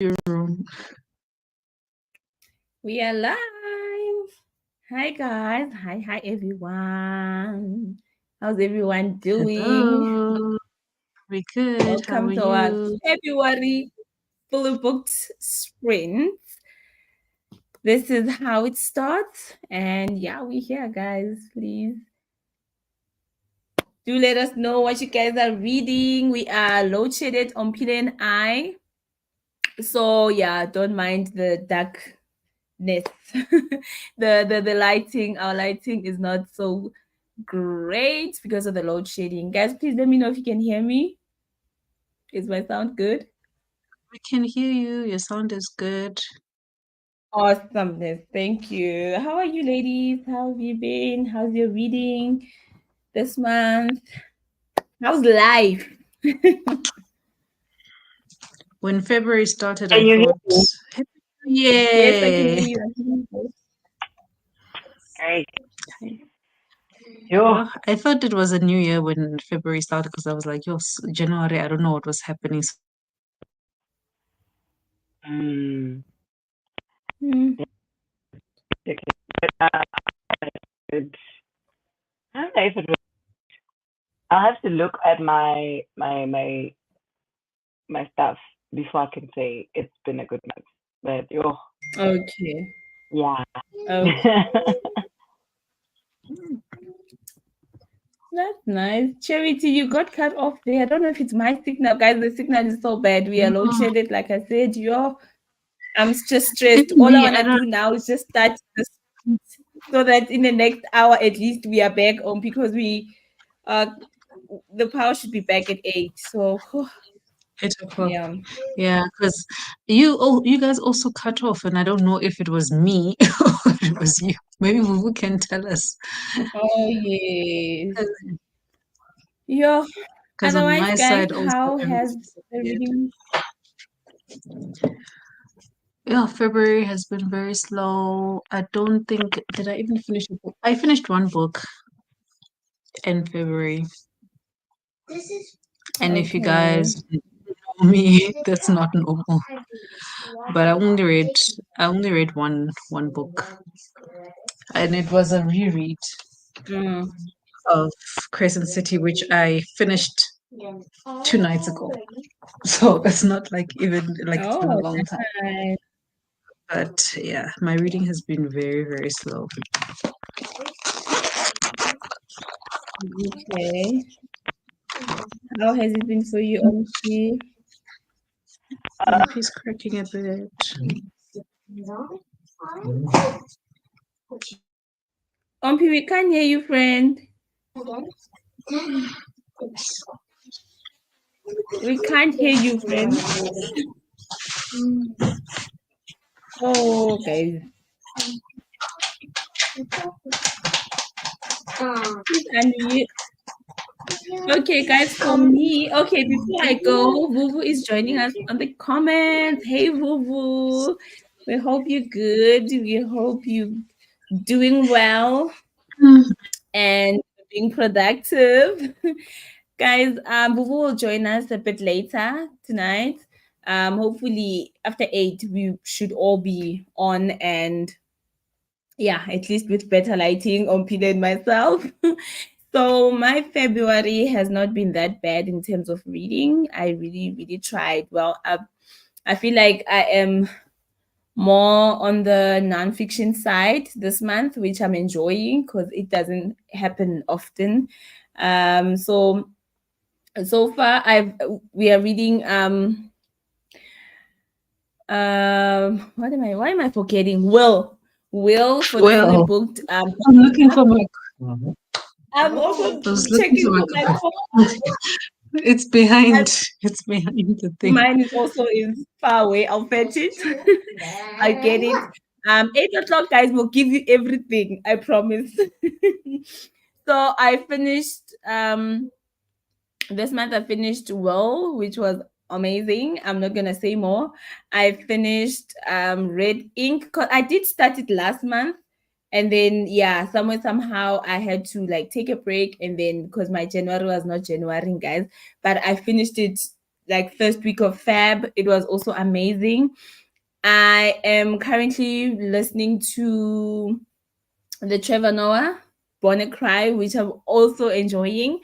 your room. We are live. Hi guys. Hi everyone. How's everyone doing? Hello. We good. How are Welcome to our you? February fully booked sprint. This is how it starts. And yeah, we're here, guys. Please do let us know what you guys are reading. We are load shaded on Peter and I. So yeah, don't mind the darkness. The lighting, our lighting is not so great because of the load shedding. Guys, please let me know if you can hear me. Is my sound good? We can hear you. Your sound is good. Awesomeness. Thank you. How are you, ladies? How have you been? How's your reading this month? How's life? When February started, Can I you hear thought, me? Yes, I can hear yay. you. I can hear you. Great. Yo. I thought it was a new year when February started because I was like, January, I don't know what was happening. Mm. Hmm. Okay. Uh, good. I don't know if it was. I'll have to look at my stuff before I can say it's been a good month. But yo, Okay. yeah. Okay. That's nice. Charity, you got cut off there. I don't know if it's my signal. Guys, the signal is so bad. We are load No, shedded, like I said. I'm just stressed. it's All I me. I wanna don't. do now is just start this so that in the next hour at least we are back on because we the power should be back at 8. So 8 o'clock. yeah. Yeah, because you guys also cut off, and I don't know if it was me or it was you. Maybe Vuvu can tell us. Oh yes. Yeah. Because on Otherwise, my guys, side also how has everything the disappeared. reading? Yeah, February has been very slow. I don't think did I even finish a book? I finished one book in February, and if you Okay. guys know me, that's not normal. But I only read one book, and it was a reread Mm. of Crescent City, which I finished 2 nights ago. So it's not like even like it's been a Oh, long time. nice. But yeah, my reading has been very, very slow. Okay. How has it been for you, Omshi? My piece cracking a bit. Ompi, we can't hear you, friend. We can't hear you, friend. Oh, guys. Please unmute. Okay, guys, for me, okay, before I go, Vuvu is joining us on the comments. Hey, Vuvu. We hope you're good. We hope you doing well and being productive. Guys, Vuvu will join us a bit later tonight. Hopefully after 8, we should all be on and yeah, at least with better lighting on Peter and myself. So my February has not been that bad in terms of reading. I really, really tried. Well, I feel like I am more on the nonfiction side this month, which I'm enjoying because it doesn't happen often. So far I've we are reading why am I forgetting? Will for the fully Well, booked I'm looking for my. I'm also I was looking for checking my. for my phone. It's behind. It's behind the thing. Mine is also is far away. I'll fetch it. I get it. 8 o'clock, guys, will give you everything. I promise. So I finished this month. I finished well, which was amazing. I'm not gonna say more. I finished Red Ink because I did start it last month, and then yeah, somehow I had to like take a break, and then because my January was not January, guys, but I finished it like first week of Feb. It was also amazing. I am currently listening to the Trevor Noah Bonnet Cry, which I'm also enjoying.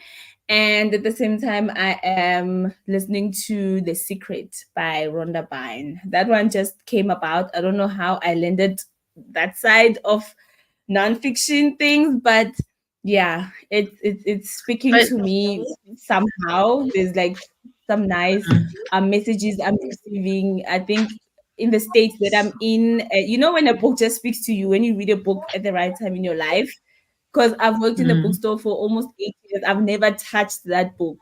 And at the same time, I am listening to The Secret by Rhonda Byrne. That one just came about. I don't know how I landed that side of nonfiction things, but yeah, it's speaking But to me somehow. There's like some nice messages I'm receiving. I think in the state that I'm in, when a book just speaks to you when you read a book at the right time in your life. Because I've worked in the mm, bookstore for almost 8 years, I've never touched that book.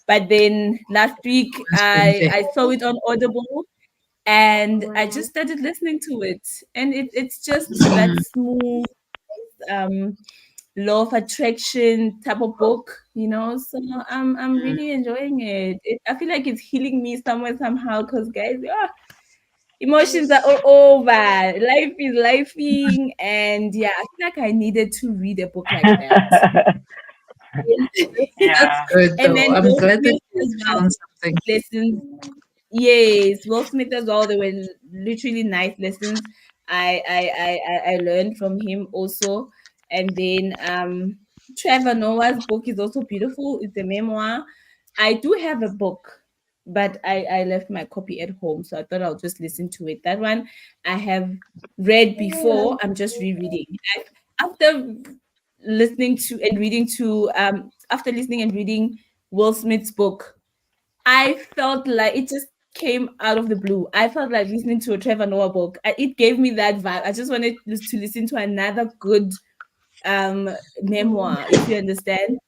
But then last week, it's been there. I saw it on Audible and I just started listening to it, and it's just that Mm, smooth um law of attraction type of book, so I'm mm, really enjoying I feel like it's healing me somewhere somehow, because guys, emotions are all over, life is lifing, and yeah, I feel like I needed to read a book like that. that's Yeah. good And though. then I'm Will glad that Smith you as well, found something. lessons. Yes, Will Smith as well. They were literally nice lessons. I learned from him also. And then Trevor Noah's book is also beautiful. It's a memoir. I do have a book, but I left my copy at home, so I thought I'll just listen to it. That one I have read before. I'm just rereading. After listening to and reading to after listening and reading Will Smith's book, I felt like it just came out of the blue. I felt like listening to a Trevor Noah book. It gave me that vibe. I just wanted to listen to another good um memoir, if you understand.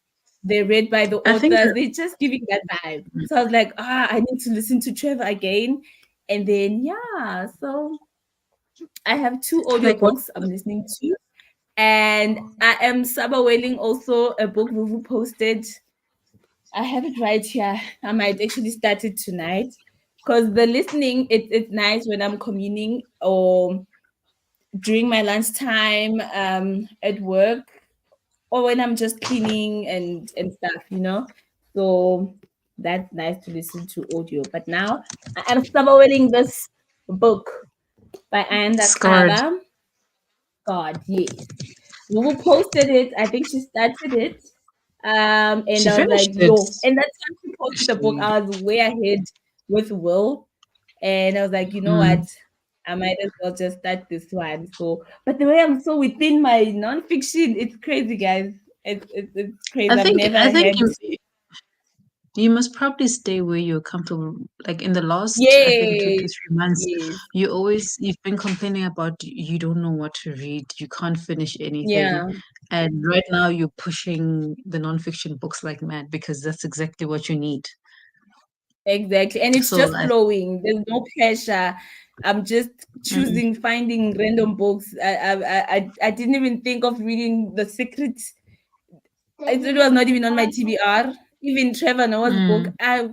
They're read by the I think authors. They're just giving that vibe. So I was like, I need to listen to Trevor again. And then yeah, so I have two like what audiobooks I'm listening to. And I am subawailing also a book Vuvu posted. I have it right here. I might actually start it tonight, because the listening, it's nice when I'm communing or during my lunchtime at work, or when I'm just cleaning and stuff. So that's nice to listen to audio. But now I am subawailing this book by Anda scarred? Kaba. God, yes. Lulu posted it. I think she started it. And She I was like, finished it. yo. And that's time she posted the book. She, I was way ahead with Will. And I was like, you know what? mm. I might as well just start this one. So, but the way I'm so within my nonfiction, it's crazy, guys. It's crazy. I I've think never I think had. you must probably stay where you're comfortable. Like in the last, I think 2 to Yes, 3 months, yes, you've been complaining about you don't know what to read, you can't finish anything, yeah, and right now you're pushing the nonfiction books like mad because that's exactly what you need. exactly. And it's So just I, flowing. There's no pressure. I'm just mm, choosing, finding random books. I didn't even think of reading The Secret. It was not even on my TBR. Even Trevor Noah's book, mm. I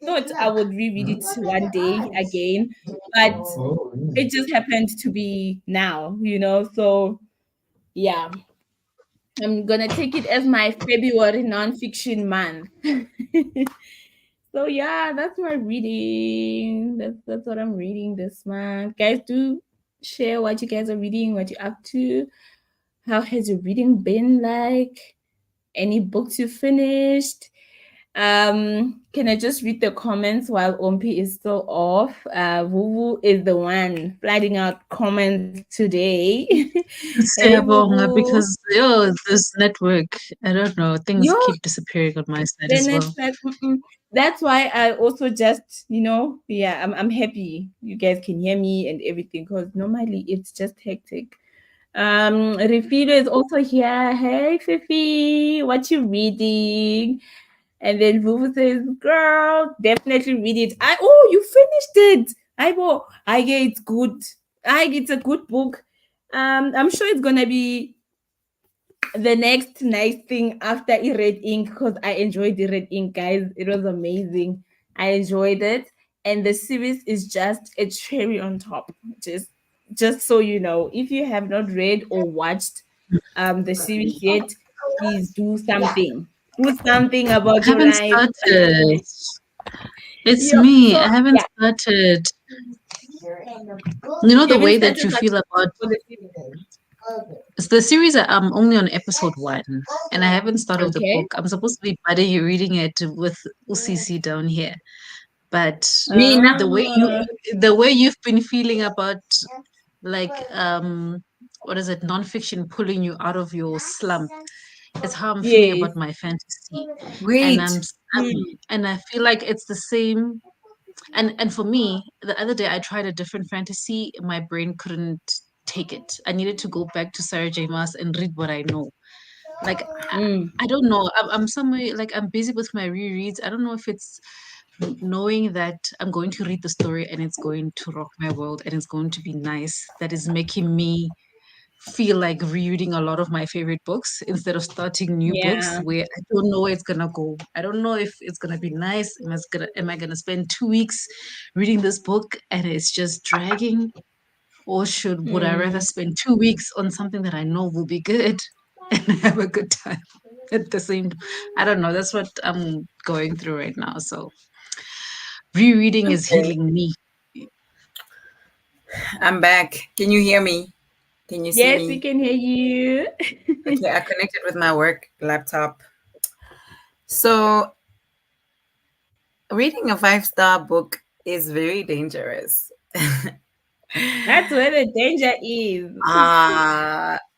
thought I would reread it one day again, but it just happened to be now. So yeah, I'm gonna take it as my February nonfiction month. So yeah, that's my reading. That's what I'm reading this month. Guys, do share what you guys are reading, what you're up to. How has your reading been like? Any books you finished? Can I just read the comments while Ompi is still off? Wuwu is the one flooding out comments today. Hey Siyabonga, Wuwu. because this network, I don't know, things Yo, keep disappearing on my side the as well. network. That's why I also just, yeah, I'm happy you guys can hear me and everything, because normally it's just hectic. Refilo is also here. Hey Fifi, what you reading? And then Vuvu says, "Girl, definitely read it." You finished it. I get it's good. It's a good book. I'm sure it's gonna be the next nice thing after I read ink, because I enjoyed the red ink, guys. It was amazing. I enjoyed it, and the series is just a cherry on top. Just so you know, if you have not read or watched the series yet, please do something. Do something I about your haven't life. started. It's Yep. me. So I haven't yeah, started. You know you the haven't way that started you feel watching about for the series. the series. I'm only on episode one, and I haven't started the Okay. book. I'm supposed to be buddy reading it with UCC down here, but Me na. the way Ah, the way you've been feeling about like what is it, nonfiction pulling you out of your slump is how I'm feeling yes. about my fantasy, and Wait. and I feel like it's the same. And for me, the other day I tried a different fantasy. My brain couldn't take it. I needed to go back to Sarah J. Maas and read what I know. Like Mm, I don't know. I'm somewhere like I'm busy with my rereads. I don't know if it's knowing that I'm going to read the story and it's going to rock my world and it's going to be nice that is making me feel like rereading a lot of my favorite books instead of starting new books yeah. where I don't know where it's gonna go. I don't know if it's gonna be nice. Am I gonna spend 2 weeks reading this book and it's just dragging? Or would I rather Mm. spend 2 weeks on something that I know will be good and have a good time at the same time? I don't know. That's what I'm going through right now. So rereading is Okay. healing me. I'm back. Can you hear me? Can you see Yes, we me? can hear you. Okay, I connected with my work laptop. So, reading a five-star book is very dangerous. That's where the danger is.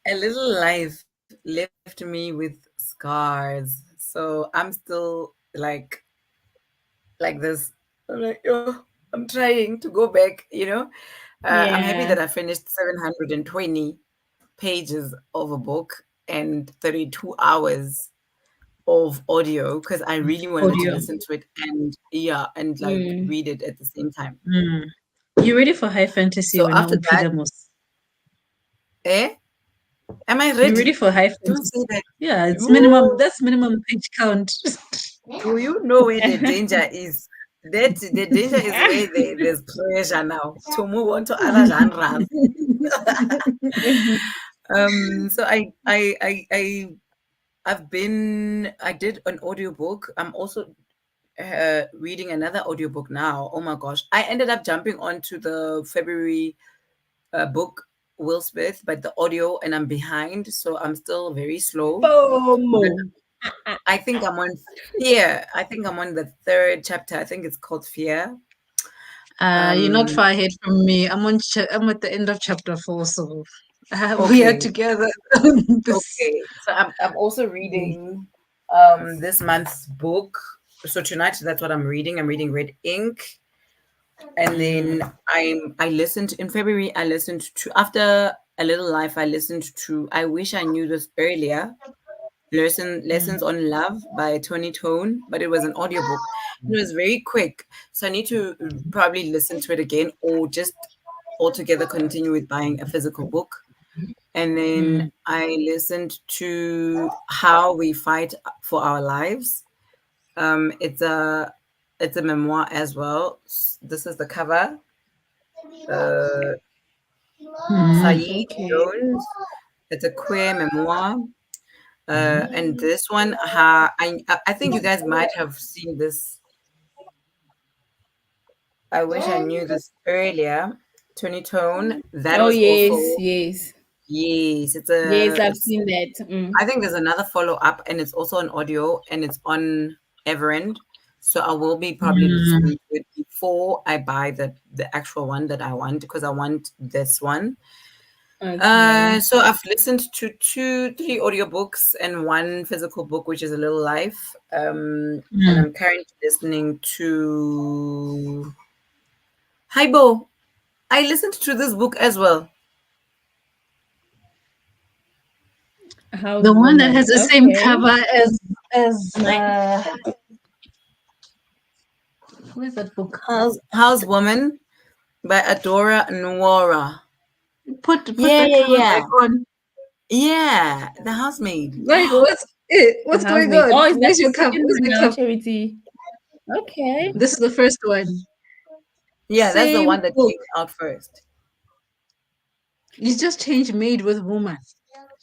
A little life left me with scars. So, I'm still like this. I'm like, oh, I'm trying to go back, you know. I'm happy Yeah. that I finished 720 pages of a book and 32 hours of audio because I really wanted to Audio. listen to it and yeah, and like Mm. read it at the same time. Mm. You ready for high fantasy So when I after that, Upilamos? eh? Am I You ready ready? for high Don't fantasy? say that. Yeah, it's minimum. Ooh, That's minimum page count. do you know where the danger is? That the danger is where there's pressure now to move on to other genres. So I did an audiobook. I'm also reading another audiobook now. Oh my gosh. I ended up jumping onto the February book, Will Smith, but the audio, and I'm behind. So I'm still very slow. FOMO. But I think I'm on Fear. I think I'm on the third chapter. I think it's called Fear. You're not Um, far ahead from me. I'm at the end of chapter 4, so we are okay. together. on this. Okay. So I'm also reading this month's book. So tonight that's what I'm reading. I'm reading Red Ink. And then Mm, I listened in February. I listened to After a Little Life. I listened to I Wish I Knew This Earlier. Lessons mm, on Love by Tony Tone, but it was an audiobook. It was very quick, so I need to probably listen to it again or just altogether continue with buying a physical book. And then mm. I listened to How We Fight for Our Lives. It's a memoir as well. This is the cover. Uh, Mm. Saeed Okay. Jones. It's a queer memoir. And this one, I think you guys might have seen this. I wish I knew this earlier. Tony Tone. That Oh was yes, also yes. yes. Yes, I've seen that. Mm. I think there's another follow up, and it's also on audio, and it's on Everend. So I will be probably Mm. listening to it before I buy the actual one that I want because I want this one. Okay. So I've listened to three audiobooks and one physical book, which is A Little Life. And Mm. I'm currently listening to Haibo. I listened to this book as well. House The one that has woman. the same Okay. cover as My who is that book? House Woman by Adora Nwora. Put Yeah, the yeah, cover back yeah. on. Yeah, The Housemaid. Like what's it? the What's going housemaid. on? Oh, is that Where's the your cup? second Where's one the now, cup? Charity? Okay. This is the first one. Yeah, that's the Same one that book. came out first. You just change maid with woman.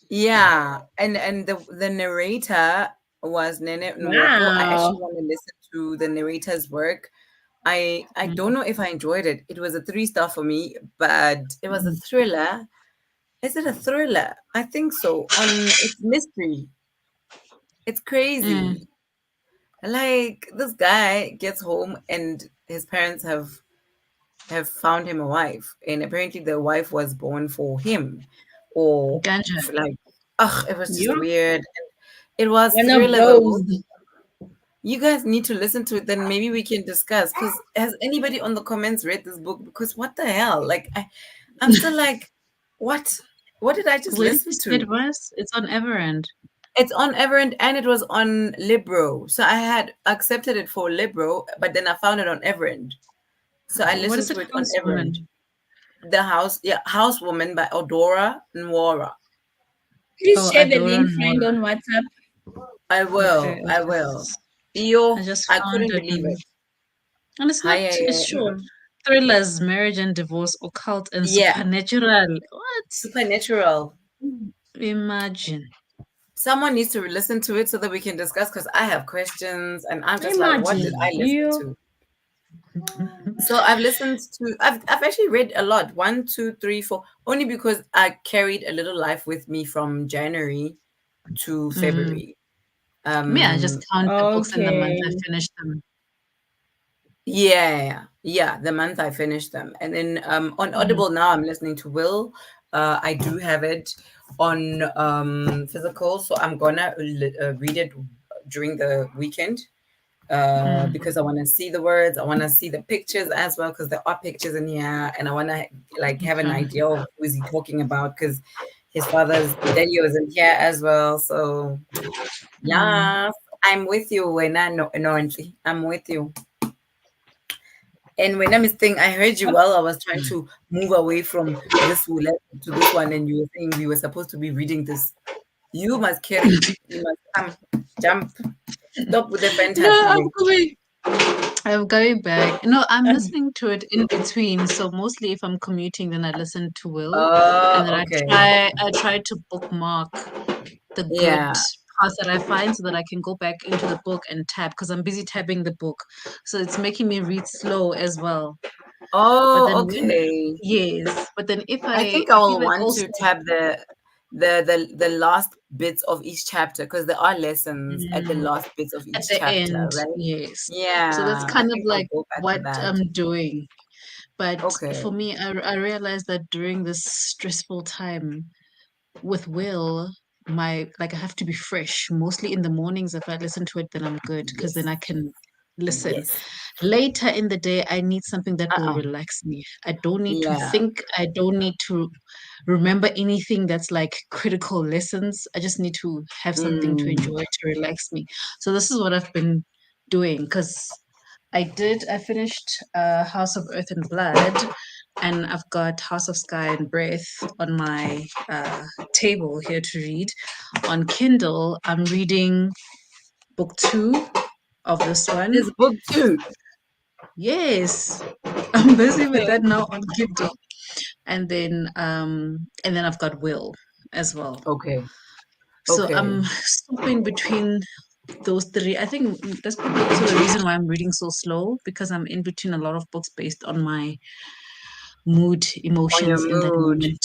Yeah, and the narrator was Nene Nwoko. I Wow. actually want to listen to the narrator's work. I don't know if I enjoyed it. It was a 3 star for me, but it was a Mm, thriller. Is it a thriller? I think so. It's mystery. It's mm, crazy. Like this guy gets home and his parents have found him a wife, and apparently the wife was born for him, or ganja. like, ugh, it was just You weird. It was one of thriller though. those. You guys need to listen to it, then maybe we can discuss. Because has anybody on the comments read this book? Because what the hell? Like I'm still like, what? What did I just Where did you listen say it to? was? It's on Everend. It's on Everend and it was on Libro. So I had accepted it for Libro, but then I found it on Everend. So I What listened is it, to it on Everend. Housewoman? The House, yeah, Housewoman by Odora Nwora. Please Oh, share the Adora link, friend, Nora. on WhatsApp. I Okay, will. I will. I Yo, just I found couldn't it. believe it. And it's Hi, not, it's short. Thrillers, marriage and divorce, occult and yeah, supernatural. What? supernatural. Imagine. Someone needs to listen to it so that we can discuss because I have questions and I'm just like, what did Imagine I listen you. to? So I've listened to I've actually read a lot. One, two, three, four. Only because I carried a little life with me from January to Mm. February. Me, I just Um count the books in the month I Okay. finished them. yeah, the month I finished them. And then on Mm. Audible now I'm listening to Will. I do have it on physical, so I'm gonna read it during the weekend. Mm. Because I want to see the words, I want to see the pictures as well because there are pictures in here, and I want to like have an Okay. idea of who is he talking about because his father's daddy was in here as well. So Mm. yes, I'm with you when I know annoyingly. I'm with you. And when I'm thing, I heard you while I was trying to move away from this to this one, and you were saying we were supposed to be reading this. You must carry. You must come, jump, stop with the No, fantasy. I'm going back. No, I'm listening to it in between. So mostly if I'm commuting, then I listen to Will, and then Okay. I try to bookmark the good Yeah. parts that I find so that I can go back into the book and tab because I'm busy tabbing the book. So it's making me read slow as well. But then Oh, when, okay. yes, but then if I I think I feel will like want also to tab the last bits of each chapter because there are lessons at the mm, last bits of at each the chapter, end, right? yes. So that's Yeah, I kind of think I'll like go back to what that. I'm doing. But Okay. for me, I realized that during this stressful time with Will, my like I have to be fresh. Mostly in the mornings, if I listen to it, then I'm good because then Yes. I can listen. Yes. Later in the day, I need something that will Uh-uh. relax me. I don't need to Yeah. think. I don't need to remember anything that's like critical lessons. I just need to have something to Mm. enjoy to relax me. So this is what I've been doing because I finished House of Earth and Blood, and I've got House of Sky and Breath on my table here to read. On Kindle, I'm reading book two of this one. There's book two. Yes, I'm busy with Okay. that now on Kindle. And then I've got Will as well. Okay. So Okay. I'm stopping between those three. I think that's probably also the reason why I'm reading so slow because I'm in between a lot of books based on my mood, On your emotions in that mood. moment.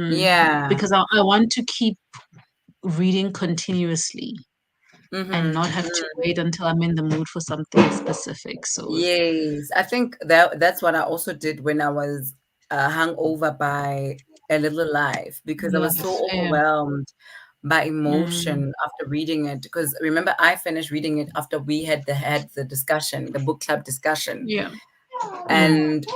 Yeah. Because I want to keep reading continuously and Mm-hmm. not have to wait until I'm in the mood for something specific. So, Yes, I think that's what I also did when I was hung over by A Little Life because I was so life, yeah. overwhelmed by Mm, emotion after reading it. Because remember, I finished reading it after we had the discussion, the book club discussion, yeah. Mm, and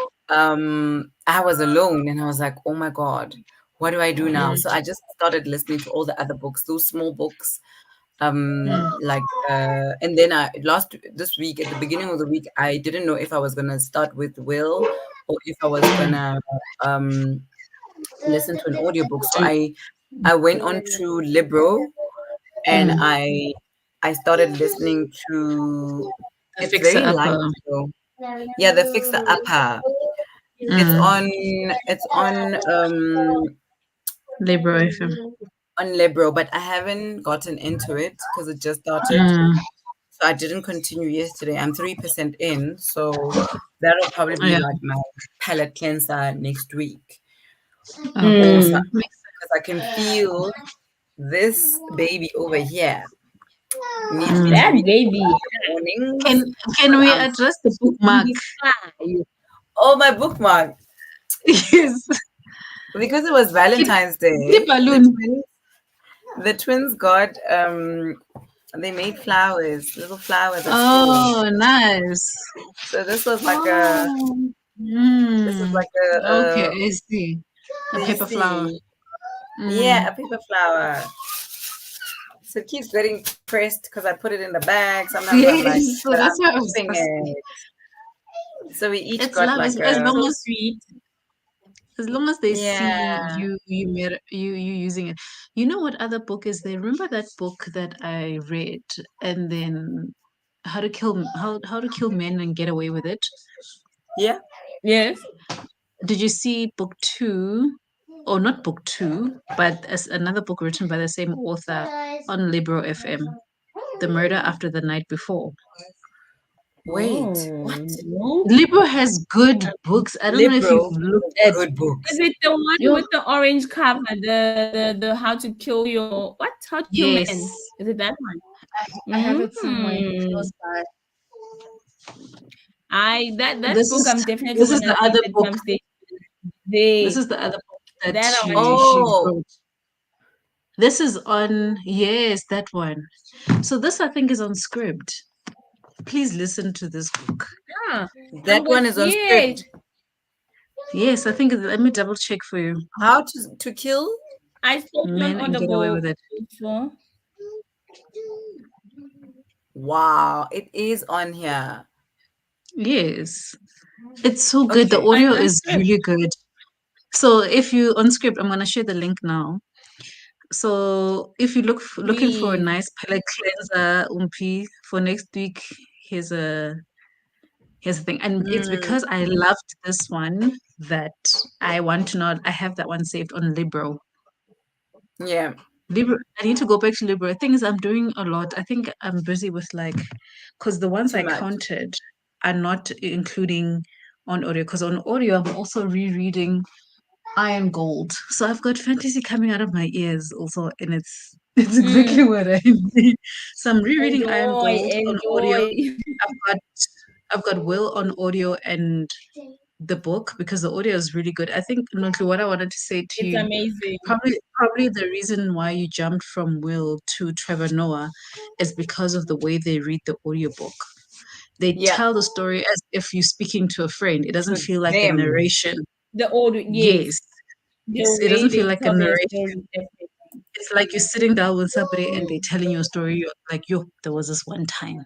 I was alone, and I was like, oh my god, what do I do now? mm, So I just started listening to all the other books, those small books mm, like and then I last this week at the beginning of the week I didn't know if I was gonna start with Will or if I was mm. gonna um listen to an audiobook. So I went on to Libro and Mm. I started listening to, The it's fixer very light upper. though. Yeah, the Fixer Upper. it's Mm. on it's Libro FM. on Libro, but I haven't gotten into it because it just started. Mm. So I didn't continue yesterday. I'm 3% in, so that'll probably be Yeah. like my palate cleanser next week. Or Okay. Mm. Makes because I can feel this baby over here needs sense. me to That read a book baby in the mornings Can can while we I'm address the in bookmark? the sky. oh my bookmark. Yes. Because it was Kitty, Valentine's kitty Day, balloon. the twins got they made flowers, little flowers at school. Oh, nice. So this was like a Oh. this is Mm. like Okay, a I see. A do you paper flower. see? Mm. Yeah, a paper flower. So it keeps getting pressed because I put it in the bag. Sometimes I'm like, Yes, so but that's I'm why I was keeping asking. it. So we each It's got love like as a long So as sweet. they see yeah. you using it. You know what other book is there? Remember that book that I read and then how to kill men and get away with it? Yeah. Yes. Did you see book two? Or not book two, but as another book written by the same author on Libro FM, The Murder After the Night Before. Wait, Oh what? no. Libro has good books. I don't know if you've Libro has looked at good Is books. it the one your with the orange cover? The how to kill your what? How to kill yes. men? Is it that one? I have it somewhere Mm. close by. I that This book is I'm definitely this is gonna the read other at book. some stage. This They is the other book that that I want to she read. Oh, wrote. This is on yes, that one. So this I think is on Scribd. Please listen to this book. Yeah. that one is on Yeah. script. Yes, I think let me double check for you. How to kill? I saw it on Men and get away with Audible it. before. Wow, it is on here. Yes. It's so good. The Okay. Oh, audio it's is unscripted. really good. So if you on Scribd, I'm gonna share the link now. So if you looking for a Please. nice palette cleanser, Umpi, for next week, here's a here's the thing. And it's Mm, because I loved this one that I want to know. I have that one saved on Libro. yeah, Libro, I need to go back to Libro. The thing is, I'm doing a lot. I think I'm busy with like, because the ones too I much. counted are not including on audio. Because on audio, I'm also rereading Iron Gold. So I've got fantasy coming out of my ears also, and it's it's exactly Mm. what I need. So I'm rereading Iron Enjoy, Gold on audio. enjoy. I've got I've got Will on audio and the book because the audio is really good. I think Notli, what I wanted to say to It's you, amazing. probably the reason why you jumped from Will to Trevor Noah is because of the way they read the audiobook. They Yeah, tell the story as if you're speaking to a friend. It doesn't to feel like a them. narration. The audio, yes. Yes. The It way doesn't feel they like a tell their narration. story, definitely. It's like you're sitting down with somebody and they're Mm. telling you a story. You're like, yo, there was this one time.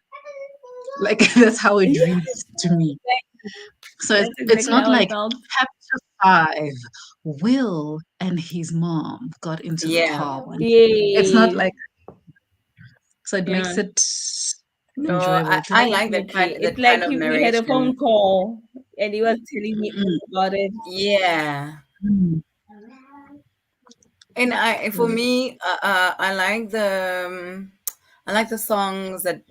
Like that's how it Yeah, reads to me. exactly. So That's it's exactly not how I like felt. chapter five, Will and his mom got into the Yeah. car one day. It's not Yes. like so it makes Yeah, it No, enjoyable to I read. like definitely. that It's kind like of if we had a phone narration. call and he was telling me Mm, all about it. Yeah. mm. And I for Mm. me, I like the songs that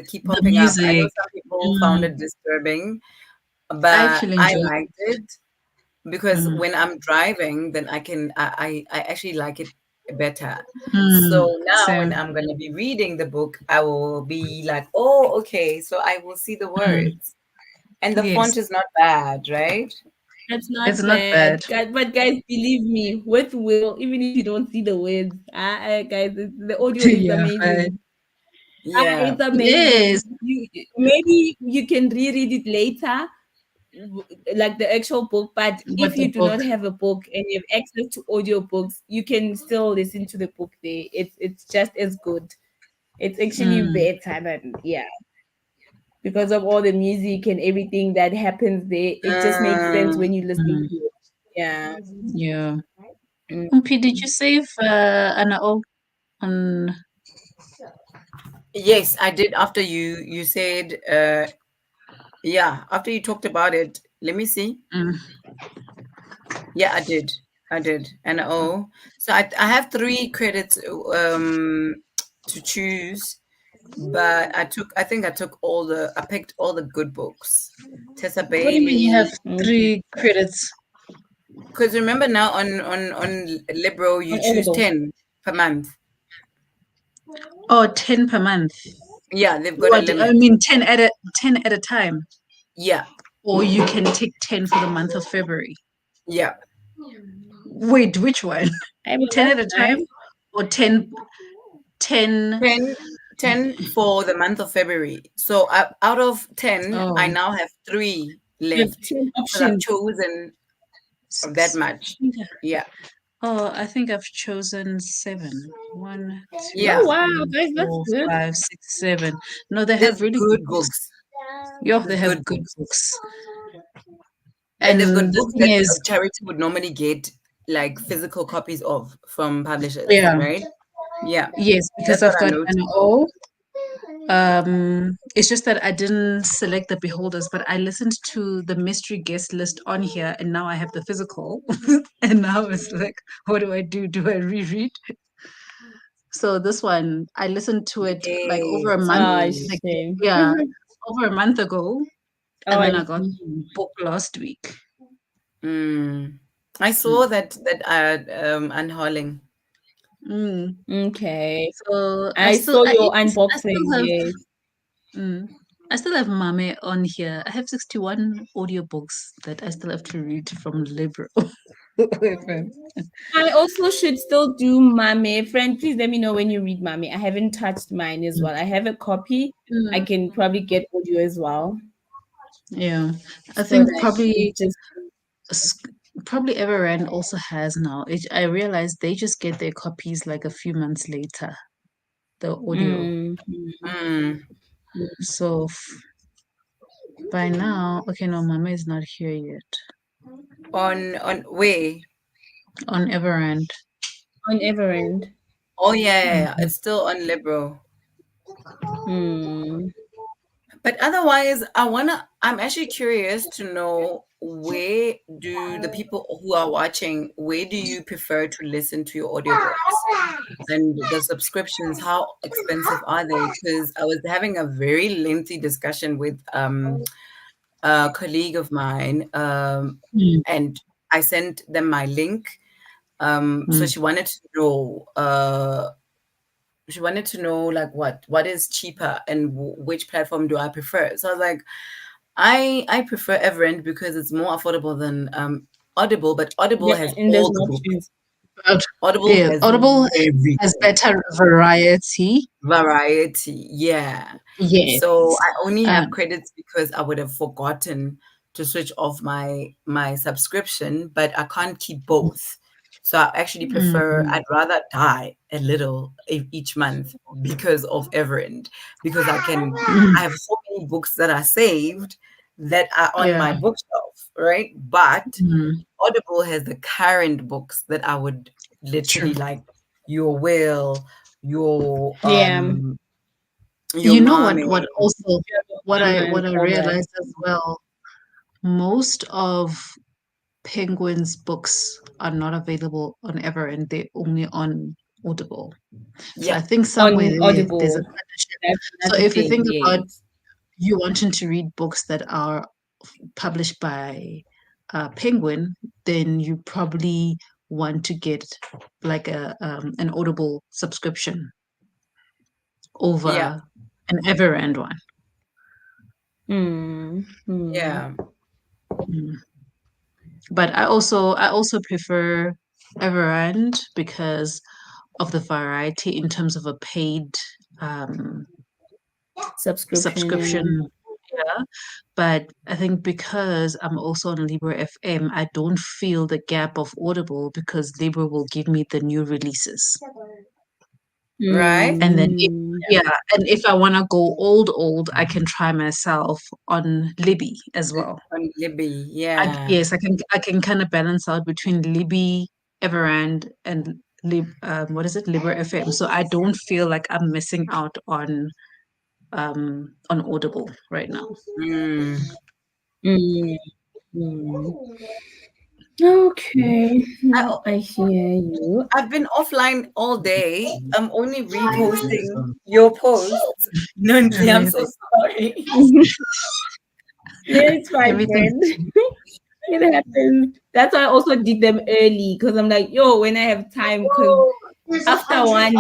keep The popping up. I know music. some people found Mm. it disturbing, I but actually I enjoy it. liked it because Mm. when I'm driving, then I actually like it better. Mm. So now when Same. I'm gonna be reading the book, I will be like, oh, okay, so I will see the Mm. words. And the font Yes, is not bad, right? That's not it's not bad. bad, guys. But guys, believe me, with Will, even if you don't see the words, guys, the audio is Yeah, fine. amazing. Yeah. It's Yes, amazing. Maybe you can reread it later, like the actual book. But with if the you do book. not have a book and you have access to audiobooks, you can still listen to the book there. It's just as good. It's actually Mm. better than yeah, because of all the music and everything that happens there. It just makes sense Mm, when you listen Mm. to it. Yeah. Yeah. Mm. Umpi, did you save an O on yes, I did after you said yeah, after you talked about it. Let me see. mm. Yeah, I did. I did. And oh, so I have 3 credits to choose. but I think I picked all the good books. Tessa What do you mean you have Bailey. Okay. 3 credits? Because remember now on Libro On you choose Audible. 10 per month. Oh, 10 per month. Yeah, they've got a What? I limit. mean, 10 at a time, Yeah, or you can take 10 for the month of February. yeah. Wait, which one? I mean, 10 that's at a time, nice. or 10? 10 for the month of February. So out of 10, I Oh, now have 3 You have left 10 because I've options. chosen that six. much. Yeah, Oh, I think I've chosen 7. One, two, Oh, yeah. wow, three, guys, that's four, good. 5, 6, 7. No, they There's have really good good books. books. Yeah, they There's have good good books. books. And they've And got the books thing that is, a charity would normally get like physical copies of from publishers, yeah, right? Yeah, yes, because that's what I've I got an noticed. O. It's just that I didn't select the beholders, but I listened to the mystery guest list on here, and now I have the physical. And now it's like, what do I do? Do I reread? So this one, I listened to it like over a Yes, month, Oh, yes. like shame. yeah, over a month ago, Oh, and I then I got see. the book last week. Mm. I Mm. saw that unhauling. Mm. Okay. So I saw your I still unboxing. have Yes. mm, I still have Mame on here. I have 61 audiobooks that I still have to read from Libro. FM. I also should still do Mame. Friend, please let me know when you read Mame. I haven't touched mine as well. I have a copy. I Mm, can probably get audio as well. yeah, I So think that it probably just s- probably Everend also has now. I realized they just get their copies like a few months later, the audio. mm, Mm. So by now, okay, no, Mama is not here yet On way. on Everend. on Everend. Oh yeah, yeah, yeah. Mhm. It's still on Libro. Hmm. But otherwise, I'm actually curious to know, where do the people who are watching, where do you prefer to listen to your audiobooks? And the subscriptions, how expensive are they? Because I was having a very lengthy discussion with a colleague of mine, Mm, and I sent them my link. So mm. she wanted to know like what is cheaper and which platform do I prefer. So I was like, I prefer Everend because it's more affordable than Audible, but Audible Yeah, has and there's all the more books. options. Aud- Audible yeah, has Audible has everything. better variety. Variety, yeah. Yes. So I only have Um, credits because I would have forgotten to switch off my subscription, but I can't keep both. So I actually prefer, mm, I'd rather die a little each month because of Everend, because mm, I have so many books that are saved that are on my yeah. bookshelf, right? But Mm, Audible has the current books that I would true. literally like, your will, your Yeah. your You know mommy. what also And what I all that. realized as well, most of Penguin's books are not available on Everend. They're only on Audible. So I Yeah, think somewhere On there's a Audible. partnership. That's So another if you thing. think about Yes. you wanting to read books that are published by Penguin, then you probably want to get like a an Audible subscription yeah, over an Everend one. Hmm. Hmm. yeah, Mm. But I also prefer Everend because of the variety in terms of a paid um, Subscription. subscription. Yeah, but I think because I'm also on Libra FM, I don't feel the gap of Audible because Libra will give me the new releases. right. And then if Hmm. yeah, and if I want to go old, I can try myself on Libby as well. On Libby, yeah. Yes, I can kind of balance out between Libby, Everand, and what is it, Libra FM. So I don't feel like I'm missing out on Audible right now. Mm. Hmm. Hmm. Okay, I, I hear you. I've been offline all day. I'm only reposting your posts. Nonsi, I'm so Amazing. sorry. It's fine, Everything's friend. It happens. That's why I also did them early because I'm like, yo, when I have time, because after one,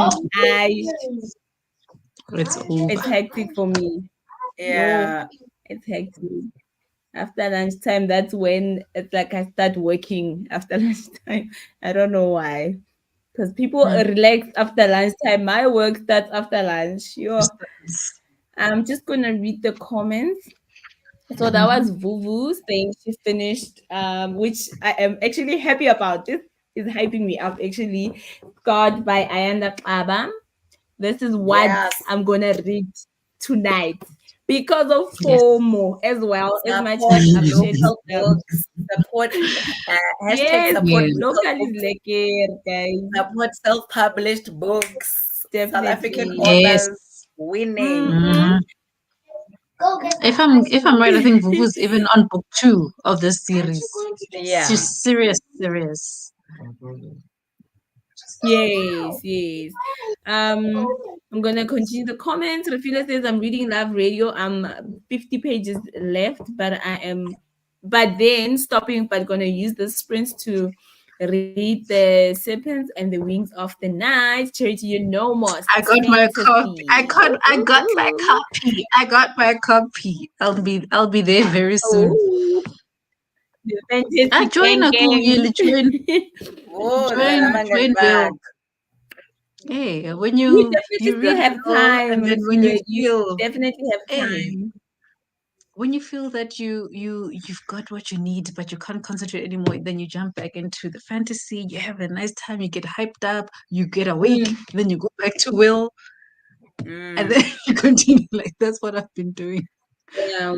it's over. it's hectic for me. Yo, Yeah. it's hectic. After lunchtime, that's when it's like I start working after lunchtime. I don't know why. Because people Hmm. relax after lunchtime. My work starts after lunch. Yo, Distance. I'm just gonna read the comments. So that Mhm. was Vuvu saying she finished, which I am actually happy about. This is hyping me up actually. God by Ayanda Kaba. This is what Yes. I'm gonna read tonight because of Yes. FOMO as well, as much Support as I've shared local books. Support hashtag yes, support Yes. local local is books. lekker, guys. Support self-published books. South African Definitely. authors Yes. winning. Mm-hmm. Mhm. If I'm right, I think Vuvu's even on book 2 of this series. Yeah. She's serious, serious. Yes, yes. I'm gonna continue the comments. Rafila says I'm reading Love Radio. I'm 50 pages left, but then stopping, but gonna use the sprints to read the Serpents and the Wings of the Night. Charity, you know most I got my copy. I fantasy. got Ooh, I ooh, got my ooh. copy. I got my copy. I'll be there very soon. Oh, the I fantasy join gang a gang. Whoa, join Zalamangan. Will. Hey, when We you definitely still read have Will, and time, then when you Rafila. You feel, definitely have hey, time. when you feel that you've got what you need, but you can't concentrate anymore, then you jump back into the fantasy. You have a nice time. You get hyped up. You get awake. Mm, Then you go back to Will, and then Mm. you continue. Like that's what I've been doing. yeah.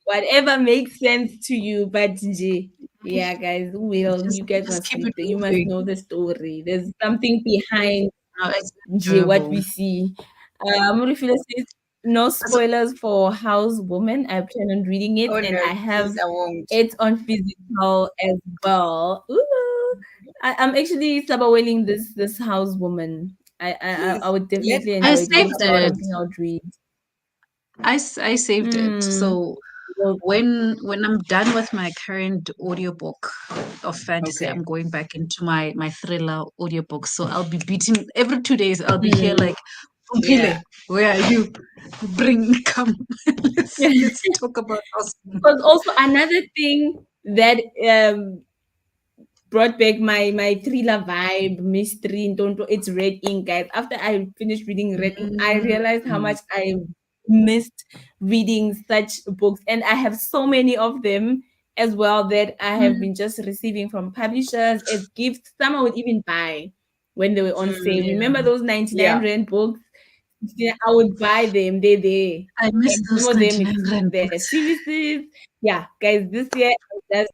Whatever makes sense to you, but nje, yeah, guys, will you guys Just must keep read it you must moving. know the story. There's something behind No, it's nje, what enjoyable. we see. Rufila says no So, spoilers for House Woman. I plan on reading it, Oh and no, I please, have I won't. it on physical as well. Ooh. I'm actually sabawelling this House Woman. I Please would let definitely I enjoy us it. talk Maybe saved just about it. it. something I would read. I saved it. Hmm. So Well, when I'm done with my current audiobook of fantasy, Okay. I'm going back into my thriller audiobook. So I'll be beating every 2 days. I'll be here hmm. like, Yeah. Umpile, where are you? Bring come. Let's talk about us. Because also another thing that brought back my thriller vibe, mystery, and don't it's Red Ink, guys. After I finished reading Red Ink, I realized how Mm. much I missed reading such books, and I have so many of them as well that I have Mm. been just receiving from publishers as gifts. Some I would even buy when they were on sale. Mm. Remember those 99 Yeah. rand books? Yeah, I would buy them. They're there. I miss And some those of them, 99 it's rand their books. series. Yeah, guys, this year, that's,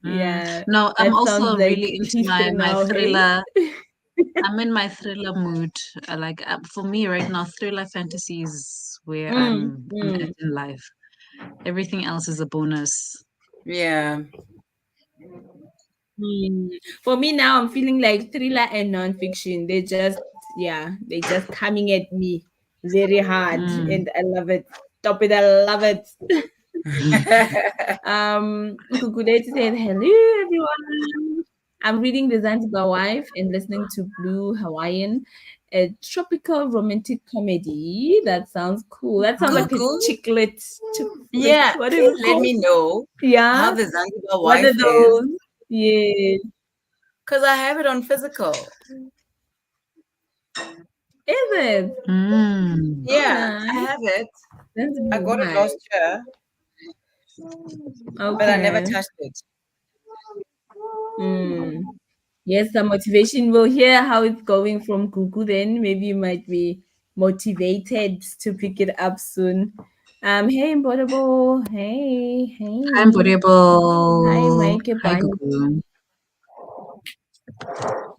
Mm. yeah, No, I'm that sounds also really like into my history my now, hey? thriller. I'm in my thriller mood. Like for me right now, thriller fantasy is where Mm, I'm at mm, in life. Everything else is a bonus. Yeah. mm. For me now, I'm feeling like thriller and nonfiction. They just, yeah, they just coming at me very hard, Mm. and I love it. Stop it, I love it. Kukuleti said, hello everyone. I'm reading The Zanzibar Wife and listening to Blue Hawaiian, a tropical romantic comedy. That sounds cool. That sounds like a Google. chicklet. Chicklet. Yeah. What is Please it let called? me know how Yeah. the Zanzibar What are wife is. those? Yes. Because I have it on physical. Is it? Mm. Oh, Yeah, I nice. have it. I Zanzibar got it Wife. last year, but I never Okay. touched it. Hmm. Yes, the motivation. We'll hear how it's going from Kuku then. Maybe you might be motivated to pick it up soon. Hey Mbotable. Hey, I'm hey. Hi Variable. Mike Hi, Bunny. Gugu.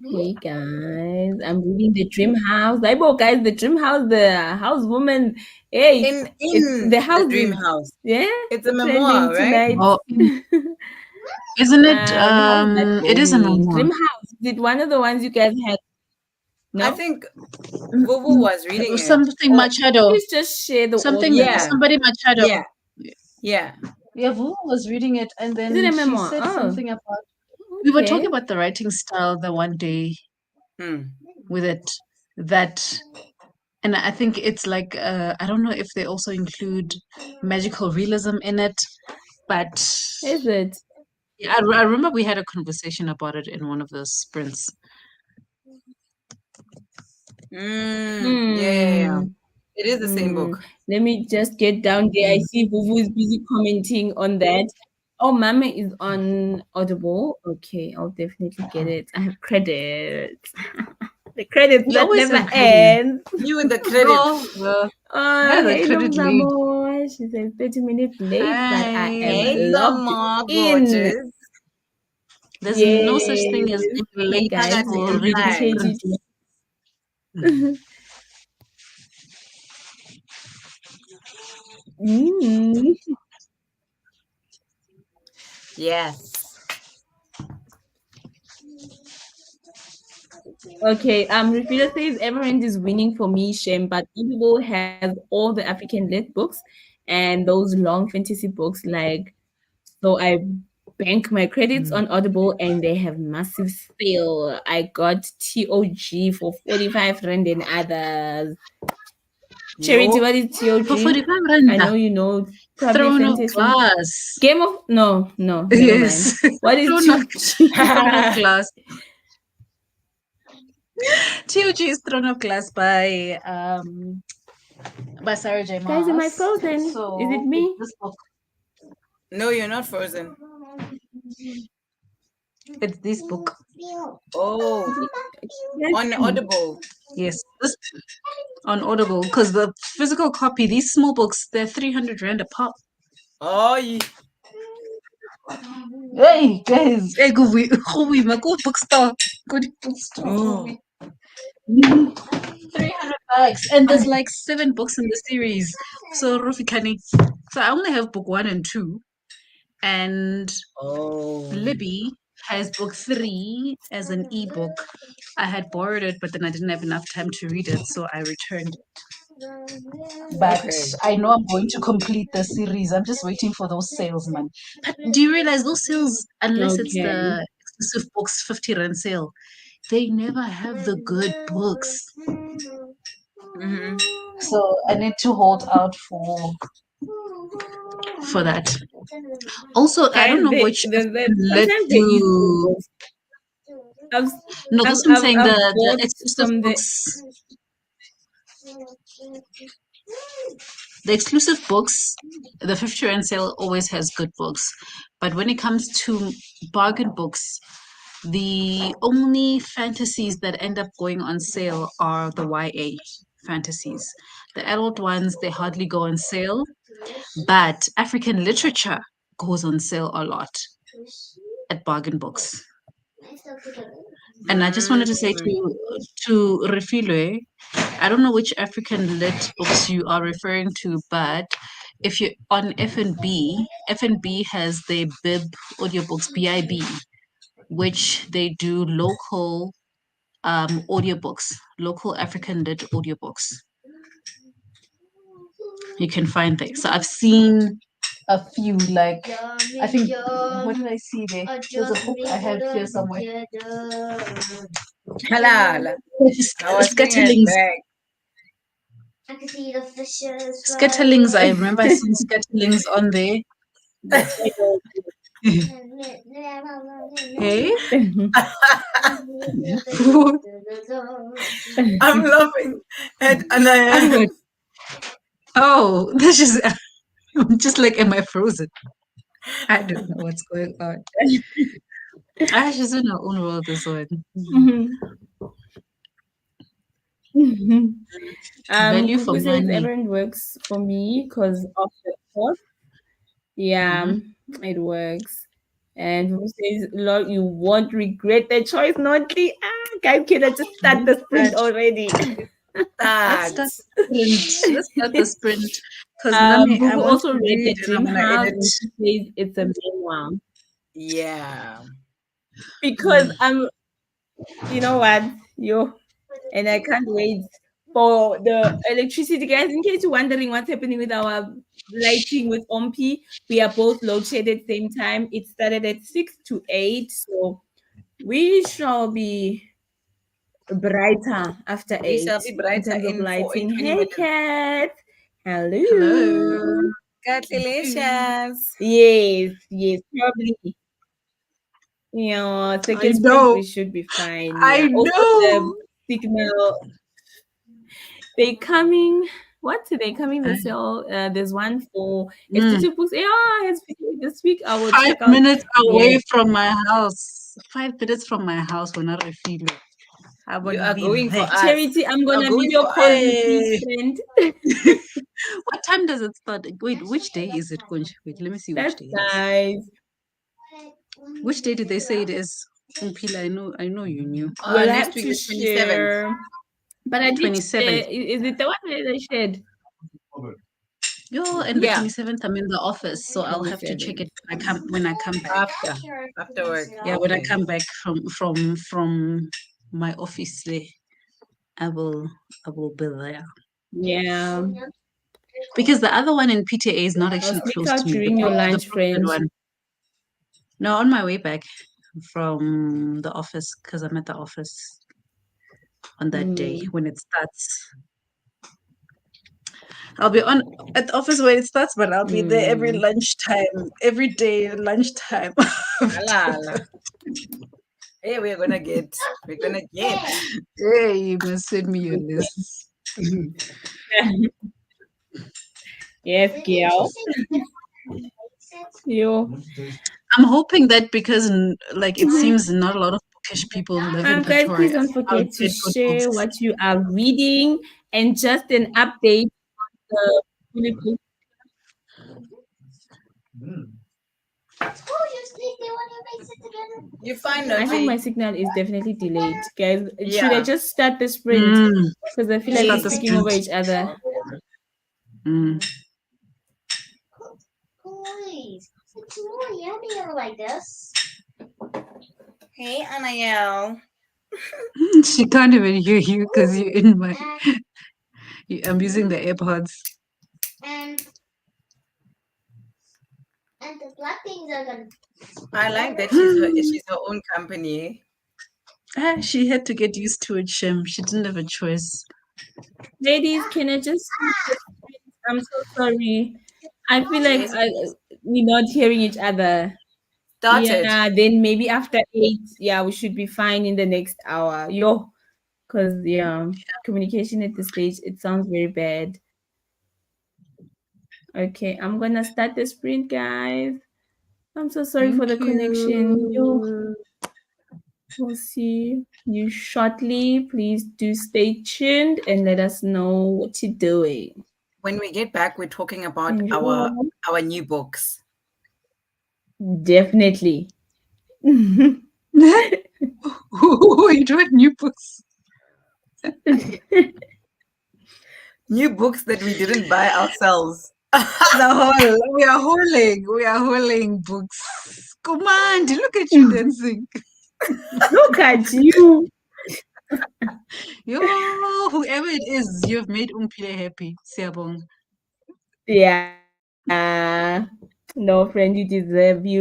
Okay, guys, I'm reading The Dream House. Bible, guys, The Dream House, the housewoman. Hey, it's In the the house dream is, house. yeah, It's a trending memoir, right? tonight. Oh, isn't it? How's that It is a going? memoir. Dream House. Is it one of the ones you guys had? I No? think Vovo Mm, was reading it. Something Oh, Machado. Please just share the Something, yeah, audio. somebody Machado. yeah, yeah. Yeah, Vu was reading it, and Is it then a she memoir? said Oh, something about. We were talking okay. about the writing style the one day Hmm. with it, that, and I think it's like I don't know if they also include magical realism in it, but Is it? yeah, I remember we had a conversation about it in one of the sprints. Yeah, yeah, yeah. Hmm. It is the same Hmm. book. Let me just get down there. I Mm. see Vuvu is busy commenting on that. Oh, Mama is on Audible. Okay, I'll definitely get it. I have credits. The credits We that always never have credit. ends. You with the Oh, credits. Oh, that's a hey, credit lead. Nomzamo. She says 30 minutes late, but I am Hi. Hey, some logged more in. gorgeous. There's no such thing as Yes. being Hey, late guys. Phakathi for Happy reading inside. sprints. KGT. Mm. Yes. Okay, Rafida says Everend is winning for me, Shem, but Audible has all the African lit books and those long fantasy books. Like, so I bank my credits Mm. on Audible and they have massive sale. I got TOG for 45 Rand and others. Charity, Yo. what is For TOG? 45 I rand, know you know, probably throne of fantasy. glass. Game of no, never mind. Yes, What is throne of TOG? throne of glass. TOG is Throne of Glass by Sarah J. Guys, am I Maas. frozen? Is it So it's me? this book. No, you're not frozen. It's this book. Oh, Let's on see. Audible. Yes, this on Audible because the physical copy, these small books, they're 300 rand a pop. Oh, ye- Hey guys, hey go we go bookstore, go to bookstore. oh. 300 bucks, and there's like 7 books in the series. So Rufikani, so I only have book 1 and 2, and Oh. Libby has book 3 as an ebook. I had borrowed it, but then I didn't have enough time to read it, so I returned it. But Okay. I know I'm going to complete the series. I'm just waiting for those sales, man. But do you realize those sales, unless it's Okay. the exclusive books 50 rand sale, they never have the good books. Mm-hmm. So I need to hold out for that. Also, I don't Guys, know which lit sometimes there is good you. books. I've No, I've that's what I'm I've, saying. I've The bought exclusive from the books, the exclusive books, the 50 rand sale always has good books. But when it comes to bargain books, the only fantasies that end up going on sale are the YA fantasies. The adult ones, they hardly go on sale, but African literature goes on sale a lot at bargain books. And I just wanted to say Mm. to Refilwe, I don't know which African lit books you are referring to, but if you're on F&B has the Bib audiobooks, BIB, which they do local audiobooks, local African lit audiobooks. You can find there. So I've seen a few, like I think what did I see there? There's a book I have here somewhere. Halala. I was seeing it Scatterlings. back. Scatterlings. I remember I seen scatterlings on there. the adult. Hey? I'm laughing at I'm Anaya. good. Oh, that's just I'm just like, am I frozen? I don't know what's going on. She's in her own world, this one. Mhm. Mhm. Value for Kuku says money. everyone works for me because of the cost. Yeah, it works. And who says, Lord, you won't regret the choice, Notly. Ah, guys, can I just start the sprint That already? let's That. start the sprint. Let's start the sprint. Because Nami, I Bubu want also to read read The and I'm Dream gonna House, edit. and she says it's a memoir. Yeah. Because you know what, yo, and I can't wait for the electricity, guys. In case you're wondering what's happening with our lighting with Ompi, we are both load shedded same time. It started at 6 to 8, so we shall be brighter after We shall 8 be in brighter terms of in lighting. 20 Hey, minutes. Cat. Hello. Hello. Hello. Congratulations. Yes, yes, probably. Yeah, I second sprint we know. should be fine. I Yeah. Also the know. signal they coming. What are they coming the sale? There's one for Mm. extensive books. Yeah, it's this week. I will Five check out. minutes Yes. away from my house. 5 minutes from my house when I refeel it. I You would are be going for there. us. Charity, I'm You are gonna going video for call us. you, please, Hey. friend. What time does it start? Wait, which day is it, Kunj? Wait, let me see which That's day it is. nice. Which day did they say it is? Umpila, I know you knew. We'll Next have week, to the 27th. share. But I did share. 27th. Is it the one that I shared? Yo, and the Yeah, 27th I'm in the office, so I'll have to check 27th. it when I come back. after work. Yeah, when I Okay. come back from my office there, I will I will be there. Yeah. Because the other one in PTA is not I'll actually sneak close to out me. during your The lunch, Brookwood friend. one. No, on my way back from the office because I'm at the office on that day Mm. when it starts. I'll be on at the office when it starts, but I'll be there every Mm. lunchtime, every day lunchtime. Ala, ala. Hey, we're gonna get. Hey, you must send me your list. Yes, girl. Yo. I'm hoping that because like it seems not a lot of bookish people live in Guys, please Pretoria. don't I'll forget to get good share books. what you are reading and just an update. The Philippines. You find I think my Notly. signal is definitely delayed. Guys, should I Yeah. just start the sprint? Mm, Because I feel like we're start the Please. speaking over sprint. each other. Mm. Hey, Anael. She can't even hear you because you're in my. I'm using the AirPods. I like that she's her own company. She had to get used to it, Shem. She didn't have a choice. Ladies, can I just start the sprint? I'm so sorry. I feel like Yes, please. we're not hearing each other. Started. Yeah, then maybe after 8, yeah, we should be fine in the next hour. Yo, because, yeah, communication at this stage, it sounds very bad. Okay, I'm gonna start the sprint, guys. I'm so sorry for Thank the connection. Yo, you. we'll see you shortly. Please do stay tuned and let us know what you're doing. When we get back, we're talking about Enjoy. our new books. Definitely. You doing new books? New books that we didn't buy ourselves. The whole we are hauling books. Command, look at you dancing. Look at you. Yo, whoever it is, you have made Umpile happy. Siabong. Yeah. No, friend, you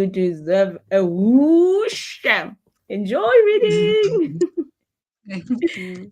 deserve a whoosh. Enjoy reading. Thank you.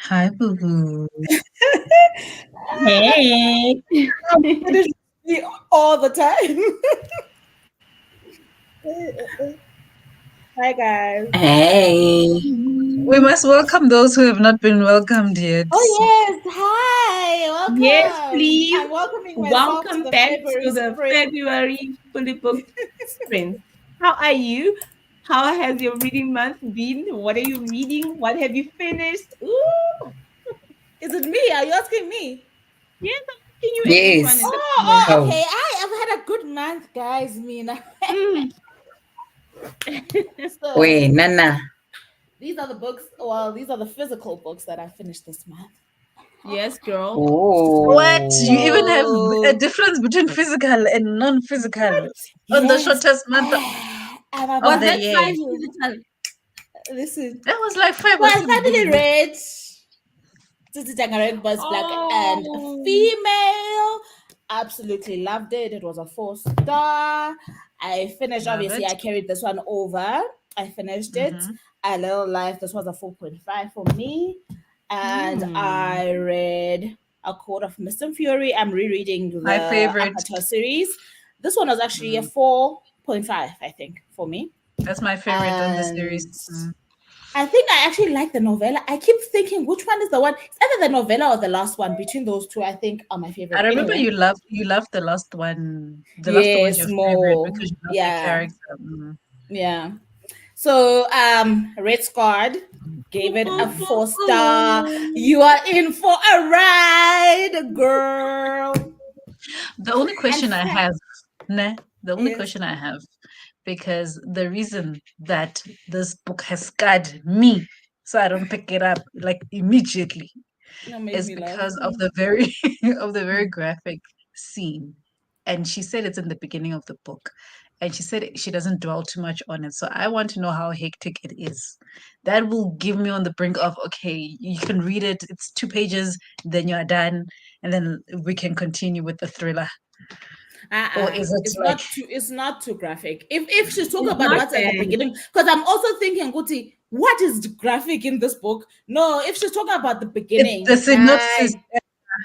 Hi, boo boo. Hey. Finish me all the time. Hi guys. Hey. We must welcome those who have not been welcomed yet. Oh yes, hi, Yes, welcome. please. I'm welcoming myself to Welcome the back February to the sprint. February fully booked sprint. How are you? How has your reading month been? What are you reading? What have you finished? Ooh. Is it me? Are you asking me? Yes, I'm asking you everyone Oh, in yes. the comments. Oh, okay. I have had a good month, guys. Mina. Mm. So Wait, Nana. these are the books. Well, these are the physical books that I finished this month. Yes, girl. What? You even have a So difference between physical and non-physical on the yes, shortest month I'm of Was about the that to year. tell five you. physical? Listen. That was like five So or I six finally books. read Titi Tangarek Boys Black and Oh, Female. Absolutely loved it. It was a 4 star. I finished, Love obviously, it. I carried this one over. I finished it. Mm-hmm. A Little Life, this was a 4.5 for me. And hmm. I read A Court of Mist and Fury. I'm rereading My the favorite. Akatar series. This one was actually a Mm. 4.5, I think, for me. That's my favorite on the series. And Mm. I think I actually like the novella. I keep thinking which one is the one. It's either the novella or the last one. Between those two, I think are my I favorite. remember Anyway, you loved the last one. The last one was yes, your favorite more. because you love the Yeah, character. Mm. yeah. So, Red Squad gave it a 4 star. You are in for a ride, girl. The only And question I have, ne, the only yes, question I have, because the reason that this book has scarred me, so I don't pick it up like immediately, you made is me laugh. because of the very of the very graphic scene. And she said it's in the beginning of the book. And she said she doesn't dwell too much on it. So I want to know how hectic it is. That will give me on the brink of, okay, you can read it, it's 2 pages, then you're done, and then we can continue with the thriller. Or is it It's like not too. It's not too graphic. If she's talking It's about not what's at the bad. beginning, because I'm also thinking, Guti, what is graphic in this book? No, if she's talking about the it's beginning, guys.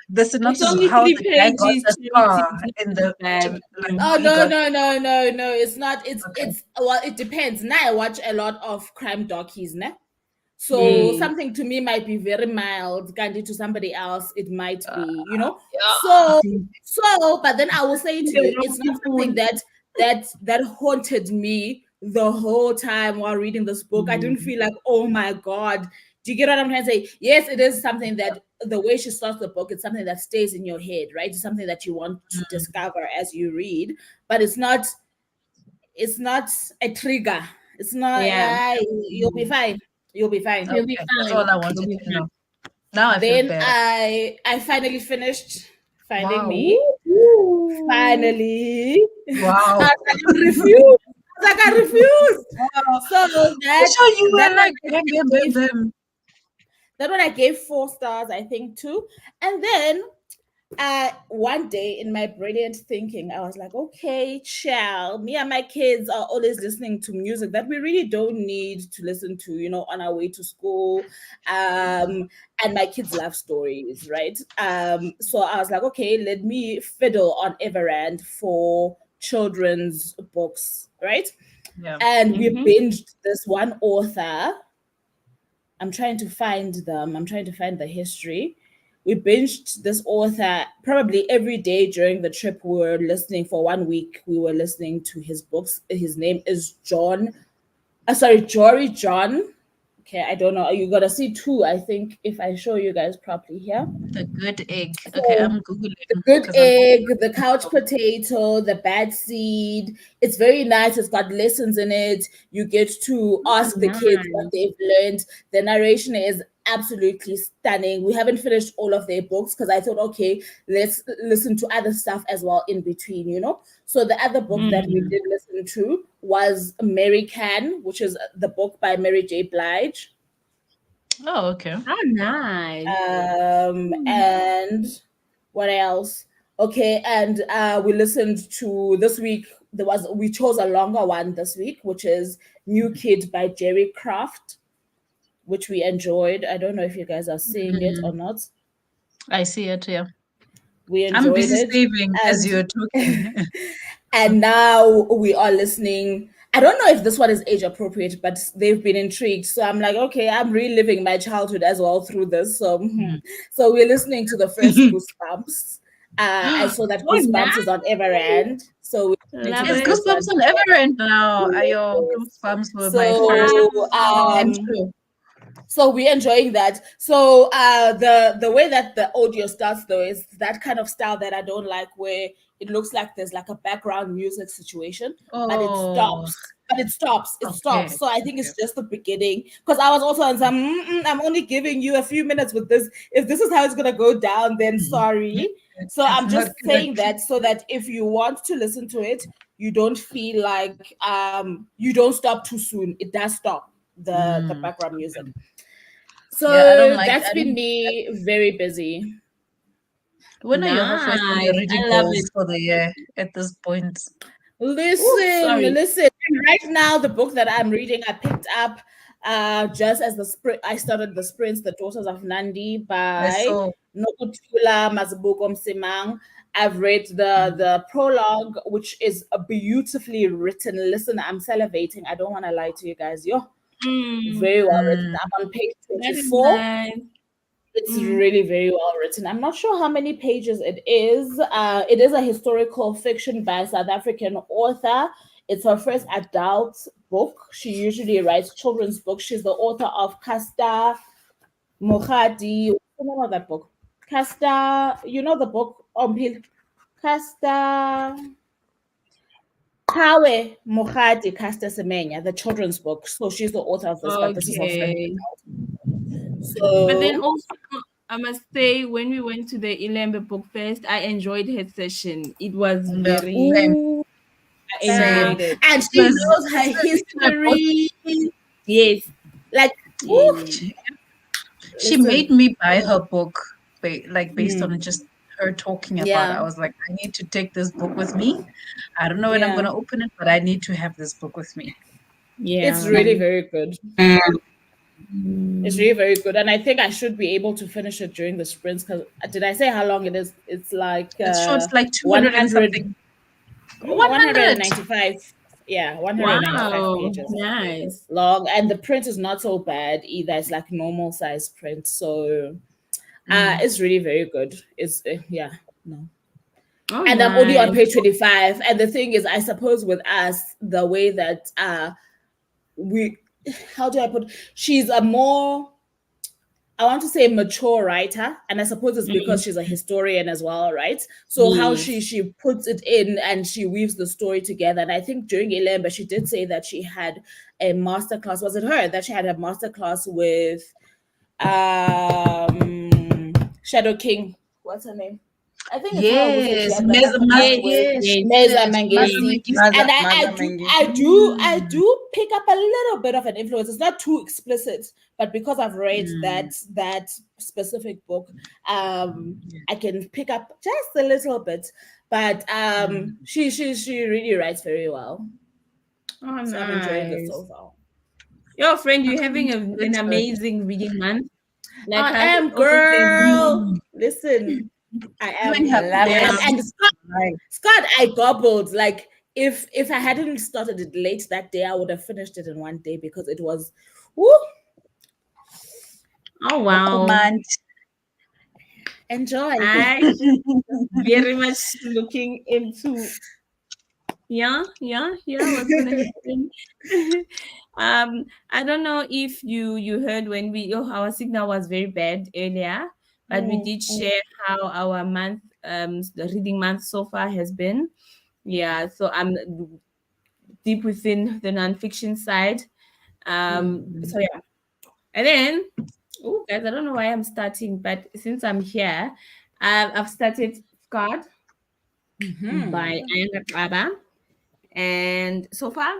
the It's synopsis of only how three the guy got pages, the Charity. scar It's not in that the bad. like Mm. Oh how he no, got no, no, no, no! It's not. okay. Well, it depends. Now I watch a lot of crime docus, ne? So Yes. something to me might be very mild, Gandhi to somebody else, it might Uh, be, yeah. So but then I will say to The you, wrong it's not something people. that haunted me the whole time while reading this book. I didn't Mm. feel like, oh my God. Do you get what I'm trying to say? Yes, it is something that the way she starts the book, it's something that stays in your head, right? It's something that you want to Mm, discover as you read, but it's not a trigger. It's not. Yeah. You'll be fine. You'll be fine. You'll be okay, that's all fine. I You'll wanted be to fine. know. Now I feel Then better. I finally finished Finding Wow. Me. Woo-hoo. Finally, I Wow. was like, I refuse. I was like, I refuse. Wow. So I that sure you that were one like I bam, think bam, I bam, gave bam. that one I gave 4 stars, I think too. And then one day in my brilliant thinking, I was like, okay, child, me and my kids are always listening to music that we really don't need to listen to, on our way to school. And my kids love stories, right? So I was like, okay, let me fiddle on Everand for children's books, right? Yeah. And we Mm-hmm. binged this one author. I'm trying to find them. I'm trying to find the history. We binged this author probably every day during the trip. We were listening for 1 week. We were listening to his books. His name is John. Jory John. Okay, I don't know. You gotta see two, I think, if I show you guys properly here. The good egg. Okay, So I'm the Googling good because I'm egg, the also couch potato, the bad seed. It's very nice. It's got lessons in it. You get to Oh, ask the kids what nice. they've learned. The narration is absolutely stunning. We haven't finished all of their books because I thought, okay, let's listen to other stuff as well in between. So the other book that we Mm. did listen to was Mary Can, which is the book by Mary J. Blige. Oh, okay. Oh, nice. Mm. And what else? Okay, and we listened to this week. We chose a longer one this week, which is New Kid by Jerry Craft. which we enjoyed. I don't know if you guys are seeing it or Mm, not. I see it, yeah. We I'm enjoyed busy it, saving as and you're talking. and now we are listening. I don't know if this one is age appropriate, but they've been intrigued. So I'm like, okay, I'm reliving my childhood as well through this. So, Mm. so we're listening to the first Goosebumps. I saw that Oh, Mm. Goosebumps is on Ooh. Everend, so we're listening to It's the Love first it. Goosebumps one. on Everend now. Ayo, Yes. Goosebumps were my first So and um two. so we're enjoying that. So the way that the audio starts though is that kind of style that I don't like, where it looks like there's like a background music situation, but it Oh, stops. But it stops. It okay. stops. So I think Okay. it's just the beginning. Because I was also on some. I'm only giving you a few minutes with this. If this is how it's gonna go down, then sorry. So It's I'm not just good. saying that so that if you want to listen to it, you don't feel like you don't stop too soon. It does stop the Mm, background music. okay. Yeah, So that's I been don't. me very busy. When are you halfway through your Nice. reading I love goals it. for the year at this point? Listen, Sorry. listen. And right now, the book that I'm reading, I picked up just as the sprint. I started the sprints, The Daughters of Nandi I by saw. Nokuthula Mazibuko Msimang. I've read Mm. the prologue, which is a beautifully written. Listen, I'm salivating. I don't want to lie to you guys. Yo, Mm, very well written. Mm. I'm on page that is 24. nice. It's Mm. really very well written. I'm not sure how many pages it is. It is a historical fiction by a South African author. It's her first adult book. She usually writes children's books. She's the author of Kasta Mohadi. What's the name of that book? Kasta, you know the book Kasta Kawe Mohadi Kasta Semenya, the children's book. So she's the author of this, but this is her first. Okay. But then So also, I must say, when we went to the Ilembe Book Fest, I enjoyed her session. It was No, very, same, ooh, I same. enjoyed yeah. it. And It she was knows her especially my boss. history. Yes. Like, ooh, Yes. She made listen. me buy her book, like based on Mm, just her talking about it. I yeah, was like, I need to take this book with me. I don't know when I'm yeah. gonna open it, but I need to have this book with me. It's Yeah. really very good. It's Mm. really very good. And I think I should be able to finish it during the sprints because did I say how long it is? It's like It's short, it's like 200 and 100, something. 100. 195. Yeah, 195 Wow. pages Nice. long. And the print is not so bad either. It's like normal size print. So Mm. it's really very good. It's, yeah, no. Oh, And I'm only on nice. page 25. And the thing is, I suppose with us, the way that we how do I put she's a more I want to say mature writer, and I suppose it's Mm. because she's a historian as well, right? So how Yes. she puts it in and she weaves the story together. And I think during Ilemba, she did say that she had a masterclass. Was it her that she had a masterclass with Shadow King? What's her name? I think it's her who said she Yes, had like a class Yes. with Yes, she Yes. Meza said. Mother Mangesi, Maggie and said. Yes. I Yes. I do Yes. I Mm. do pick up a little bit of an influence. It's not too explicit, but because I've read Mm. that specific book, Yeah. I can pick up just a little bit. But Mm. she really writes very well, Oh, so I'm enjoying it nice. so far. Your friend, you're Okay, having an that's good. amazing reading month. Like I I am, also said, girl. Mm. Listen, I Doing am. I her love And it. best. Scott, Scott, I gobbled. Like if I hadn't started it late that day, I would have finished it in one day because it was, woo, Oh, No wow. command. enjoy. I very much looking into, yeah, what's gonna happen. I don't know if you heard when our signal was very bad earlier, but we Mm, did mm, share how our month, the reading month so far has been. Yeah, so I'm deep within the nonfiction side. mm, So yeah, and then, oh guys, I don't know why I'm starting, but since I'm here, I've started Scarred by mm-hmm. Anna Baba, and so far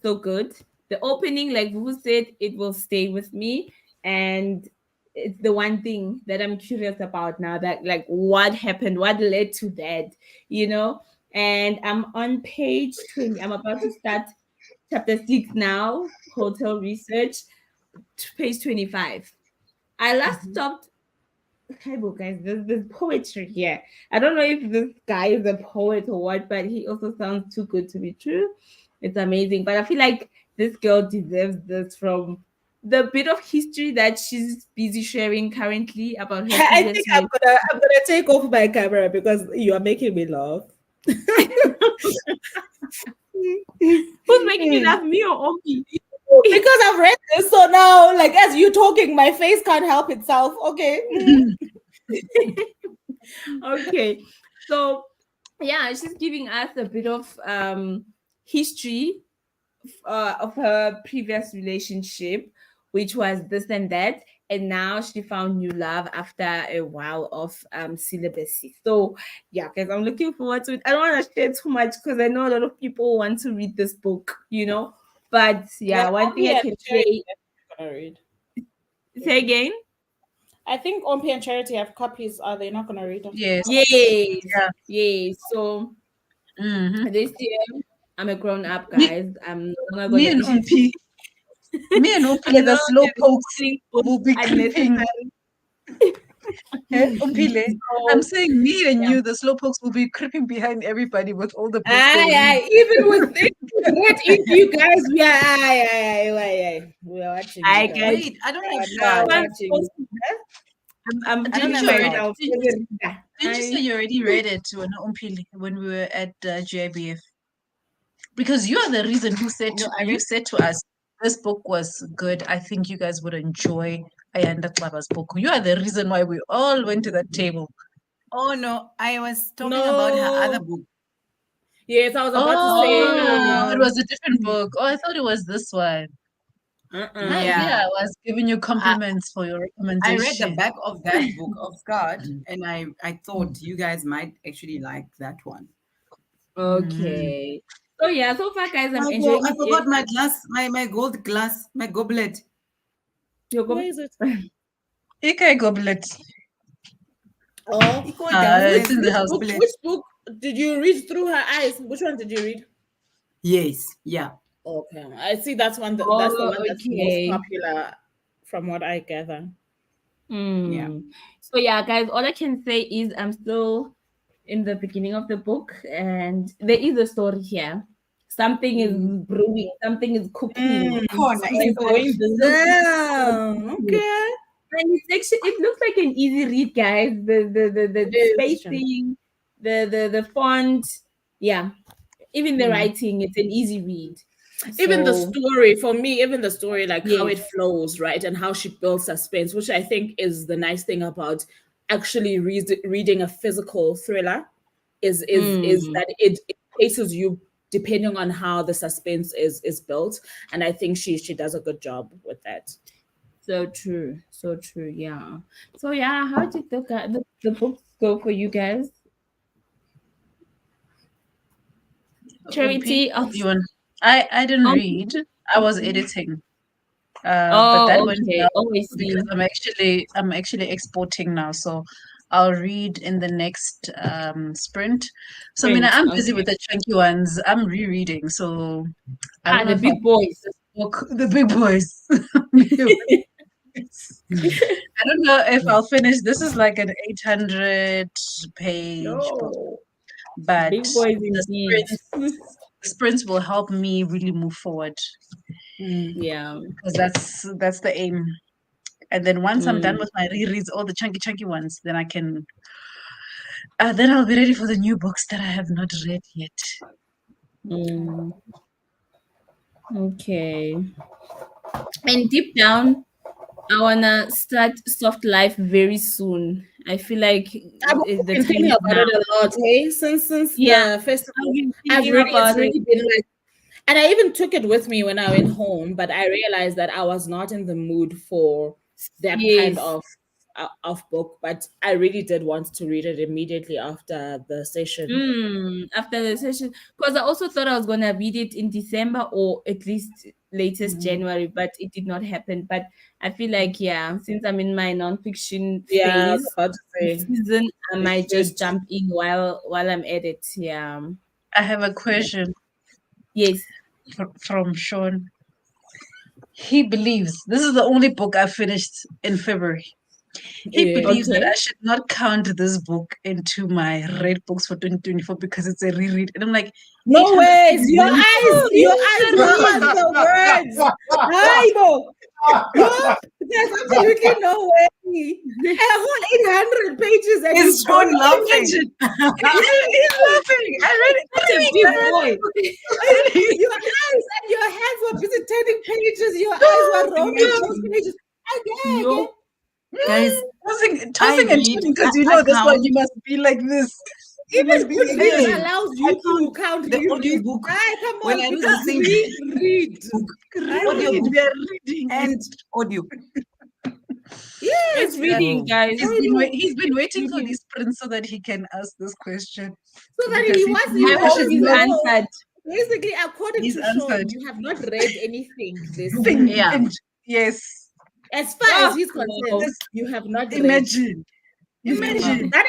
so good. The opening, like Vuvu said, it will stay with me, and it's the one thing that I'm curious about now, that like what happened, what led to that, you know. And I'm on page 20. I'm about to start chapter 6 now, hotel research. page 25. I last stopped. Hey, book guys, there's poetry here. I don't know if this guy is a poet or what, but he also sounds too good to be true. It's amazing. But I feel like this girl deserves this from the bit of history that she's busy sharing currently about her I think previous relationship. I'm gonna take off my camera because you are making me laugh. Who's making you laugh, me or Omi? Because I've read this, so now, like as you talking, my face can't help itself. Okay. Okay, so yeah, she's giving us a bit of history of her previous relationship, which was this and that, and now she found new love after a while of celibacy. So yeah, guys, I'm looking forward to it. I don't want to share too much because I know a lot of people want to read this book, but yeah, Yeah, one thing Ompi I and can Charity say. are gonna read. Say again. I think Ompi and Charity have copies. Are they not gonna read them? Yes. Yes, Yeah. yes. So Mm-hmm. this year I'm a grown up, Me, guys. I'm not me gonna and be Umpi, me and Umpi, I'm like the not slow gonna be pokes reading books will be creeping. unnecessary. Umpile, I'm So saying me and yeah. you, the slow pokes, will be creeping behind everybody with all the books they read. Aye, even with this, what if you guys we are we are watching you I guys. guys, Wait, I don't We have are now I'm shards. watching. supposed to I'm I don't Didn't feeling have you already? myself shards. as a reader. Didn't you say you already read it to Umpile when we were at GIBF? Because you are the reason who said No, to, I you read. said to us this book was good. I think you guys would enjoy Ayanda Klaba's book. You are the reason why we all went to that table. Oh no, I was talking about her other No. book. Yes, I was about to say Oh, it was a different Mm. book. Oh, I thought it was this one. Yeah, Yeah, I was giving you I, compliments for your I read the recommendation. back of that book of God, and I thought you guys might actually like that one. Mm. Okay. So yeah, so far guys, I'm Oh, enjoying I it. forgot my glass, my gold glass, my goblet. You're where going. is it? Ikai goblet. Oh, It go It's downstairs. in the Which house. goblet? which book did you read through her eyes? Which one did you read? Yes, yeah. Okay, I see. That's one. That's the Oh, one that's most okay. popular, from what I gather. Yeah. So yeah, guys, all I can say is I'm still in the beginning of the book, and there is a story here. Something is Mm. brewing, something is cooking. Corner is Something's going going The look down. Okay. and it's actually it looks like an easy read, guys. The It is. spacing, the font, yeah. Even the Mm. writing, it's an easy read. Even the So story, for me, even the story, like how yes. it flows, right, and how she builds suspense, which I think is the nice thing about actually reading a physical thriller, is Mm, that it paces you depending on how the suspense is built, and I think she does a good job with that. so true. So true. Yeah. So yeah, how did the books go for you guys? Umpi, Charity of you want? I didn't um, read. I was editing. But that oh, went okay. well Oh, I because see. I'm actually exporting now, so I'll read in the next sprint. So I mean, Print. I'm busy with Okay. the chunky ones. I'm rereading, so I don't Ah, know the if I'll big boys. this book, the big boys. I don't know if I'll finish. This is like an 800 page book, No. but Big boys the indeed. sprints will help me really move forward Mm. Yeah. because that's the aim. And then once I'm done Mm, with my rereads, all the chunky ones, then I can. Then I'll be ready for the new books that I have not read yet. mm, okay. And deep down, I wanna start soft life very soon. I feel like I've also the been time thinking is about now. it a lot, hey, since Yeah, the I've festival. been I've thinking really it's about it. really been like, and I even took it with me when I went home, but I realized that I was not in the mood for that kind Yes. of book. But I really did want to read it immediately after the session. After the session, because I also thought I was gonna read it in December or at least latest Mhm. January, but it did not happen. But I feel like yeah, since I'm in my nonfiction Yeah, I was phase about to say season, I you might should. just jump in while I'm at it. Yeah. I have a Yeah. question Yes. from Sean. he believes this is the only book I finished in February. He believes that Okay. I should not count this book into my read books for 2024 because it's a reread. And I'm like, No 800 ways. pages. Your You eyes should want read. the words. I know. There's absolutely no way. A whole 800 pages and Is you Sean don't laughing? Imagine. He's laughing. I read it. Such a 3 weeks. big I read boy. the book. I read it. Your eyes and your hands were busy turning pages. Your eyes No, were roaming no. those pages. Again. Yo. Guys, Tossing and read, turning because I that's why count. you must be like this. You must Even be like Goodreads this. Hey, allows I you to count count the rereads. audiobook. Come When on, I was because listening, read. audiobook We are reading. and audio. It's Yes. reading, guys. He's been waiting for these prints so that he can ask this question. So that Because he he wants believes you I I hope should all he's to not know. answered. Basically, according He's to Sean, answered. you have not read anything this Think, year. Yeah. yes. As far as Oh, he's concerned, wow. Just you have not read. imagine. Imagine that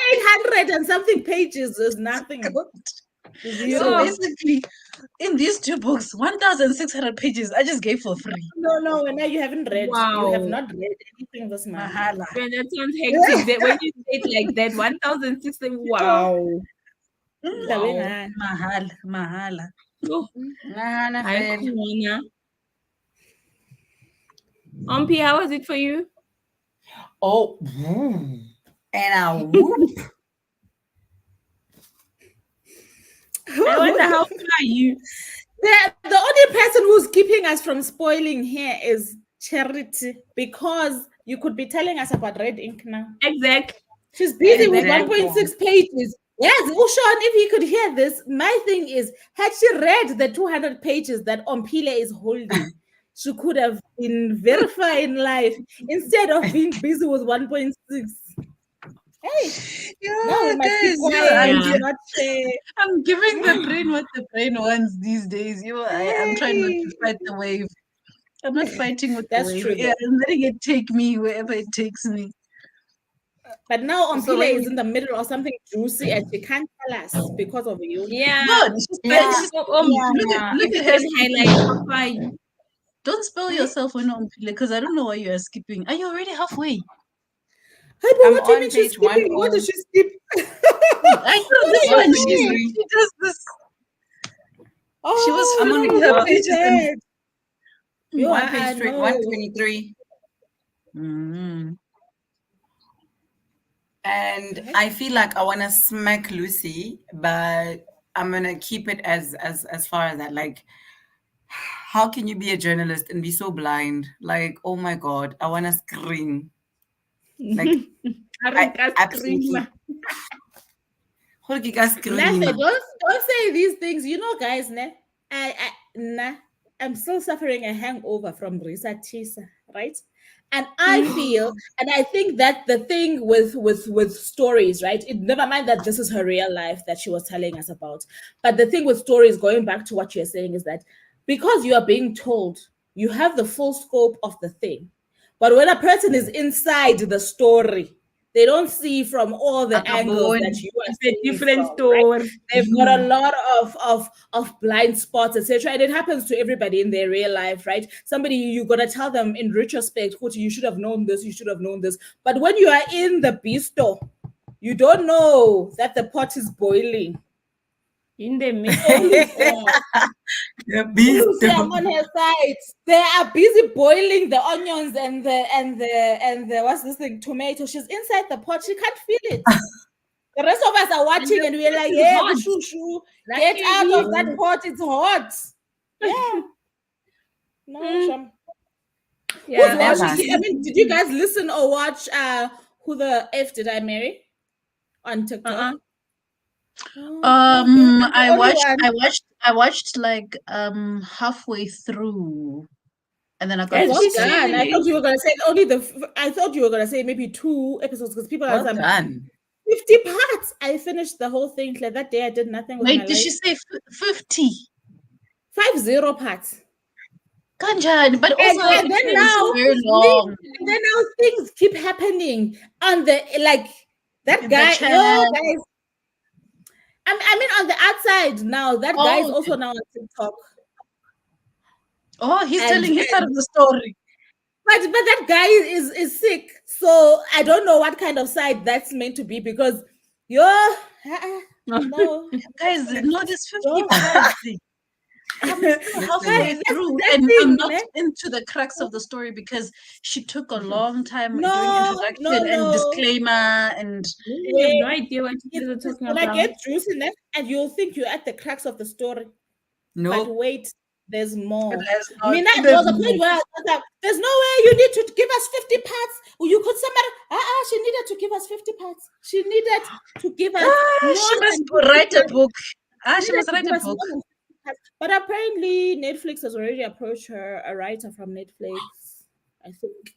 800 and something pages is nothing. So Zero. basically, in these 2 books, 1,600 pages, I just gave for free. No, and now you haven't read. You have Wow. not read anything this month. Mahala. Man, that sounds hectic. That when you say it like that, 1,060. Wow. Wow. Mahala. Yo. Nah, Hi, fair. Corona. Ompi, how was it for you? Oh, woo. And I whoop. I wonder how far you. The only person who's keeping us from spoiling here is Charity, because you could be telling us about Red Ink now. Exactly. She's busy Exactly. with 1.6 pages. Yes, Ushan, if he could hear this, my thing is, had she read the 200 pages that Ompile is holding, she could have been very far in life instead of being busy with 1.6. Hey, now we must keep guys, quiet, Yeah. not share. I'm giving the brain what the brain wants these days. I'm trying not to fight the wave. I'm not fighting with That's the wave. true, Yeah, though. I'm letting it take me wherever it takes me. But now So Ompile when is in the middle of something juicy and she can't tell us because of you. Yeah. No, she's Yeah. she's- Yeah. look If at you her can skipping. highlight how far you. Don't spell yourself when on because I don't know why you are skipping. Are you already halfway? Hey, but I'm what do you on mean she's page skipping? What 10. does she skip? I know this What one. do you mean? She does this. She was Oh, I'm on filling no, her what is pages and that? You One are, page straight, no. 123. mm, And I feel like I want to smack Lucy, but I'm gonna keep it as far as that. Like, how can you be a journalist and be so blind? Like, oh my god, I want to scream. Like, I absolutely. How do you guys Nothing. scream? Don't say these things. You know, guys, I'm still suffering a hangover from Risa Tisa, right? And I feel, and I think that the thing with stories, right? It never mind that this is her real life that she was telling us about. But the thing with stories, going back to what you're saying, is that because you are being told, you have the full scope of the thing. But when a person is inside the story, they don't see from all the angles that you are It's a seeing different from, right? story. They've got a lot of blind spots, etc. And it happens to everybody in their real life, right? Somebody, you gotta tell them in retrospect, "Kuti, you should have known this, you should have known this." But when you are in the bistro, you don't know that the pot is boiling. In the Only midst. God. The beast. Lucy, I'm on her side. They are busy boiling the onions and the what's this thing? Tomato. She's inside the pot. She can't feel it. The rest of us are watching and we're like, is "Yeah, hot. shoo, Like get out it of that pot. It's hot." Yeah. No, Sham. Yeah, Who's that's watching? nice. I mean, did you guys listen or watch Who the F Did I Marry on TikTok? Uh-uh. Oh, okay. I'm the only one. I watched like halfway through and then I got Guys, Well she's distracted. done. I really. thought you were gonna say I thought you were gonna say maybe 2 episodes because people are Well some done. 50 parts. I finished the whole thing. Like that day, I did nothing with my Wait, did she life. say 50? 50 parts. Kanjan, but And, also and then it's now, very long. and then now things keep happening on the that The guy. chat. No, guys. I mean, on the outside now, that guy is Oh, also now on TikTok. Oh, he's And telling his side of the story. but that guy is sick. So I don't know what kind of side that's meant to be because you're no. Guys, no, this 50 No. parts thing. I'm still Listen, halfway Guys, through, that and I'm thing, not ne? into the crux of the story because she took a long time doing No, no, introduction and no. disclaimer and I have Wait, no idea what you guys are it's talking gonna about. get juicy next, and you'll think you're at the crux of the story. But nope. wait, there's it more. has not. Mina, there There's was a point more. where I was like, there's no way you need to give us 50 parts. You could somebody, she needed to give us 50 parts. She needed to give us more She must than 50 write a parts. book. She She needed must to write give a us book. more than 50 parts. But apparently, Netflix has already approached her, a writer from Netflix, I think.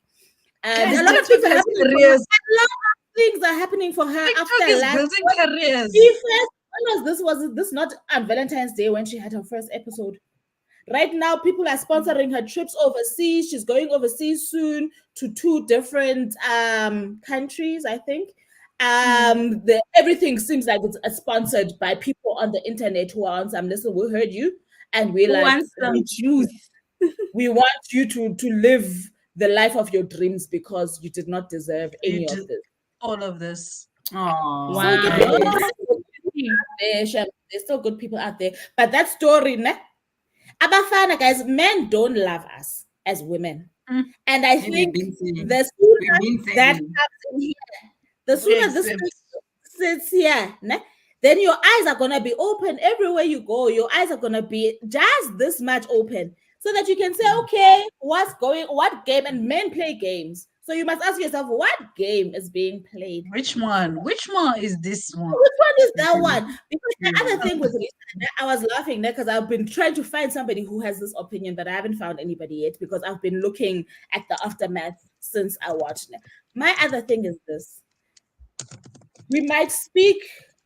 And Guys, a lot of TikTok things are has happening for her. careers. A lot of things are happening for her TikTok after is last. building careers. She first, when was this? Was this not on Valentine's Day when she had her first episode? Right now, people are sponsoring her trips overseas. She's going overseas soon to 2 different countries, I think. Everything seems like it's sponsored by people on the internet who are on some listen, we heard you, and we're Who like, wants some juice? we want you to live the life of your dreams because you did not deserve You any of do this. all of this. Oh, So you Wow. know, there's still good people out there. But that story, ne? Abafana, guys, men don't love us as women. Mm. And I we've think been saying. the We've sooner been that saying. comes in here, the We sooner this accept. sits here, ne? Then your eyes are gonna be open everywhere you go. Your eyes are gonna be just this much open so that you can say, okay, what game? And men play games. So you must ask yourself, what game is being played? Which one? Which one is this one? Which one is that Mhm. one? Because the other thing with Lisa, I was laughing there because I've been trying to find somebody who has this opinion, but I haven't found anybody yet because I've been looking at the aftermath since I watched it. My other thing is this: we might speak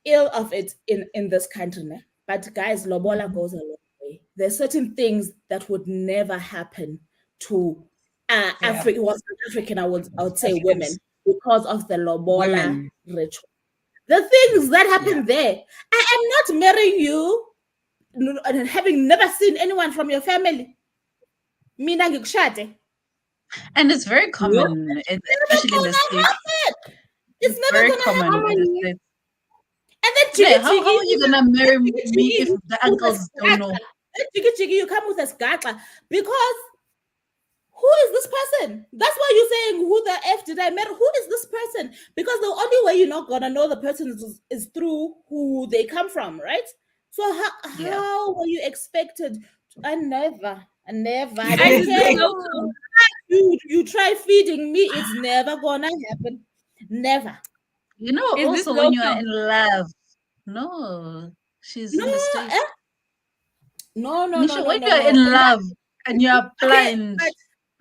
ill of it in this country, ne? But guys, lobola goes a long way. There's certain things that would never happen to Yeah. African, I would say women Africans. because of the lobola Women. ritual. The things that Yeah. happen there. I am not marrying you and having never seen anyone from your family. Mina ngikushade. And it's very Nope. common, It's never especially in the gonna States. happen. It's It's never very gonna common happen. in the States. And then Yeah, jiggy how are you jiggy, gonna marry me if you the come with a uncles don't know? scatla. Jiggy jiggy, you come with a scatla because who is this person? That's why you're saying, who the F did I marry? Who is this person? Because the only way you're not gonna know the person is through who they come from, right? So Yeah. how were you expected? I never. I I don't just care. know. You try feeding me, it's never gonna happen. Never. You know, Is this also when you are local? in love. No, she's No, in the States. no, Nisha, when no, you are no. in love and you are Okay, blind. but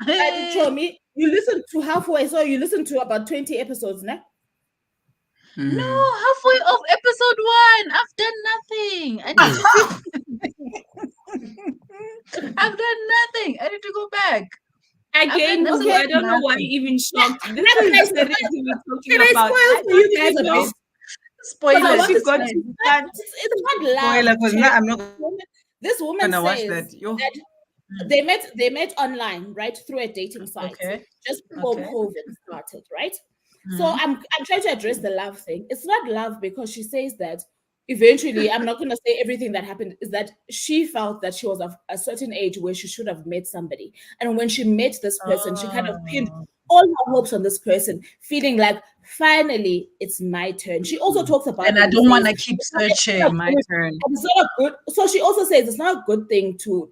Hey. Chomi, you listen to halfway, so you listen to about 20 episodes, ne? No, Mhm. halfway of episode 1. I've done nothing. I need to I've done nothing. I need to go back. Again, I've Vuvu, Okay. I don't know why nothing. you're even shocked. This Can is I series spoil, we're talking can I about. spoil I for you don't guys even a know bit? Spoilers. how she It's got fine. to start. It's not love. Spoiler, because now I'm not This woman gonna watch says that. Yo. that they met online, right, through a dating site Okay. just before Okay. COVID started, right? So Mhm. I'm trying to address the love thing. It's not love because she says that eventually, I'm not gonna say everything that happened, is that she felt that she was of a certain age where she should have met somebody. And when she met this person, she kind of pinned Oh. all her hopes on this person, feeling like finally it's my turn. She also talks about And it I and don't want says to keep it's not searching. My good. turn. It's not a good. So she also says it's not a good thing to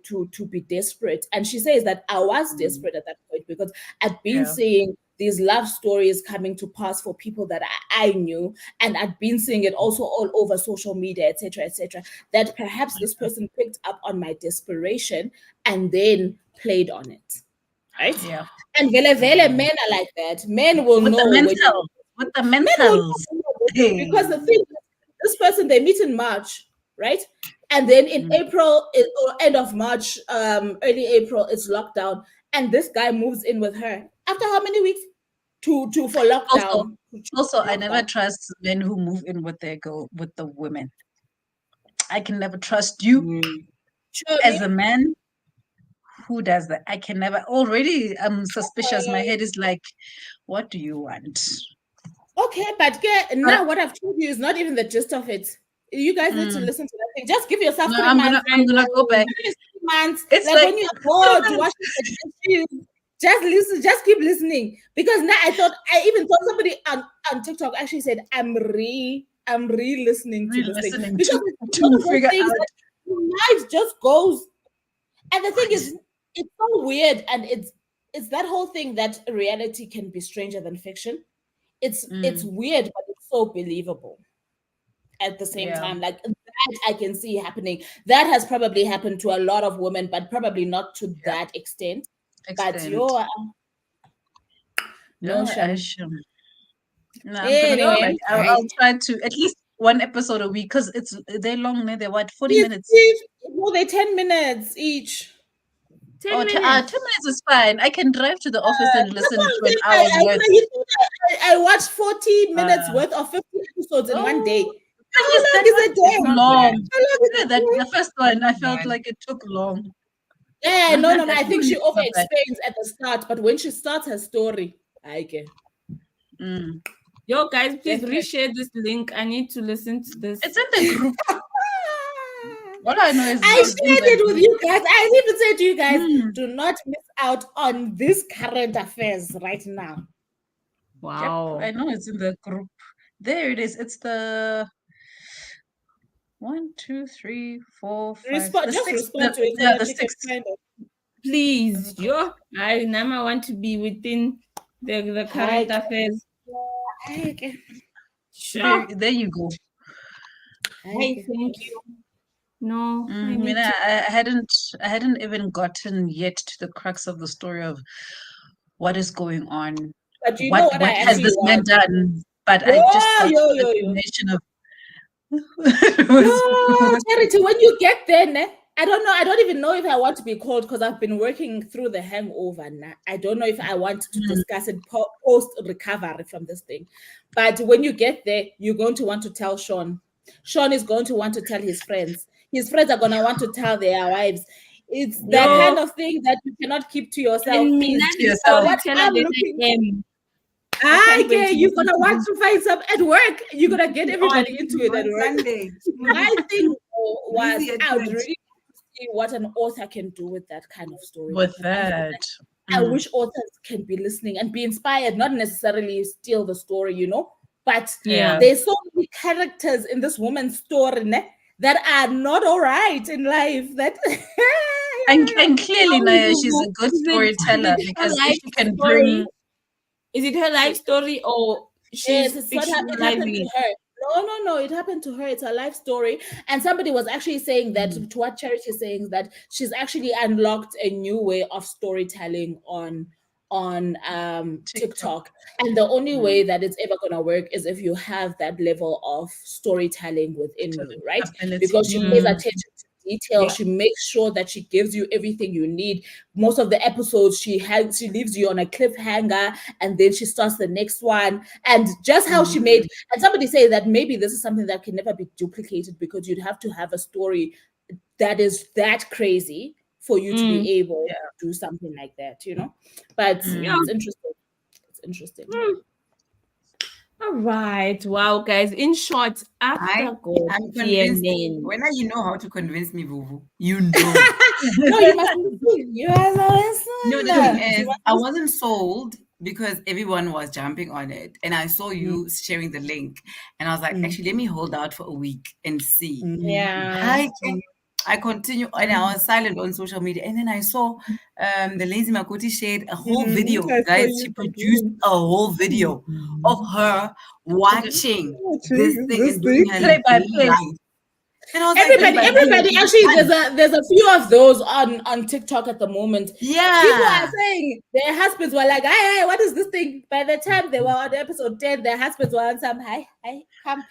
be desperate. And she says that I was desperate at that point because I'd been Yeah. seeing these love stories coming to pass for people that I knew, and I'd been seeing it also all over social media, etc., etc. That perhaps this person picked up on my desperation and then played on it, right? Yeah. And vele men are like that. Men will With the know when mental. With the men will mentals. know Hey. because the thing is, this person they meet in March, right? And then in April or end of March, early April, it's lockdown, and this guy moves in with her after how many weeks? For Also, lockdown. I never Lockdown. trust men who move in with with the women. I can never trust you Mm. Sure, as a man who does that? I can never. Already, I'm suspicious. My head is like, what do you want? Okay, but now what I've told you is not even the gist of it. You guys need to listen to that thing. Just give yourself No, 3 I'm months. gonna go back. 3 months. It's Like like when you're bored watching the dishes, just listen, just keep listening. Because now I even thought somebody on TikTok actually said, I'm re-listening to this thing. re-listening Because to it's one of those figure things out. that your life just goes. And the thing What? is, it's so weird, and it's that whole thing that reality can be stranger than fiction. It's weird, but it's so believable at the same Yeah, time. Like that I can see happening. That has probably happened to a lot of women, but probably not to yeah. that extent. But Extent. no Yeah, I shame. should. No, I'm gonna go back. Anyway, I'll try to at least one episode a week because they're long. They're what 40 it's, minutes. well, they 10 minutes each. 10 Oh, minutes. 10 minutes is fine. I can drive to the office and That's listen what to an I'm hour's saying. worth. I watched 40 minutes Uh, worth of 50 episodes in one day. oh, How at least long that is one a took It's day? not long. bad. How long is Yeah, a that day? the first one, I Not felt bad. like it took long. Yeah, no. I think she Not over bad. explains at the start, but when she starts her story, I get. Mm. Yo, guys, please Definitely. reshare this link. I need to listen to this. It's in the group. All I know is I it's in shared the it with group. you guys. I even said to you guys, Mm. do not miss out on this current affairs right now. Yep, Wow. I know it's in the group. There it is. It's the 1, 2, 3, 4, 5, the Just sixth. respond to it so that The you can sixth. find it. Please, yo. I now want to be within the current affairs. Okay. Sure. There you go. Hey, thank you. No, I I mean, need I, to. I hadn't even gotten yet to the crux of the story of what is going on. But you know what I What has actually this man want? done? But I just got Yo. the explanation of it was, Yo, Charity, when you get there, ne, I don't know. I don't even know if I want to be called because I've been working through the hangover now. I don't know if I want to discuss it post recovery from this thing. But when you get there, you're going to want to tell Sean. Sean is going to want to tell his friends. His friends are going to want to tell their wives. It's the kind Yo, of thing that you cannot keep to yourself. and me, Is not to the yourself. what storyteller I'm that looking. I am. I Ah, can't wait yeah, to you're listen gonna to want this to find some at work. You're gonna get everybody into it at On work. Sunday. My thing was Busy at I would church. really like to see what an author can do with that kind of story. With Because I feel that. like I wish authors can be listening and be inspired, not necessarily steal the story, but Yeah. there's so many characters in this woman's story that are not all right in life. That And clearly, How Naya, is she's a good is storyteller it her because if life she can story? bring Is it her life story or she's yes, it's what it happened to fictionalizing it? her. No, it happened to her. It's a life story. And somebody was actually saying that to what Charity is saying that she's actually unlocked a new way of storytelling on TikTok. And the only way that it's ever gonna work is if you have that level of storytelling within you, right? ability. Because she pays attention to detail, she makes sure that she gives you everything you need. Most of the episodes she leaves you on a cliffhanger and then she starts the next one. And just how she made, and somebody say that maybe this is something that can never be duplicated because you'd have to have a story that is that crazy for you to be able to do something like that, But Yeah. it's interesting. It's interesting. All right. Wow, guys. In short, after God, I'm dear convinced. men. When you know how to convince me, Vuvu, you know. No, you must listen. You must No, the listen. thing is, I wasn't sold because everyone was jumping on it, and I saw you sharing the link, and I was like, actually, let me hold out for a week and see. Yeah. I continue, and I was silent on social media, and then I saw the Lazy Makoti shared a whole video, I saw guys. you She produced a whole video of her watching this thing and doing her Play by daily play. life. And I was Everybody, like, everybody. Actually, there's a few of those on TikTok at the moment. yeah. People are saying their husbands were like, "Hey, what is this thing?" By the time they were on episode 10, their husbands were on some, "Hi, come."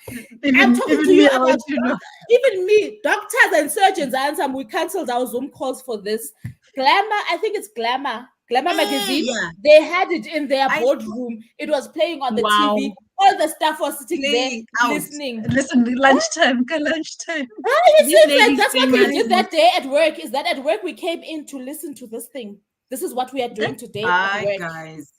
I'm talking to you me, I about want to know. even me, doctors and surgeons are on some. We cancelled our Zoom calls for this. Glamour, I think it's Glamour magazine. yeah. They had it in their boardroom. It was playing on the Wow. TV all the staff was sitting there Playing out. listening. Listen, lunchtime, lunchtime. It This seems like lady that's what famous. we did that day at work. Is that at work we came in to listen to this thing. This is what we are doing today at Hi, work. guys.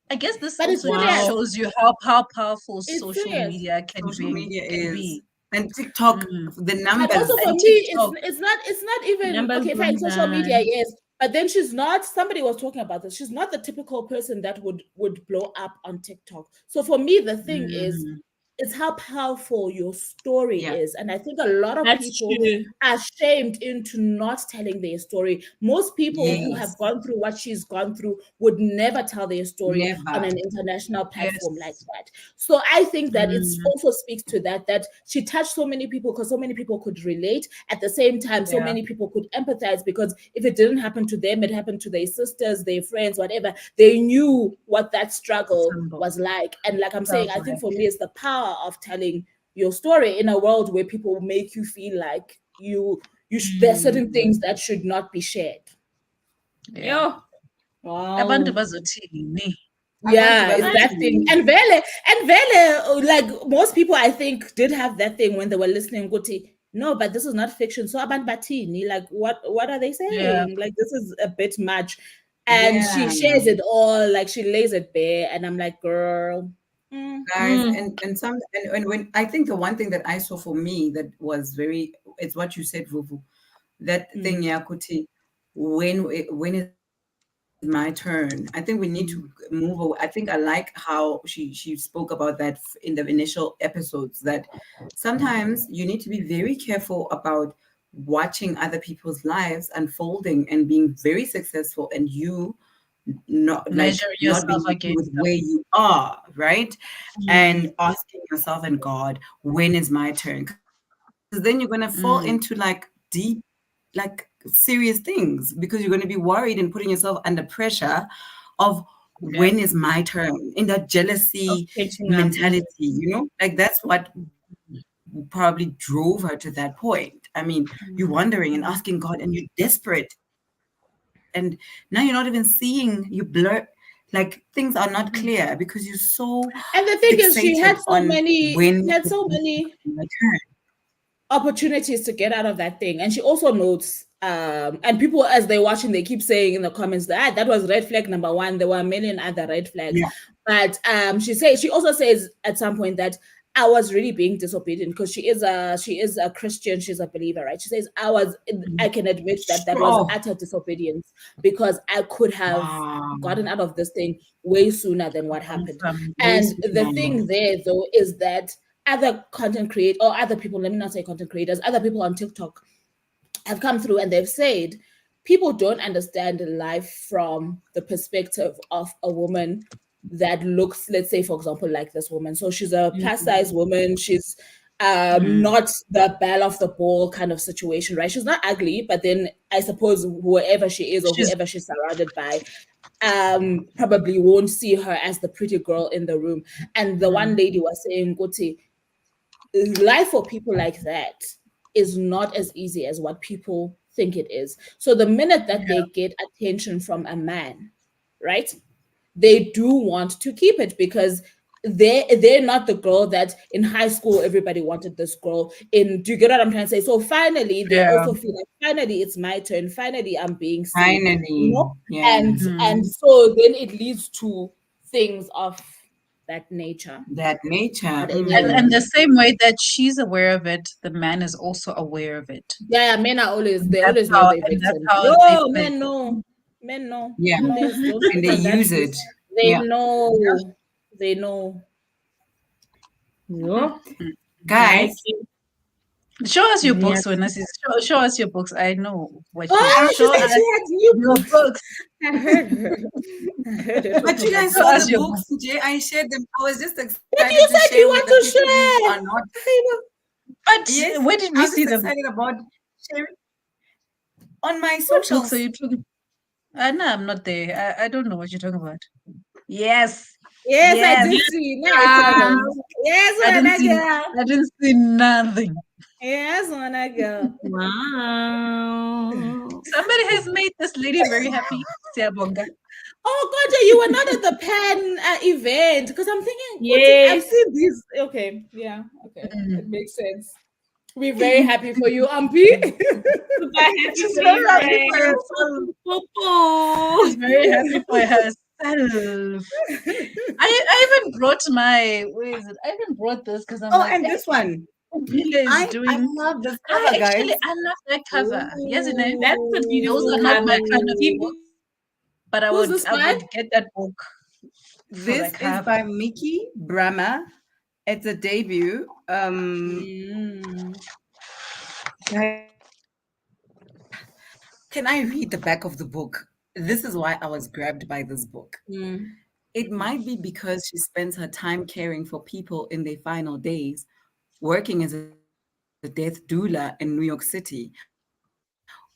I guess this But it's also just serious. shows you how powerful It's social serious. media can Social media can is. be. And TikTok, the But numbers. also for And me, TikTok. it's not even Numbers okay. don't Fine, social lie. media, yes. But then she's not. Somebody was talking about this. She's not the typical person that would blow up on TikTok. So for me, the thing is, Mm, it's how powerful your story Yeah. is. And I think a lot of That's people true. are shamed into not telling their story. Most people who have Yes. gone through what she's gone through would never tell their story on Never. an international platform like yes. that. So I think that it Mm, also speaks to that she touched so many people because so many people could relate. At the same time, so yeah. many people could empathize because if it didn't happen to them, it happened to their sisters, their friends, whatever. They knew what that struggle Symbol. was like. And like I'm saying, Sounds I think like. for me, it's the power of telling your story in a world where people make you feel like there are certain things that should not be shared. Yeah. Yo. Abantu Wow. bazothini. Yeah, Abantu it's that thing. bazothini. And Vele, like most people I think did have that thing when they were listening, Guti. No, but this is not fiction. So Abantu Batini, like what are they Yeah. saying? Like this is a bit much. And she Yeah. shares it all, like she lays it bare, and I'm like, girl. Guys, and when I think the one thing that I saw for me that was very, it's what you said, Vuvu, that thing, Yakuti, when is my turn? I think we need to move away. I think I like how she spoke about that in the initial episodes, that sometimes you need to be very careful about watching other people's lives unfolding and being very successful, and you Measure not being yourself happy with against them. where you are, right? And asking yourself and God, when is my turn? Because then you're gonna fall into like deep, like serious things, because you're going to be worried and putting yourself under pressure of when Yeah. is my turn, in that Of jealousy catching up. mentality, like that's what probably drove her to that point. I mean, you're wondering and asking God, and you're desperate, and now you're not even seeing, you blur, like things are not clear because you're so And the thing is, fixated on when she had is so many my turn. opportunities to get out of that thing. And she also notes, and people as they're watching, they keep saying in the comments that was red flag number one. There were a million other red flags. Yeah. But she also says at some point that I was really being disobedient because she is a Christian, she's a believer, right? She says I can admit that was Oh, utter disobedience because I could have wow. gotten out of this thing way sooner than what happened. From Very And the soothing. thing there though is that other content creators or other people, let me not say content creators, other people on TikTok have come through and they've said people don't understand life from the perspective of a woman that looks, let's say, for example, like this woman. So she's a plus size woman. She's not the belle of the ball kind of situation, right? She's not ugly, but then I suppose whoever she is or she's whoever she's surrounded by probably won't see her as the pretty girl in the room. And the one lady was saying, Goti, life for people like that is not as easy as what people think it is. So the minute that yeah. they get attention from a man, right? They do want to keep it because they're not the girl that in high school everybody wanted this girl in. Do you get what I'm trying to say? So finally they Yeah. also feel like finally it's my turn, finally I'm being seen, Finally. Yeah. and so then it leads to things of that nature. That nature. But And anyway, the same way that she's aware of it, the man is also aware of it. yeah, men are always And they that's always know how their and that's victims. how they Yo, play. men know. Men know. Yeah. Please don't And sleep they on that. use it. They Yeah. know. They know. Yo. Guys, Show us your Yes. books, Wenasis. Show us your books. I know what you Oh, she show said us she had new your books. books. I heard her. I heard her but talk you guys about Show saw that. us the your books, books. Jay. I shared them. I was just But excited you to said share you with want the to people who share. are not. But Yes, where did I we was see just them? excited about sharing on my What books are socials. you talking? No, I'm not there. I don't know what you're talking about. Yes. Yes, I Yes. did see. Now I saw them. Yes, I didn't wanna see girl. I didn't see nothing. Yes, wanna girl. Wow. Somebody has made this lady very happy. Siyabonga. Oh God, yeah, you were not at the Pan event because I'm thinking, I've Yes. seen these. Okay, yeah, okay, Mm. it makes sense. We're very happy for you, Ampi. Super happy She's for very you, happy for friend. herself. Popo. She's very happy for herself. I even brought my, where is it? I even brought this because I'm Oh, like, and hey, this one. Bila is I doing. love this cover, guys. I love that cover. Yes, you know, That's a those beautiful are not my cover. kind of Too. book, but Who's this I by? would get that book for the This is cover. by Mickey Brahma. It's a debut. Mm. Guys, can I read the back of the book? This is why I was grabbed by this book. Mm. It might be because she spends her time caring for people in their final days, working as a death doula in New York City.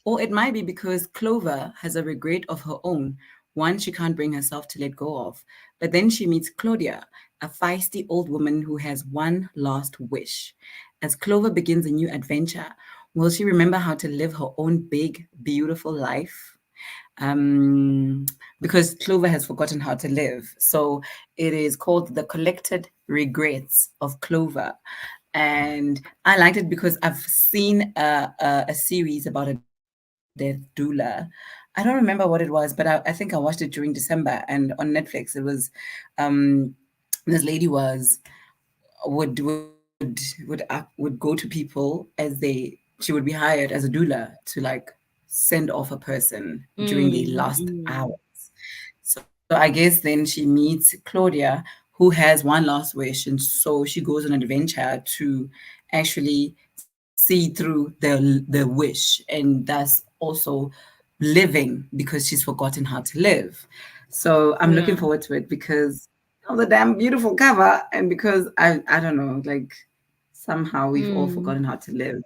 Or it might be because Clover has a regret of her own, one she can't bring herself to let go of. But then she meets Claudia, a feisty old woman who has one last wish. As Clover begins a new adventure, will she remember how to live her own big, beautiful life? Because Clover has forgotten how to live. So it is called The Collected Regrets of Clover. And I liked it because I've seen a series about a death doula. I don't remember what it was, but I think I watched it during December, and on Netflix it was um, this lady would go to people as she would be hired as a doula to like send off a person during the last Mm, hours. mm. So I guess then she meets Claudia, who has one last wish, and so she goes on an adventure to actually see through the wish, and thus also living because she's forgotten how to live. So I'm looking Yeah. forward to it because of the damn beautiful cover, and because I don't know, like somehow we've all Mm, forgotten how to live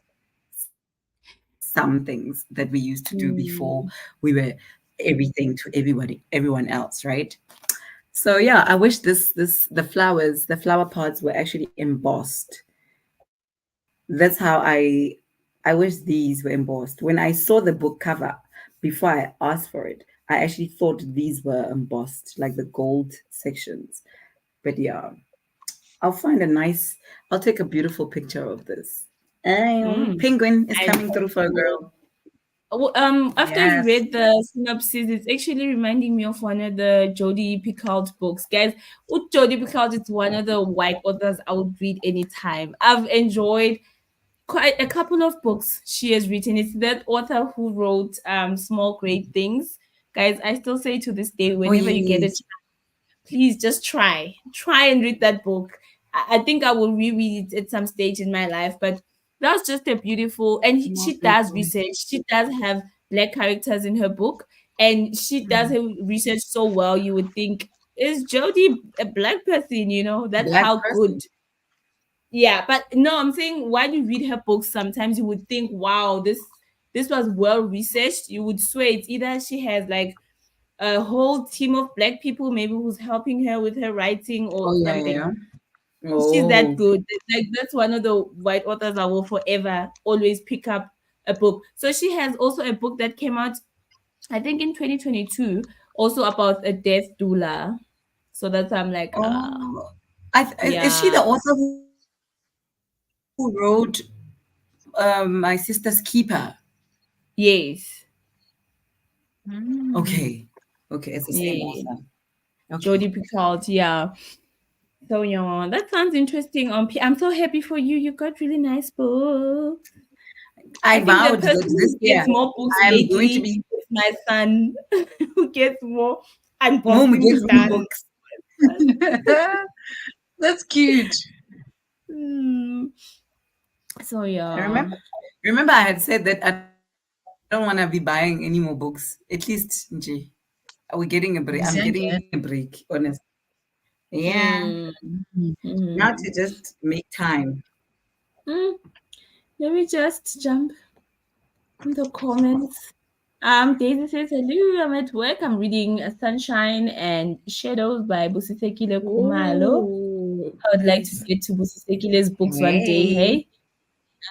some things that we used to do before we were mm, everything to everyone else, right? So yeah, I wish the flower parts were actually embossed. That's how I wish these were embossed. When I saw the book cover before I asked for it, I actually thought these were embossed, like the gold sections. But yeah, I'll find a nice. I'll take a beautiful picture of this. mm. Penguin is I coming through for a girl. After I've Yes. read the synopsis, it's actually reminding me of one of the Jodi Picoult books. Guys, with Jodi Picoult, it's one of the white authors I would read anytime. I've enjoyed quite a couple of books she has written. It's that author who wrote Small Great Things. Guys, I still say to this day, Oh whenever you get it, yes, please just try and read that book. I think I will reread it at some stage in my life, but that's just a beautiful, and small she great does things. research. She does have black characters in her book, and she does Mm. her research so well. You would think, is Jodie a black person? That's Black how good. person. Yeah, but no, I'm saying while you read her books, sometimes you would think, wow, this was well researched. You would swear it's either she has like a whole team of black people maybe who's helping her with her writing or Oh yeah, something. yeah. She's that Oh, good. Like that's one of the white authors I will forever always pick up a book. So she has also a book that came out, I think in 2022, also about a death doula. So that's I'm like, oh. Is she yeah, the author who wrote My Sister's Keeper? yes, Okay, Mm. okay, it's the same author. yeah. Okay. Jodie Picoult, yeah. So yeah, that sounds interesting. I'm so happy for you. You got really nice books. I I think the vowed person that this who year gets more books I'm going to lately be is my son, who gets more mom gets unboxings me done. books. That's cute. Hmm. So I yeah. remember I had said that I don't want to be buying any more books. At least, Nji, are we getting a break? I'm getting a break, honestly. Yeah, Mm. Mm. now to Mm. just make time. Mm. Let me just jump in the comments. Daisy says, hello, I'm at work. I'm reading Sunshine and Shadows by Busisekile Kumalo. Ooh, I would like to nice. get to Busisekile's books one day, Hey. hey?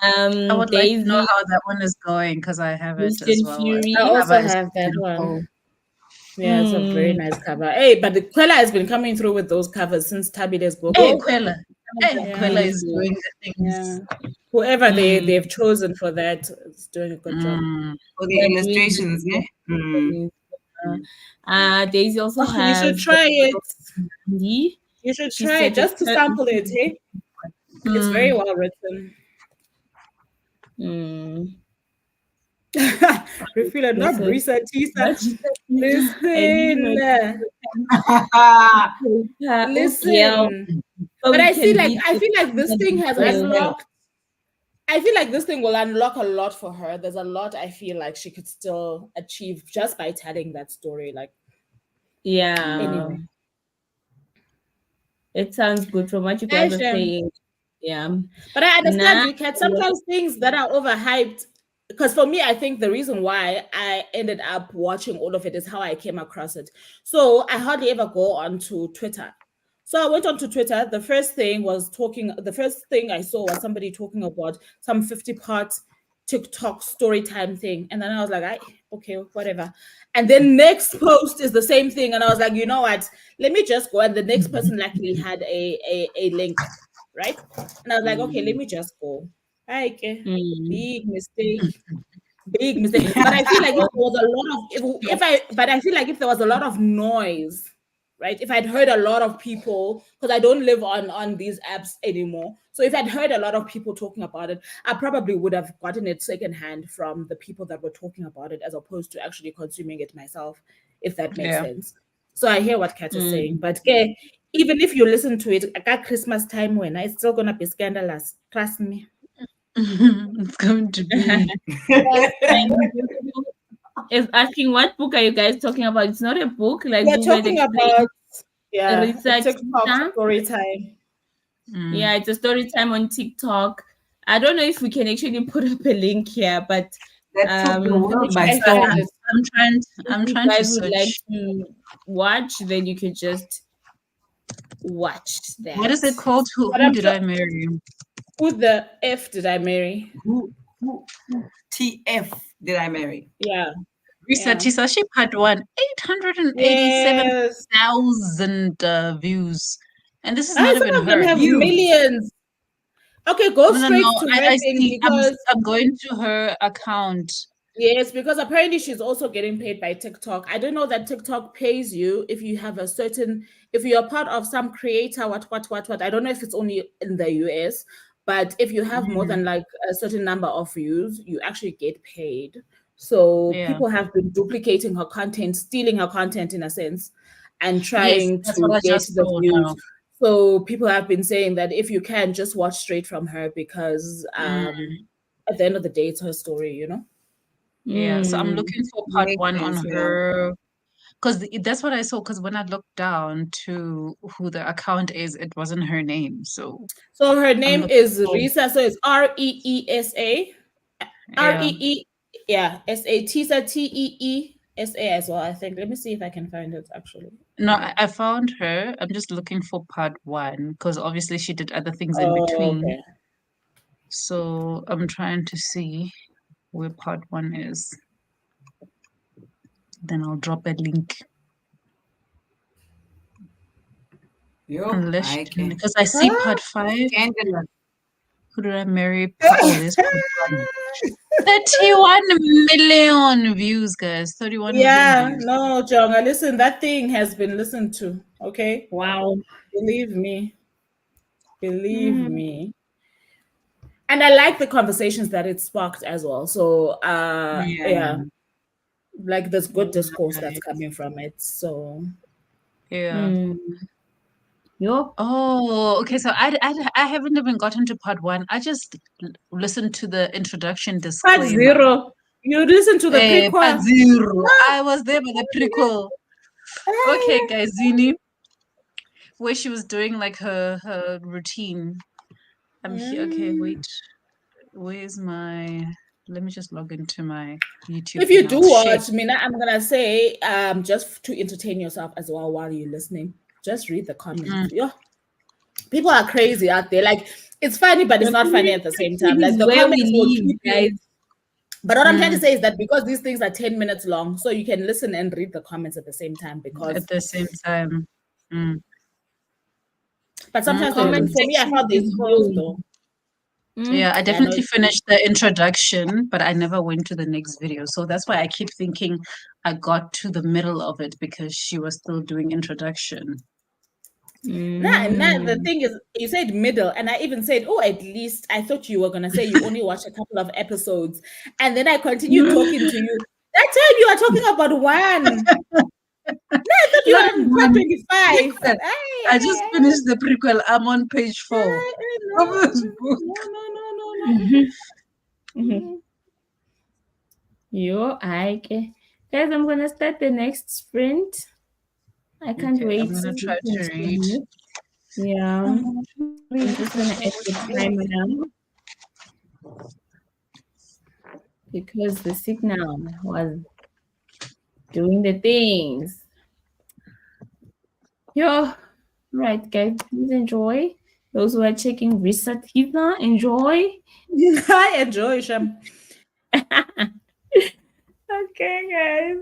I would like to know Daisy, how that one is going because I have it as Christian well. I Fury. The also cover is have that one. beautiful. Yeah, it's a very nice cover. Hey, but the Quella has been coming through with those covers since Tabile's book. Hey, Oh, Quella. Hey, yeah, Quella is doing the yeah. things. Whoever Mm, they've chosen for that is doing a good job. For the They're doing illustrations, yeah. good. Daisy also Oh, you should has try it. Mandy. You should She try it said just to sample it. Hey, it's very well written. Mm. Refila, not Listen, Brisa Tisa. I really Listen, girl, listen. so But we I see, can like, read I the feel like this thing has as well. unlocked. I feel like this thing will unlock a lot for her. There's a lot I feel like she could still achieve just by telling that story. Like, Yeah, anyway. it sounds good from what you Hi, guys are Shem. saying. Yeah. But I understand Now, you, Kat. Sometimes things that are overhyped, because for me, I think the reason why I ended up watching all of it is how I came across it. So I hardly ever go onto Twitter. So I went onto Twitter. The first thing I saw was somebody talking about some 50-part TikTok story time thing. And then I was like, okay, whatever. And then next post is the same thing. And I was like, you know what? Let me just go. And the next person luckily had a link, right? And I was like, okay, let me just go. Okay. mm, Big mistake. Big mistake. But I feel like if there was a lot of but I feel like if there was a lot of noise, right? If I'd heard a lot of people, because I don't live on these apps anymore. So if I'd heard a lot of people talking about it, I probably would have gotten it secondhand from the people that were talking about it as opposed to actually consuming it myself, if that makes yeah. sense. So I hear what Kat is saying. mm. But okay, even if you listen to it at Christmas time when it's still gonna be scandalous. Trust me. It's going to be. And is asking what book are you guys talking about? It's not a book, like We're we were talking explaining. about a Research. TikTok story time. Yeah, it's a story time on TikTok. I don't know if we can actually put up a link here, but That took the world by I storm. found it. if I'm you trying to guys would like search. to watch, then you could just watch that. What is it called? But Who I'm did sure I marry? who the F did I marry? Who TF did I marry? Yeah. Research Yeah. Hisashi Part 1, Yes. 887,000 views. And this is Ah, not some even of them her. have Views. millions. Okay, go No, no, straight no. to her I thing see. because I'm going to her account. yes, because apparently she's also getting paid by TikTok. I don't know that TikTok pays you if you have if you're part of some creator, what. I don't know if it's only in the US, but if you have more than like a certain number of views, you actually get paid. So Yeah. people have been duplicating her content, stealing her content in a sense, and Yes, trying that's what to I get just the saw views. now. So people have been saying that if you can, just watch straight from her because at the end of the day, it's her story, you know? Yeah. So I'm Mm. looking for part Makes 1 sense, on yeah. her. Because that's what I saw. Because when I looked down to who the account is, it wasn't her name. So So her I'm name looking is for, Risa. So it's Reesa. yeah. Ree. Yeah. Tisa Teesa as well, I think. Let me see if I can find it actually. No, I found her. I'm just looking for part 1 because obviously she did other things in Oh, between. okay. So I'm trying to see where part 1 is. Then I'll drop a link. Yo, Unless I she didn't, can. because I see part 5. Scandalous. Who did I marry? Oh, there's part 1. 31 million views, guys. 31 million Yeah, views. no, Jonga. Listen, that thing has been listened to. Okay. Wow. Believe me. Believe Mm. me. And I like the conversations that it sparked as well. So Yeah. yeah, like there's good discourse that's Right. coming from it. So Yeah. Mm. Yo. Oh, okay. So I haven't even gotten to part 1. I just listened to the introduction part disclaimer. zero. You listen to the Part prequel. 0. I was there by the prequel. Okay, guys, Zini, where she was doing like her routine. I'm here. Okay, wait. Where's my? Let me just log into my YouTube If you thing. do I'll share. watch, Mina, I'm gonna say, just to entertain yourself as well while you're listening, just read the comments. Yeah, people are crazy out there. Like it's funny, but it's The not funny at the same time. community Like is the where we comments will live, keep you. guys. But what I'm trying to Mm, say is that because these things are 10 minutes long, so you can listen and read the comments at the same time. at Because, the same time. Mm, but sometimes Comment mm. for me, I section found they is scrolled boom. though. Yeah, I Yeah, no, definitely finished the introduction, but I never went to the next video. So that's why I keep thinking I got to the middle of it because she was still doing introduction. nah, the Mm. thing is, you said middle, and I even said, oh, at least I thought you were gonna say you only watched a couple of episodes, and then I continued talking to you. That time you are talking about one. No, I thought you Not were on part one 25. prequel. I just finished the prequel. I'm on page 4 of No, this book. no. Mhm. Mhm. Mm. Yo, okay. Guys, I'm gonna start the next sprint. I can't Okay, I'm wait gonna to try to read. continue. Yeah, I'm gonna I'm read just the gonna add the book. timer now because the signal was doing the things. Yo, right, guys, please enjoy. Those who are checking reset here, enjoy. I enjoy Shem. Okay, guys.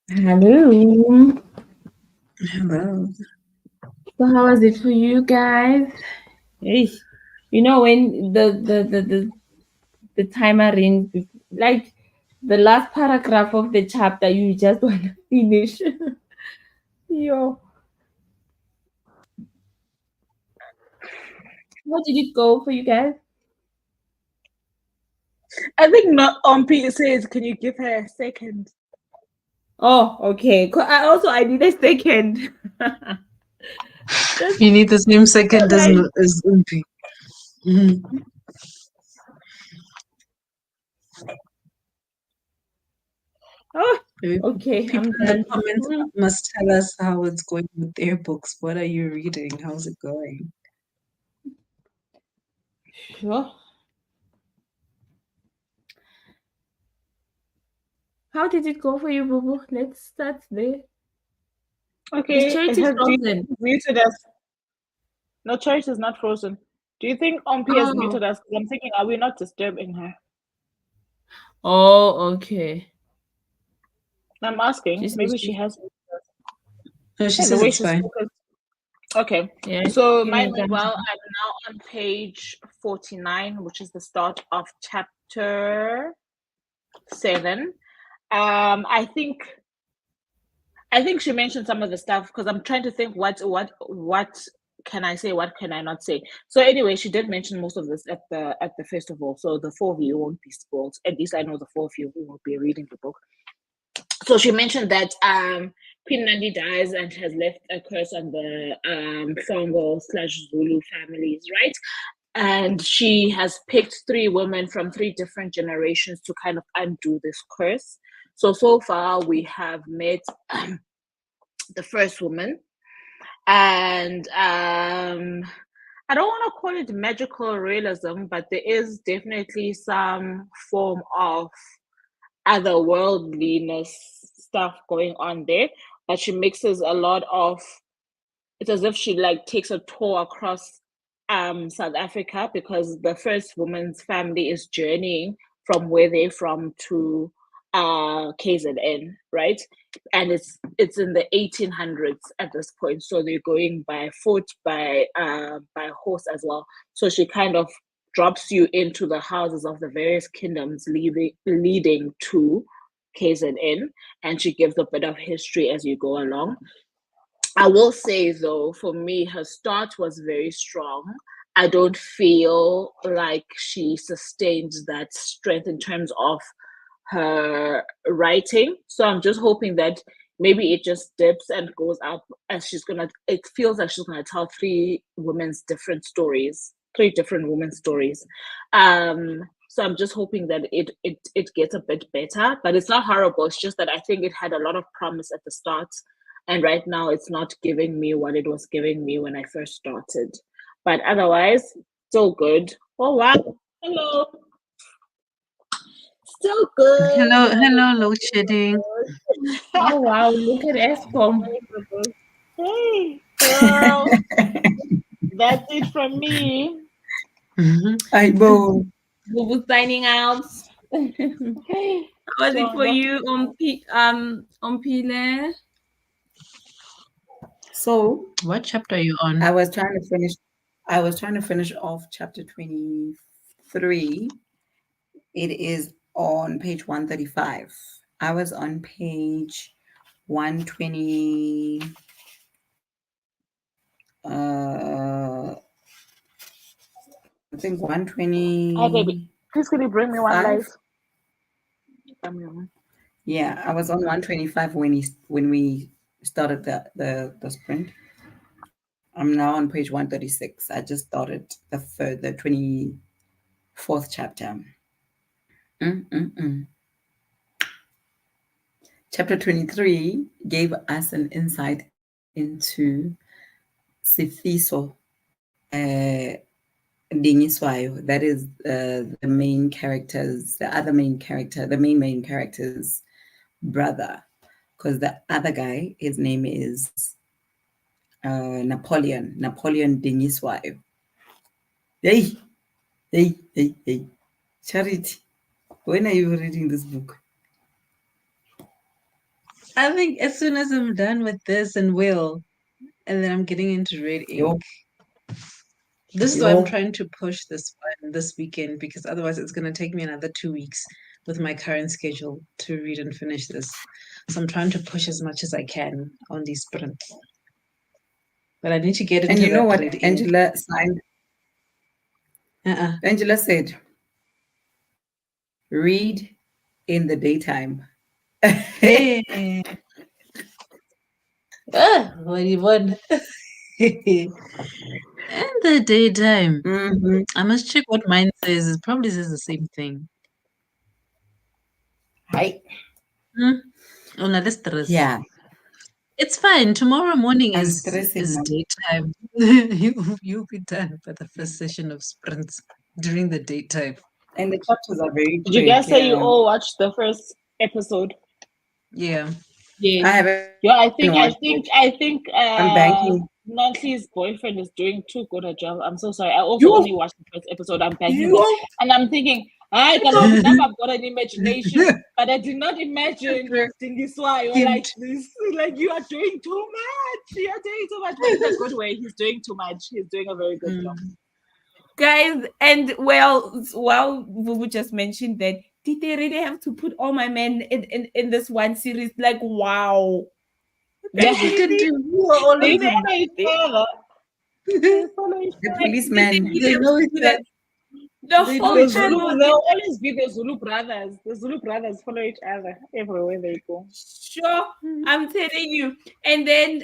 Hello. Hello. So how was it for you guys? Hey, you know when the timer rings, like the last paragraph of the chapter, you just want to finish. Yo, how did it go for you guys? I think not on Peter says, can you give her a second? Oh, okay. I need a second. Just You need the same second as like, as Umpi. Mhm. oh, Maybe okay, people I'm in the done. comments must tell us how it's going with their books. What are you reading? How's it going? Sure. How did it go for you, Boo Boo? Let's start there. Is Okay, it Charity has frozen? muted us. No, choice is not frozen. Do you think Ompi has Oh, muted us? Because I'm thinking, are we not disturbing her? oh, okay. I'm She asking. said Maybe she she, has. No, she Yeah, the says way it's she's fine. focused. Okay, yeah, so give me mine went time. well. I'm now on page 49, which is the start of chapter 7. I think she mentioned some of the stuff because I'm trying to think what can I say, what can I not say. So anyway, she did mention most of this at the festival. So the four of you won't be spoiled. At least I know the four of you who will be reading the book. So she mentioned that Queen Nandi dies and has left a curse on the Songo/Zulu families, right? And she has picked three women from three different generations to kind of undo this curse. So far we have met the first woman, and I don't want to call it magical realism, but there is definitely some form of otherworldliness stuff going on there. But she mixes a lot of, it's as if she like takes a tour across South Africa, because the first woman's family is journeying from where they're from to KZN, right? And it's in the 1800s at this point, so they're going by foot, by horse as well. So she kind of drops you into the houses of the various kingdoms leading to KZN, and she gives a bit of history as you go along. I will say though, for me, her start was very strong. I don't feel like she sustained that strength in terms of her writing. So I'm just hoping that maybe it just dips and goes up as it feels like she's gonna tell three different women's stories. So I'm just hoping that it gets a bit better, but it's not horrible. It's just that I think it had a lot of promise at the start, and right now it's not giving me what it was giving me when I first started. But otherwise, still good. Oh wow. Hello. Still good. Hello, I'm hello, load shedding. Oh wow, look at Escom. Hey, girl. That's it from me. Mhm. I know. Boo Boo signing out. How was it for Jonga. you, on Pile? So What chapter are you on? I was trying to finish. I was trying to finish off chapter 23. It is on page 135. I was on page 120. I think Hi, baby. 125. Please, can you bring me one light? Um, Yeah, I was on 125 when we started the sprint. I'm now on page 136. I just started the 24th chapter. Mm-mm-mm. Chapter 23 gave us an insight into Sifiso Dingiswayo. That is the main character's, the other main character, the main character's brother. Because the other guy, his name is Napoleon Dingiswayo. Hey, hey. Charity, when are you reading this book? I think as soon as I'm done with this and Will, and then I'm getting into Red Yo, Ink. This is why I'm yo. trying to push this one this weekend because otherwise it's going to take me another 2 weeks with my current schedule to read and finish this. So I'm trying to push as much as I can on these sprints. But I need to get And into you know that what Red Ink. Angela signed? Uh-uh. Angela said, read in the daytime. Hey, what do you want? In the daytime. Mhm. I must check what mine says. It probably says the same thing. Hi. Hmm? Oh, no, that's stress. Yeah, It's fine. Tomorrow morning I'm is stressing now. daytime. You'll be done by the first session of sprints during the daytime. And the chapters are very Did you quick. guys say you Yeah. all watched the first episode? Yeah. I Yes. haven't Yeah, watched it. I think I'm banking. Nancy's boyfriend is doing too good a job. I'm so sorry. I also You, only watched the first episode. I'm banging it. you. And I'm thinking, I Kaloku, now I've got an imagination. But I did not imagine Dingiswayo Him like this. Like you are doing too much. You are doing too much, but in a good way. He's doing too much. He's doing a very good job. Guys, and well, Vuvu just mentioned that, did they really have to put all my men in this one series? Like, wow. Yeah. Guys, Look at really? you. You are They always follow in. each other. They follow each The other. Did they policeman. really They have know to each do other. that? The They know whole The each time other. I Zulu, was there'll like, always be the Zulu brothers. The Zulu brothers follow each other everywhere they go. sure, I'm telling you. And then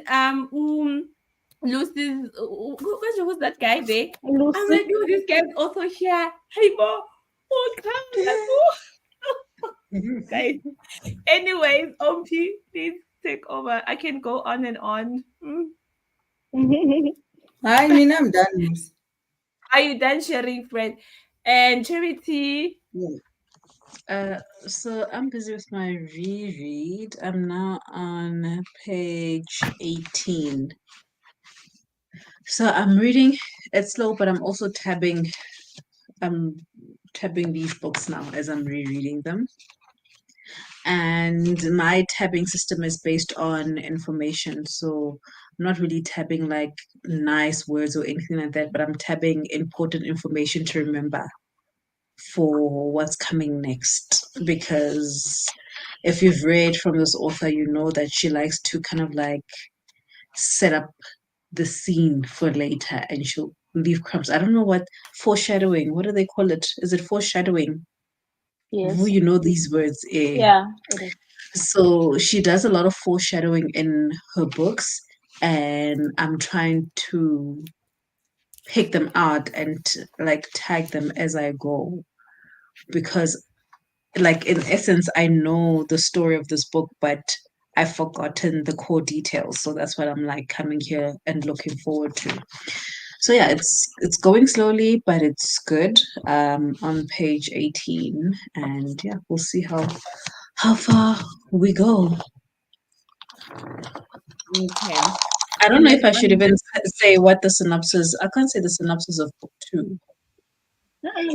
Lucy's who's that guy there? I'm Lucy. like, oh, this guy's also here. Hey, Bo. Oh, come, like, oh. Guys. Anyways, OP, please take over. I can go on and on. I mean, I'm done. Are you done sharing, friend? And Charity. Yeah. So I'm busy with my reread. I'm now on page 18. So I'm reading. It's slow, but I'm tabbing these books now as I'm rereading them. And my tabbing system is based on information. So I'm not really tabbing like nice words or anything like that, but I'm tabbing important information to remember for what's coming next. Because if you've read from this author, you know that she likes to kind of like set up the scene for later and she'll leave crumbs. I don't know what foreshadowing, what do they call it? Is it foreshadowing? Who Yes. you know these words, eh? Yeah, it is. So she does a lot of foreshadowing in her books, and I'm trying to pick them out and like tag them as I go because, like, in essence, I know the story of this book, but I've forgotten the core details. So that's what I'm like coming here and looking forward to. So yeah, it's going slowly, but it's good. On page 18, and yeah, we'll see how far we go. Okay. I don't And know then if I should on even say what the synopsis. I can't say the synopsis of book two.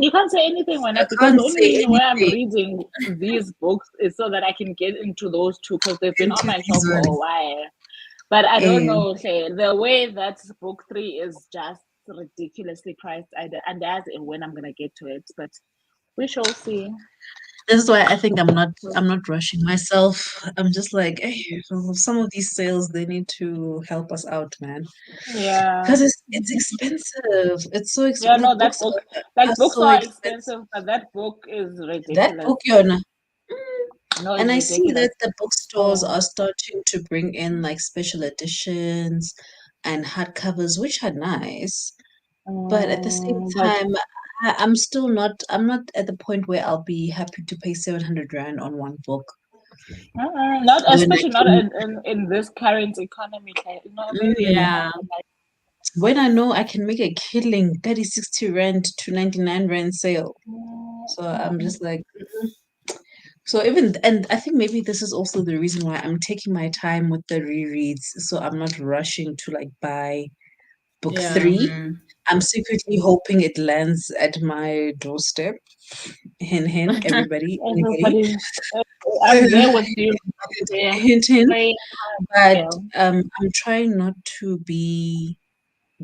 You can't say anything when I because can't the only say reason why I'm anything reading these books is so that I can get into those two because they've been on into my these shelf for a ones. while. But I don't And know, okay, the way that book three is just ridiculously priced. And that's when I'm gonna get to it, but we shall see. this is why I think I'm not rushing myself. I'm just like, hey, some of these sales they need to help us out, man. Yeah. Because it's expensive. It's so Yeah, expensive. no, Like that books book, are like books so are expensive. expensive, but that book is That ridiculous. book, Yona. No, And it's I see ridiculous. that the bookstores are Oh. starting to bring in like special editions and hardcovers, which are nice. But at the same But time, I'm not at the point where I'll be happy to pay 700 rand on one book not when I especially not can in this current economy. Like, maybe in mm, yeah. another like when I know I can make a killing 30, 60 rand to 99 rand sale. mm, So I'm mm, just like so even and I think maybe this is also the reason why I'm taking my time with the rereads. So I'm not rushing to like buy book Yeah. three. Mm. I'm secretly hoping it lands at my doorstep. Hin hin, everybody, anybody. everybody. I'm there with you. Yeah. Hint, hint. Very, But yeah. I'm trying not to be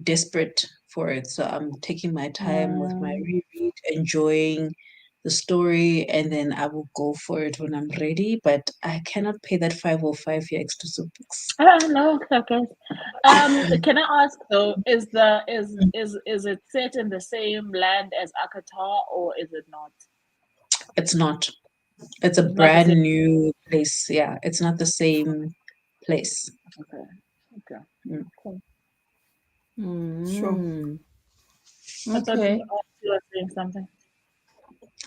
desperate for it. So I'm taking my time with my Mm. reread, enjoying the story, and then I will go for it when I'm ready. But I cannot pay that 505 for exclusive books. No, okay. Can I ask though, is it set in the same land as Akatar or is it not? It's not. It's a It's not the brand same. new place. Yeah, it's not the same place. Okay. Okay. Mm. Cool. Sure. Mm, I thought okay. you were saying something.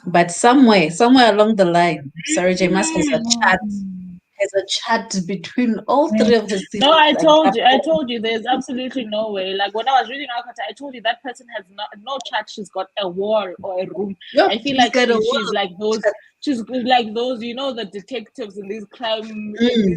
But somewhere along the line, Sarah J. Maas Mm. has a chat between all three of his No, series. Like I told you, there's absolutely no way. Like when I was reading Alcata, I told you that person has no chat. She's got a wall or a room. yep, I feel he's like got a she's world like those. chat. She's like those, the detectives in these crime Hey,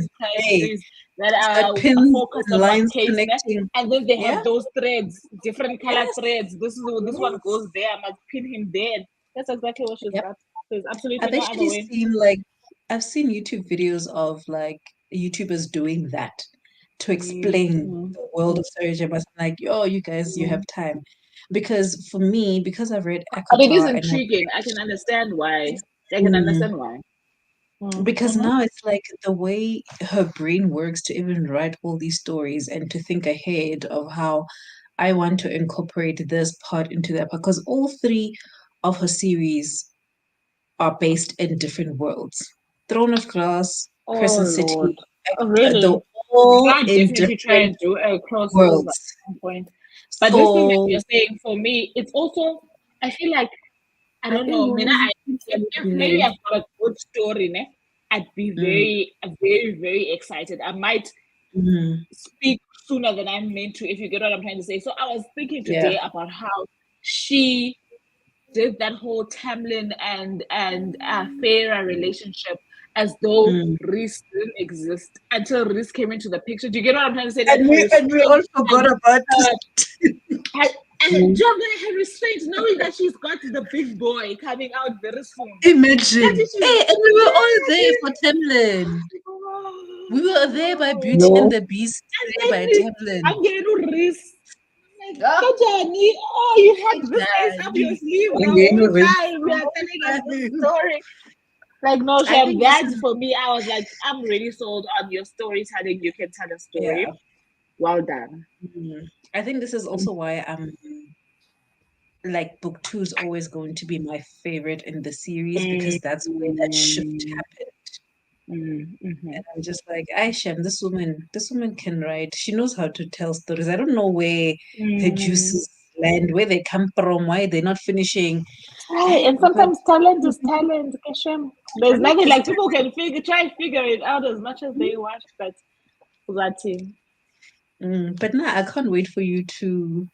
series that he's got are pins focused and on one lines case, ne? connecting. And then they Yeah, have those threads, different color yes, threads. This one yes. goes there. I must pin him there. That's exactly what she's Yep. got. There's absolutely I've no other actually way. seen like I've seen YouTube videos of like YouTubers doing that to Mm, explain mm, the world of Sarah J. Maas. I'm like, oh, you guys, you have mm. time. Because for me, because I've read But it is Akatar and I've intriguing. I can understand why. I can mm, understand why. Mm, because mhm. now it's like the way her brain works to even write all these stories and to think ahead of how I want to incorporate this part into that part. Because all three of her series are based in different worlds. Throne of Glass, Oh Crescent Lord. City, Oh, they're really? all God in definitely try different and do a crossover at worlds. some point. But this thing that So you're saying for me, it's also I feel like I I don't think know. Mina, Wu's if maybe I've got a good story, ne, I'd be mm, very, very excited. I might mm, speak sooner than I'm meant to, if you get what I'm trying to say. So I was thinking yeah, today about how she did that whole Tamlin and Farah relationship as though mm. Reese didn't exist until Reese came into the picture. Do you get what I'm trying to say? Like her And we all restraint forgot and about her, her and Mm. just her restraint, knowing that she's got the big boy coming out very soon. That imagine. is she's Hey, and we were all there yes. for Tamlin. We were there by Oh. Beauty and No. the Beast, there by And then Tamlin. I'm getting to Reese. Like, Ah, Kajani, oh, you had this ace up your exactly. sleeve the Again, whole Riz. time. You are telling us this story. Like, no, I Shem, think this that is for me, I was like, I'm really sold on your storytelling. You can tell a yeah. story. Well done. Mm. I think this is also why I'm like book two is always going to be my favorite in the series Mm, because that's where that shift happened. mhm. And I'm just like, Aisha, this woman can write. She knows how to tell stories. I don't know where her Mm. juices land, where they come from, why they're not finishing. Right, Hey, and but sometimes talent is talent, Keshem. There's nothing it's like people can try and figure it out as much as they want, but that team. but now I can't wait for you to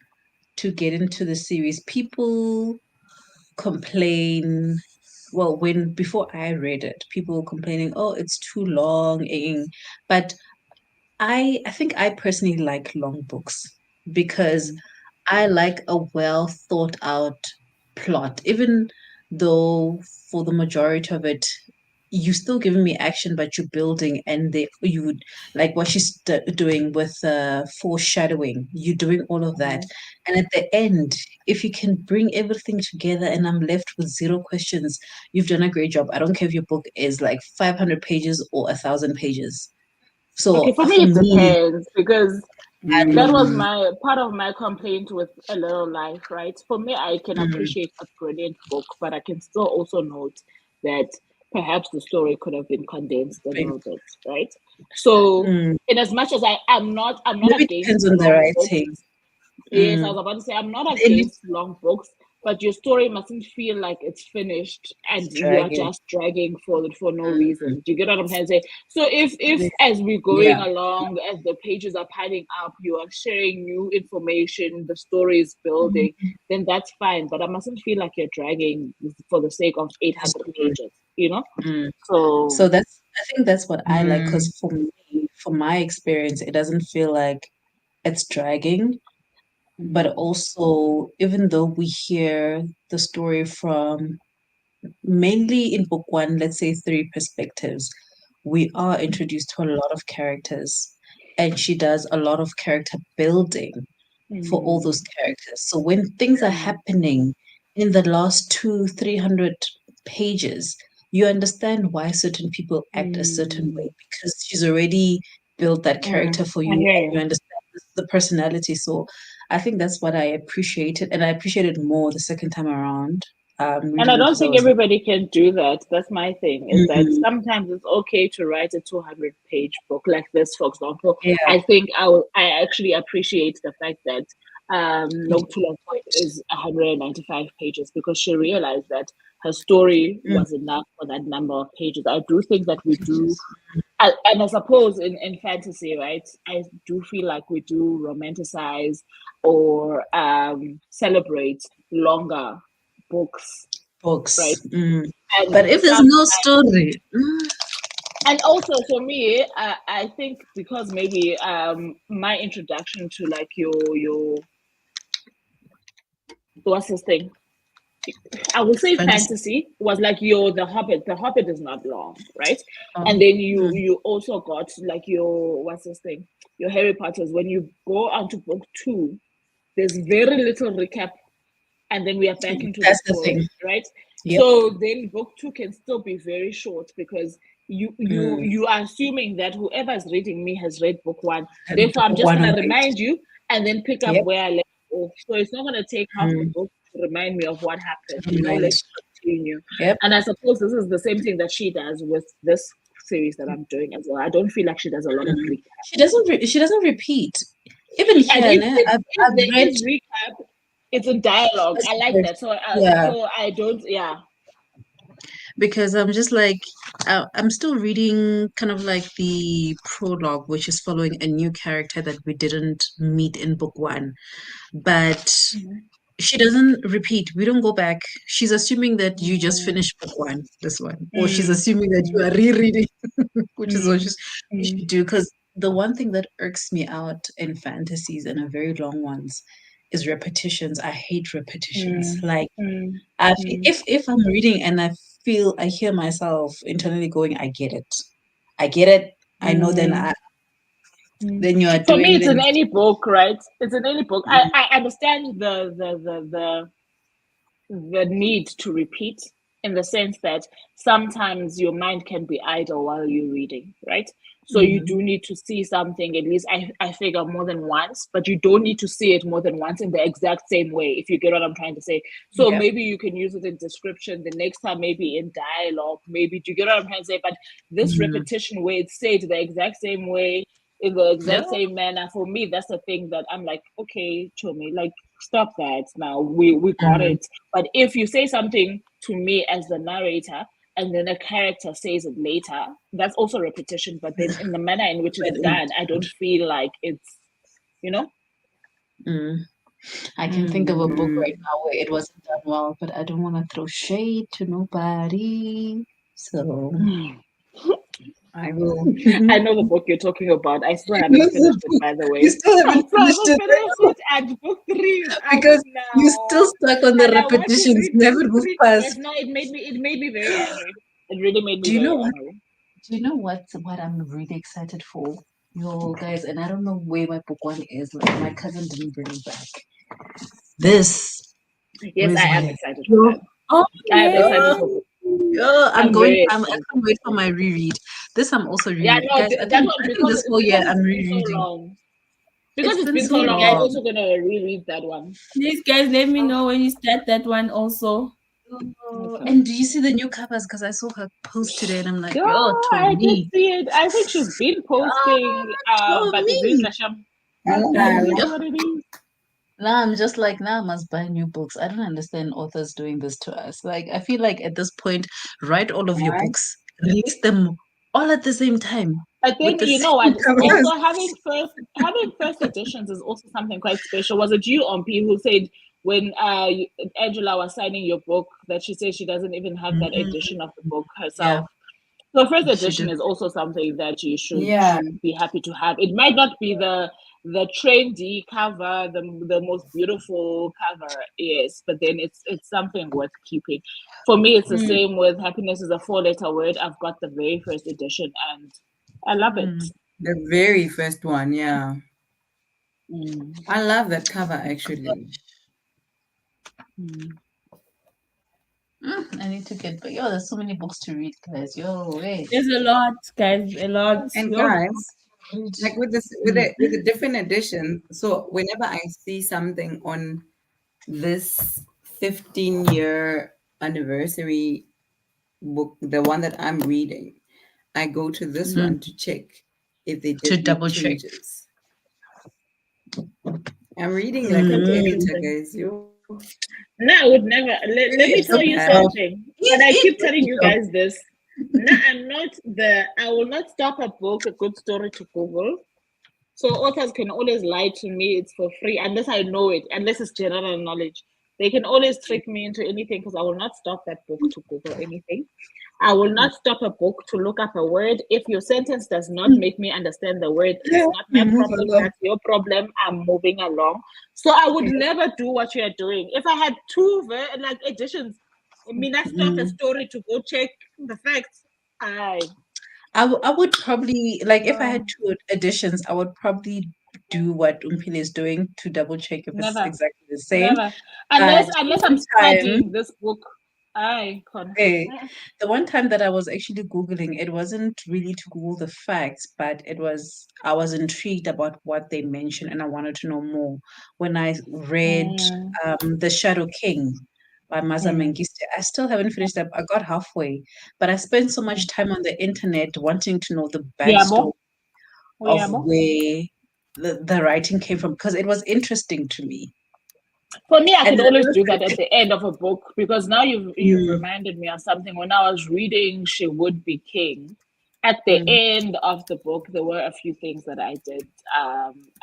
get into the series. People complain. Well, when before I read it, people were complaining, oh, it's too long. But I think I personally like long books because Mm. I like a well thought out plot, even though for the majority of it, you still giving me action, but you're building, and you would like what she's doing with foreshadowing. You're doing all of that, Mhm. and at the end, if you can bring everything together, and I'm left with zero questions, you've done a great job. I don't care if your book is like 500 pages or 1,000 pages. Okay, So for me for it me, depends because that was mm, my part of my complaint with A Little Life, right? For me, I can mm, appreciate a brilliant book, but I can still also note that perhaps the story could have been condensed a little bit, right? So, mm, in as much as I'm not maybe it against depends on the long books. writing. Yes, I Mm, was about to say I'm not it needs against long books, but your story mustn't feel like it's finished and you are dragging. just dragging for no Mm, reason. Do you get what I'm trying to say? So if as we're going yeah. along, as the pages are piling up, you are sharing new information, the story is building, then that's fine. But I mustn't feel like you're dragging for the sake of The 800 story. pages, you know? Mm. So So I think that's what I like Mm. because for me, from my experience, it doesn't feel like it's dragging. But mhm. also, even though we hear the story from mainly in book one, let's say three perspectives, we are introduced to a lot of characters, and she does a lot of character building for all those characters. So when things are happening in the last 300 pages, you understand why certain people act a certain way because she's already built that character for you and you understand the personality. So I think that's what I appreciated, and I appreciated more the second time around. And I Reading don't because I think was like, everybody can do that. That's my thing, is that mm, sometimes it's okay to write a 200-page book like this, for example. yeah, I think I actually appreciate the fact that No Too Long is 195 pages because she realized that her story mm, was enough for that number of pages. I do think that we do, pages. and I suppose in fantasy, right, I do feel like we do romanticize or celebrate longer books, right? Books. Mm. And But if there's some, no story, and also for me, I think because maybe my introduction to like your what's this thing? I would say fantasy. fantasy was like your The Hobbit. The Hobbit is not long, right? And Um, then you mm, you also got like your what's this thing? Your Harry Potters. When you go on to book two, there's very little recap, and then we are back into the that's the thing. story, right? Yep. So then book two can still be very short because Mm. you are assuming that whoever is reading me has read book one. And Therefore, I'm just one gonna on eight. remind you and then pick up Yep. where I left off. So it's not gonna take half the Mm. book to remind me of what happened. Remind. Let's continue. Yep. And I suppose this is the same thing that she does with this series that I'm doing as well. I don't feel like she does a lot of Mm. recap. She doesn't repeat. Even And here, ne, if I've there read is recap, it's in dialogue. I like that. So yeah, so I don't. Yeah. because I'm just like I'm still reading kind of like the prologue, which is following a new character that we didn't meet in book one. But she doesn't repeat. We don't go back. She's assuming that you just finished book one, this one, or she's assuming that you are rereading, which is what you should do. Because the one thing that irks me out in fantasies and are very long ones is repetitions. I hate repetitions. Like if I'm reading and I hear myself internally going, I get it, I know. Then you are For me, doing it's in then. any book, right? It's in any book. I understand the need to repeat in the sense that sometimes your mind can be idle while you're reading, right? So you Mhm. do need to see something at least I figure more than once, but you don't need to see it more than once in the exact same way, if you get what I'm trying to say. So Yep. maybe you can use it in description, the next time maybe in dialogue, maybe do you get what I'm trying to say? But this Mhm. repetition where it's said the exact same way in the Yeah. exact same manner, for me, that's the thing that I'm like, okay, Chomi, like stop that now. We got Mhm. it. But if you say something to me as the narrator and then a character says it later, that's also repetition. But then in the manner in which it's But done, I don't feel like it's, you know? mm, I can think of a book right now where it wasn't done well, but I don't want to throw shade to nobody. So I will. I know the book you're talking about. I still haven't What's the finished it, book? by the You way. still I haven't still finished haven't it finished it, and book three is out because you're still now. stuck on the And I want to repetitions. read You book haven't moved three. past. Yes, no, it made me very angry. It really made me Do you know very what? angry. Do you know what I'm really excited for? Yo, guys, and I don't know where my book one is. Like my cousin didn't bring it back. This. Yes, Where's I am my? excited for Yo, that. Oh I am excited yo, for yay! book. yo, I'm I'm going. very I excited for can't wait book for three. my reread. This I'm also Yeah, rereading, no, guys. that one I think because this whole year it's I'm been so rereading. long. Because It's it's been been so so Please, long, I'm guys, long. also gonna reread that one. please, guys, let me know when you start that one also. Oh, Okay. and do you see the new covers? Because I saw her post today, and I'm like, Yeah, yo, I did Tommy, see it. I think she's been posting, but it's in Tommy. Kasham. That's Yep. what it is. Now I'm just like, now I must buy new books. I don't understand authors doing this to us. Like, I feel like at this point, write all of your books, release them all at the same time I with think the you know same what. Also, covers. having first editions is also something quite special. Was it you, Ompi, who said when Angela was signing your book that she said she doesn't even have that Mm, edition of the book yeah, herself? So first she edition did. is also something that you should be happy to have. It might not be the the trendy cover, the most beautiful cover, yes, but then it's something worth keeping. For me, it's the same with Happiness is a Four-Letter Word. I've got the very first edition and I love it. The very first one, yeah. Mm. I love that cover actually. Mm. I need to get, but yo, there's so many books to read, guys. Yo, wait. There's a lot, guys, a lot. And Yo. guys, like with this with the different editions, so whenever I see something on this 15-year anniversary book, the one that I'm reading, I go to this one to check if they To did make double check. changes. I'm reading like a editor, guys. You No, I would never. Let me it's so tell you bad. something. And I keep telling you guys this. No, I'm not I will not stop a book, a good story to Google. So authors can always lie to me. It's for free unless I know it, unless it's general knowledge. They can always trick me into anything because I will not stop that book to Google anything. I will not stop a book to look up a word. If your sentence does not make me understand the word, it's not my Move problem. along. That's your problem. I'm moving along. So I would never do what you are doing. If I had two editions, I mean, I stop a story to go check the facts. I would probably, like, if I had two editions, I would probably do what Umpile is doing to double check if it's Never, exactly the same. never. Unless I'm One time, studying this book. eh, the one time that I was actually Googling, it wasn't really to Google the facts, but I was intrigued about what they mentioned and I wanted to know more. When I read The Shadow King by Maza Mengistu, I still haven't finished up. I got halfway, but I spent so much time on the internet wanting to know the backstory Uyabo? of Uyabo? where the writing came from because it was interesting to me. For me, I And can then always another do that at the end of a book because now you've Mm, reminded me of something. When I was reading She Would Be King, at the mm, end of the book, there were a few things that I did.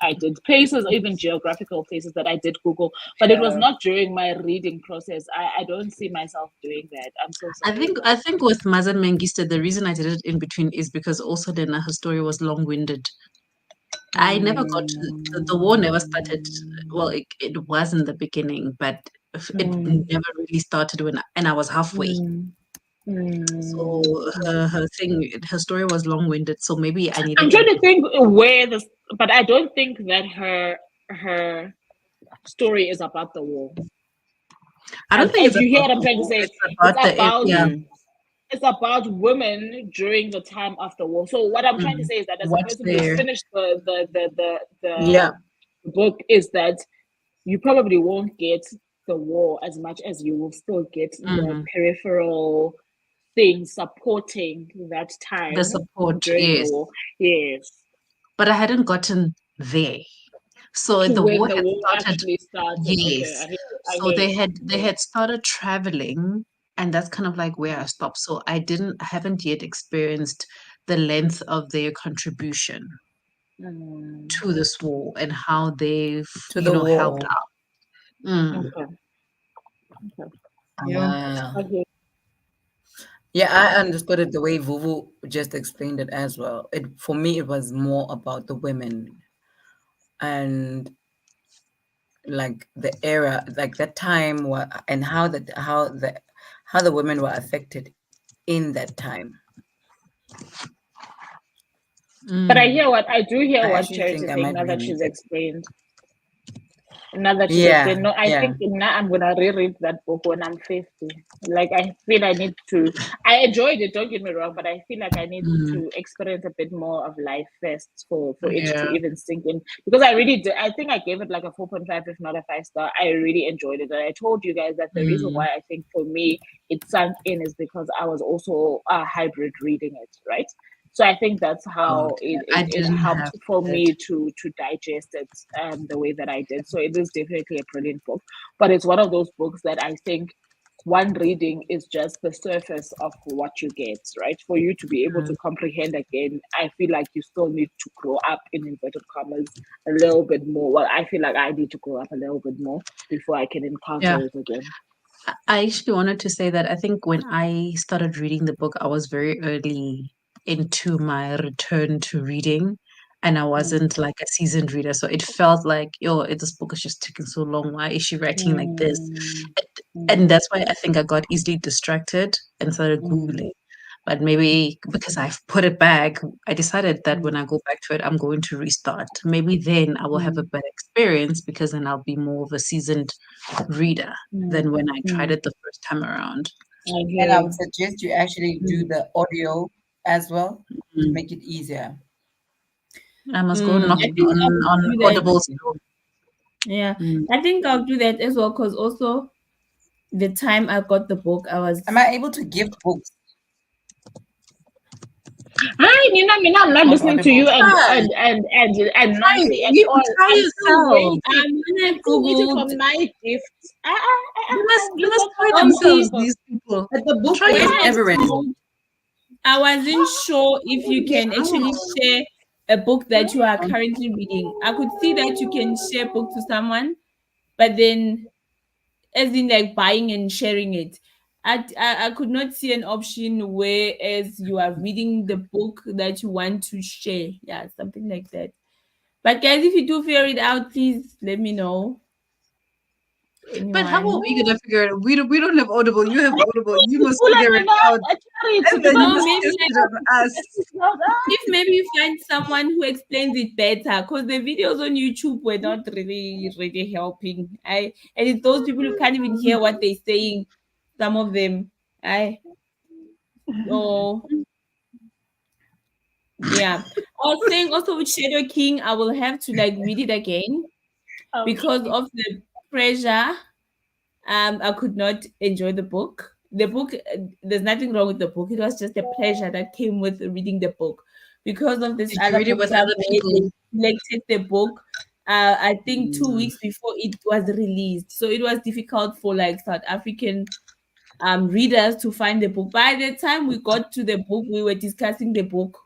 I did places, even geographical places that I did Google, but it was yeah. not during my reading process. I don't see myself doing that. I'm so sorry. I think with Maza Mengistu, the reason I did it in between is because also then her story was long-winded. I never got to the war never started. Well, it was in the beginning, but it Mm, never really started when and I was halfway. mm, mm, So mm. her story was long-winded. So maybe I I'm needed to trying to do. think where this, but I don't think that her story is about the war. I don't think As it's you hear about what I'm the trying to war. say, It's about the yeah. it's about women during the time of the war. So what I'm trying to Mm, say is that as a what's person who's there? finished Yeah. the book, is that you probably won't get the war as much as you will still get the Mm, peripheral things supporting that the time support, during the yes. war. Yes. But I hadn't gotten there. So To the when war the had war started, actually started. Okay, yes. I So hear you. they had started traveling, and that's kind of like where I stopped. So I haven't yet experienced the length of their contribution Mm, to this war and how they've, To the helped wall. out. Mm. okay, okay. Yeah. Yeah. Okay. Yeah, I understood it the way Vuvu just explained it as well. It for me it was more about the women and like the era, like that time and how the women were affected in that time. But Mm. I do hear I what actually Charity think is I saying might now that reread she's it. explained. Now that she's Yeah, explained, no, I yeah. think now I'm gonna reread that book when I'm 50. Like I feel I need to. I enjoyed it. Don't get me wrong, but I feel like I need Mm. to experience a bit more of life first for it to Yeah. even sink in. Because I really did. I think I gave it like a 4.5, if not a 5 star. I really enjoyed it, and I told you guys that the reason Mm. why I think for me it sank in is because I was also a hybrid reading it, right? So I think that's Oh, how okay. I it didn't helped have for that. me to digest it the way that I did. So it is definitely a brilliant book, but it's one of those books that I think one reading is just the surface of what you get, right? For you to be able to Mm. comprehend again, I feel like you still need to grow up in inverted commas a little bit more. Well, I feel like I need to grow up a little bit more before I can Yeah. encounter it again. I actually wanted to say that I think when I started reading the book, I was very early into my return to reading. and I wasn't like a seasoned reader. So it felt like, yo, this book is just taking so long. Why is she writing like this? And that's why I think I got easily distracted and started Googling. But maybe because I've put it back, I decided that when I go back to it, I'm going to restart. Maybe then I will have a better experience because then I'll be more of a seasoned reader than when I tried it the first time around. And I would suggest you actually do the audio as well to Mm. make it easier. I must go knock I think I will on do that. Audible's door. Yeah, Mm. I think I'll do that as well because also the time I got the book, I was. Am I able to gift books Hi, Nina, I'm not on listening to you Audible? and Nancy at You all. try I'm still yourself. waiting. When I I'm still waiting for googled my gift. They You must don't try talk about themselves, Ompi, these people. But the book Try is when I yourself. never ending. googled, I wasn't sure if you can actually share a book that you are currently reading. I could see that you can share book to someone, but then as in like buying and sharing it. I could not see an option where as you are reading the book that you want to share. Yeah, something like that. But guys, if you do figure it out, please let me know. But how are Anyone? we gonna figure it out? We don't have Audible. You have Audible. You must Pull figure me it not out. a charity And then because you No, must maybe test like it on us. if maybe you find someone who explains it better, because the videos on YouTube were not really helping. And it's those people who can't even hear what they're saying. Some of them. I oh yeah. I was saying also with Shadow King, I will have to like read it again because of the pressure. I could not enjoy the book. The book, there's nothing wrong with the book. It was just a pleasure that came with reading the book. Because of this Did you other read it book with club other where people? they selected the book, I think 2 weeks Mm. before it was released. So it was difficult for like South African readers to find the book. By the time we got to the book, we were discussing the book.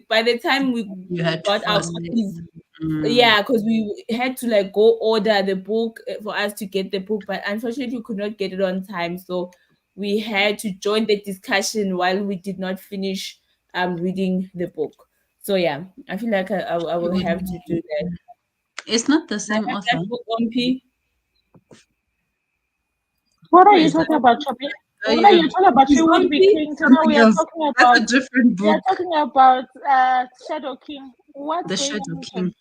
By the time we You had to got our force it. copies, Mm. yeah, because we had to like go order the book for us to get the book, but unfortunately we could not get it on time, so we had to join the discussion while we did not finish reading the book. So yeah, I feel like I will have to do that. It's not the I same have author. that book on P. What are Who you is that? talking about, Choppy? Are What are you you talking about? She It's would on be P. king. Tana, something we are else? talking That's about a different book. Shadow King. What's The going Shadow on, King.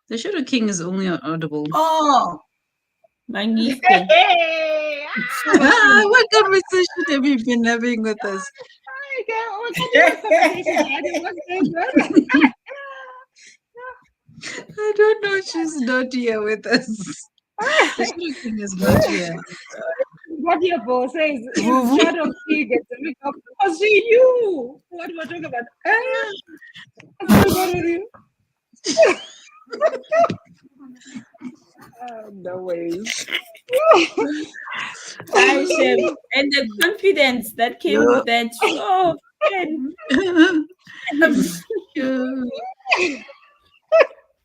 The Shadow King is only on Audible. Oh, Mangiste. Hey, What conversation have you been having with us? what conversation, Daddy? What's going on? I don't know. She's not here with us. The Shadow King is not here. What your boss says Woo is woo. Shadow King gets a make up because she knew what we're talking about. What's going on with you? No ways. I Chef. And the confidence that came with that. Oh, man.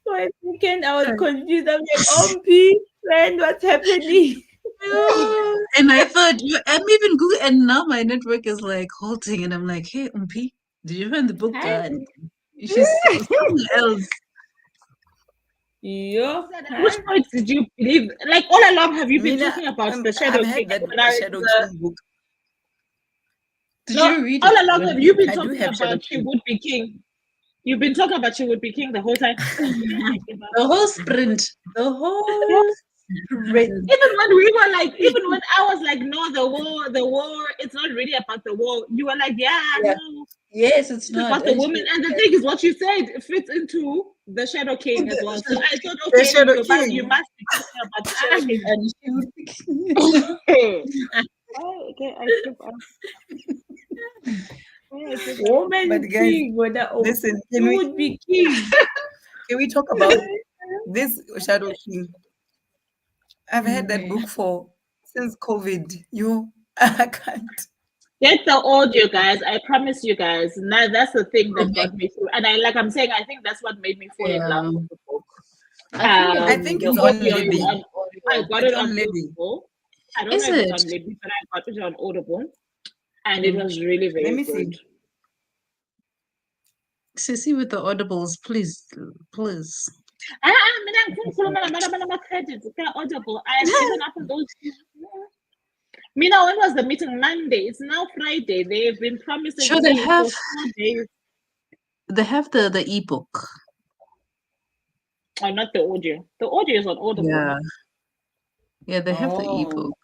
For a second, I was confused. I'm like, P, friend, what's happening? Yeah. And I thought, I'm even Google, and now my network is like halting, and I'm like, hey, Umpi, did you find the book? Hi. She's something else. Yeah. At which point did you believe? Like all along, have you been Mina, talking about the I've Shadow King? had that Shadow The, King book. Did no, you read all it along have already? you been I do talking have Shadow about she King. would be king? You've been talking about she would be king the whole time. The whole sprint. The whole sprint. Even when we were like, even when I was like, no, the war, it's not really about the war. You were like, yeah, Yeah. no, Yes, it's it's not. about the woman. And the thing is, what you said fits into the Shadow King as well. So I thought, The okay, Shadow you King. must be talking about the Shadow King. And she would be Oh, okay, I skip up. Woman But guys, king, whether listen, you would be king. can we talk about this Shadow King? I've had that book for since COVID. I can't. Get the audio, guys. I promise you guys. Now that's the thing that got me through. And I'm saying, I think that's what made me fall in love Yeah. with the book. I think The it's on audio is Libby. on I got It's it on on Libby. Audible. I don't Is know if it's it? on Libby, but I got it on Audible. And it was really Let very me good. see. Sissy with the audibles, please, please. Mina ngifuna ukukhuluma ngabantu abanama-credits ka-Audible. I have given up on those. Mina, when was the meeting? Monday. It's now Friday. They've been promising Sure, they me have for 4 days. the ebook. Oh, not the audio. The audio is on Audible. Yeah, yeah, they have the Oh. ebook,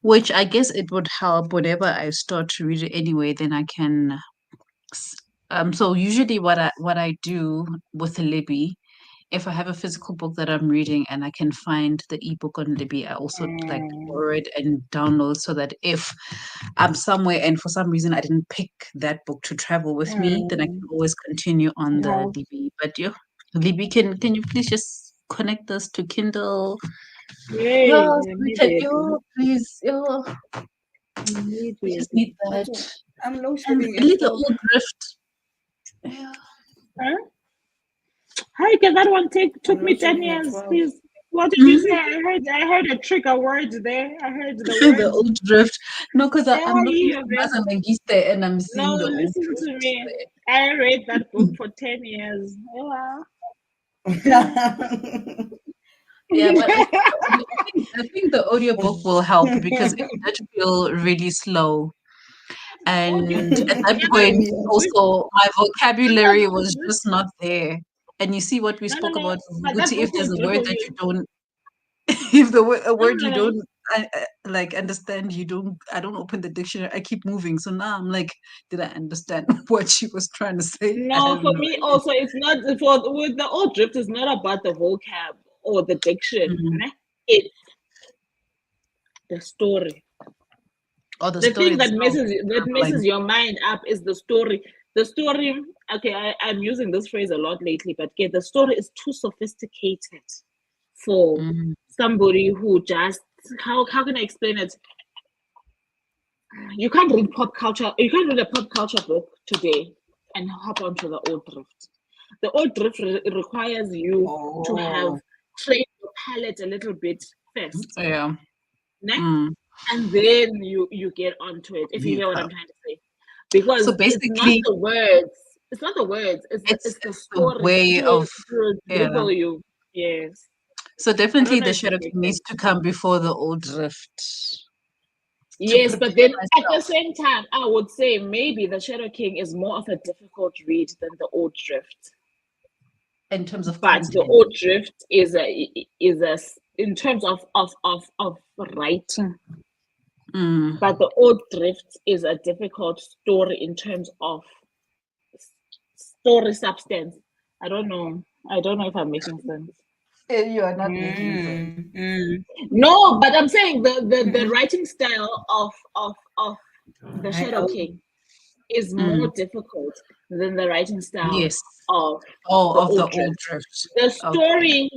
which I guess it would help whenever I start to read it anyway. Then I can. So usually what I do with Libby, if I have a physical book that I'm reading and I can find the ebook on Libby, I also like borrow it and download so that if I'm somewhere and for some reason I didn't pick that book to travel with me, then I can always continue on the Libby. But Libby, can you please just connect us to Kindle? Yay, Yeah, so we can, immediately. please, we just need that. I'm low And shedding really it. the old drift. Yeah. Huh? Hi, can that one took I'm me not 10 checking at years, 12. please? What did you say? I heard a trigger word there. I heard the The word. old drift. No, because I'm looking Yeah, for man. Mazamangiste and I'm No, seeing the old listen drift to me. there. I read that book for 10 years. Yeah. Yeah, but I think the audiobook will help because it did feel really slow. And at that point, also, my vocabulary was just not there. And you see what we spoke No. about, But that Guti, if book there's will a word dribble that you you. don't, if a word you No. don't like understand, I don't open the dictionary. I keep moving. So now I'm like, did I understand what she was trying to say? I No, have for no me idea. also, it's not with the old drift. It's not about the vocab or the diction. Mhm. It's the story. Or the The story thing that itself. messes your mind up is the story. The story. Okay, I'm using this phrase a lot lately, but the story is too sophisticated for Mhm. somebody who just how can I explain it? You can't read pop culture. You can't read a pop culture book today and hop onto the old drift. The old drift requires you to have trained your palate a little bit first, Yeah. né? Mm. And then you get onto it. If you hear what I'm trying to say, because So it's not basically, the words. It's not the words. It's the it's the story. way of It will yeah. dribble you. Yes. So I don't definitely know the if that Shadow King makes needs sense. to come before the old drift to Yes, but prepare then at the myself same time, I would say maybe the Shadow King is more of a difficult read than the Old Drift. in terms of But the content. Old Drift is a in terms of writing. Mm. But the Old Drift is a difficult story in terms of story substance. I don't know. I don't know if I'm making sense. You are not making sense. No, but I'm saying the writing style of the Shadow King is more Mm. difficult than the writing style Yes. of Oh, the of the Old old Drift. drift. The Okay. story,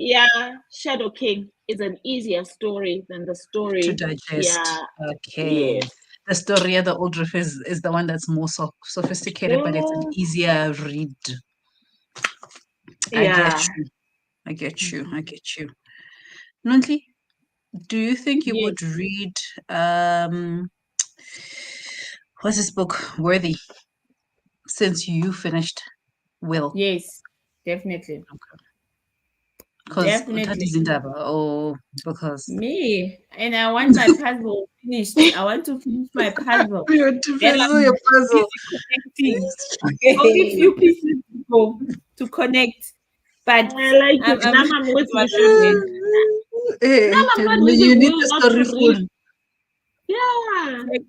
Shadow King is an easier story than the To story, digest. Okay. yes. The story of the old drift is the one that's more sophisticated, but it's an Yeah, easier read. I get yeah, you. I get you. I get you. Nunti, do you think you yes, would read what's this book worthy since you finished Will? Yes, definitely. Because Definitely. because Me. And I want my puzzle finished. I want to finish my puzzle. you want to Then finish your I'm puzzle. busy connecting. Only few pieces to go to connect. But I like it. I'm Now sure I'm it with was you, a Shirley. bit. Now Hey, I'm not you using need Will the not story to read. full. Yeah. Like,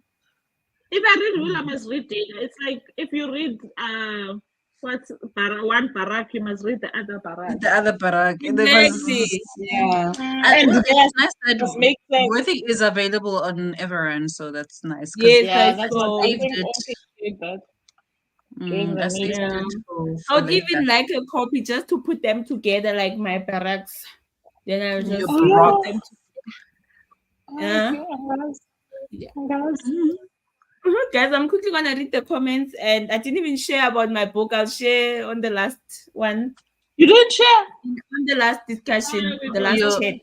If I read Will, I must read data. It's like if you read what's one barak, you must read the other barak. The other barak. There was exactly. Yeah. And well, yes, it's nice that must make sense. Worthy is available on Everend, so that's nice because Yes, Yeah, I that's what I saw. saved think. it. Okay, did that during the I saved meeting. Yeah. it I for would later. even like a copy just to put them together like my barracks. Then I'll Your just Oh barak. put them yeah. together. Yeah. Guys. Guys, I'm quickly gonna read the comments, and I didn't even share about my book. I'll share on the last one, You didn't share. on the last discussion, We the don't last Your chat.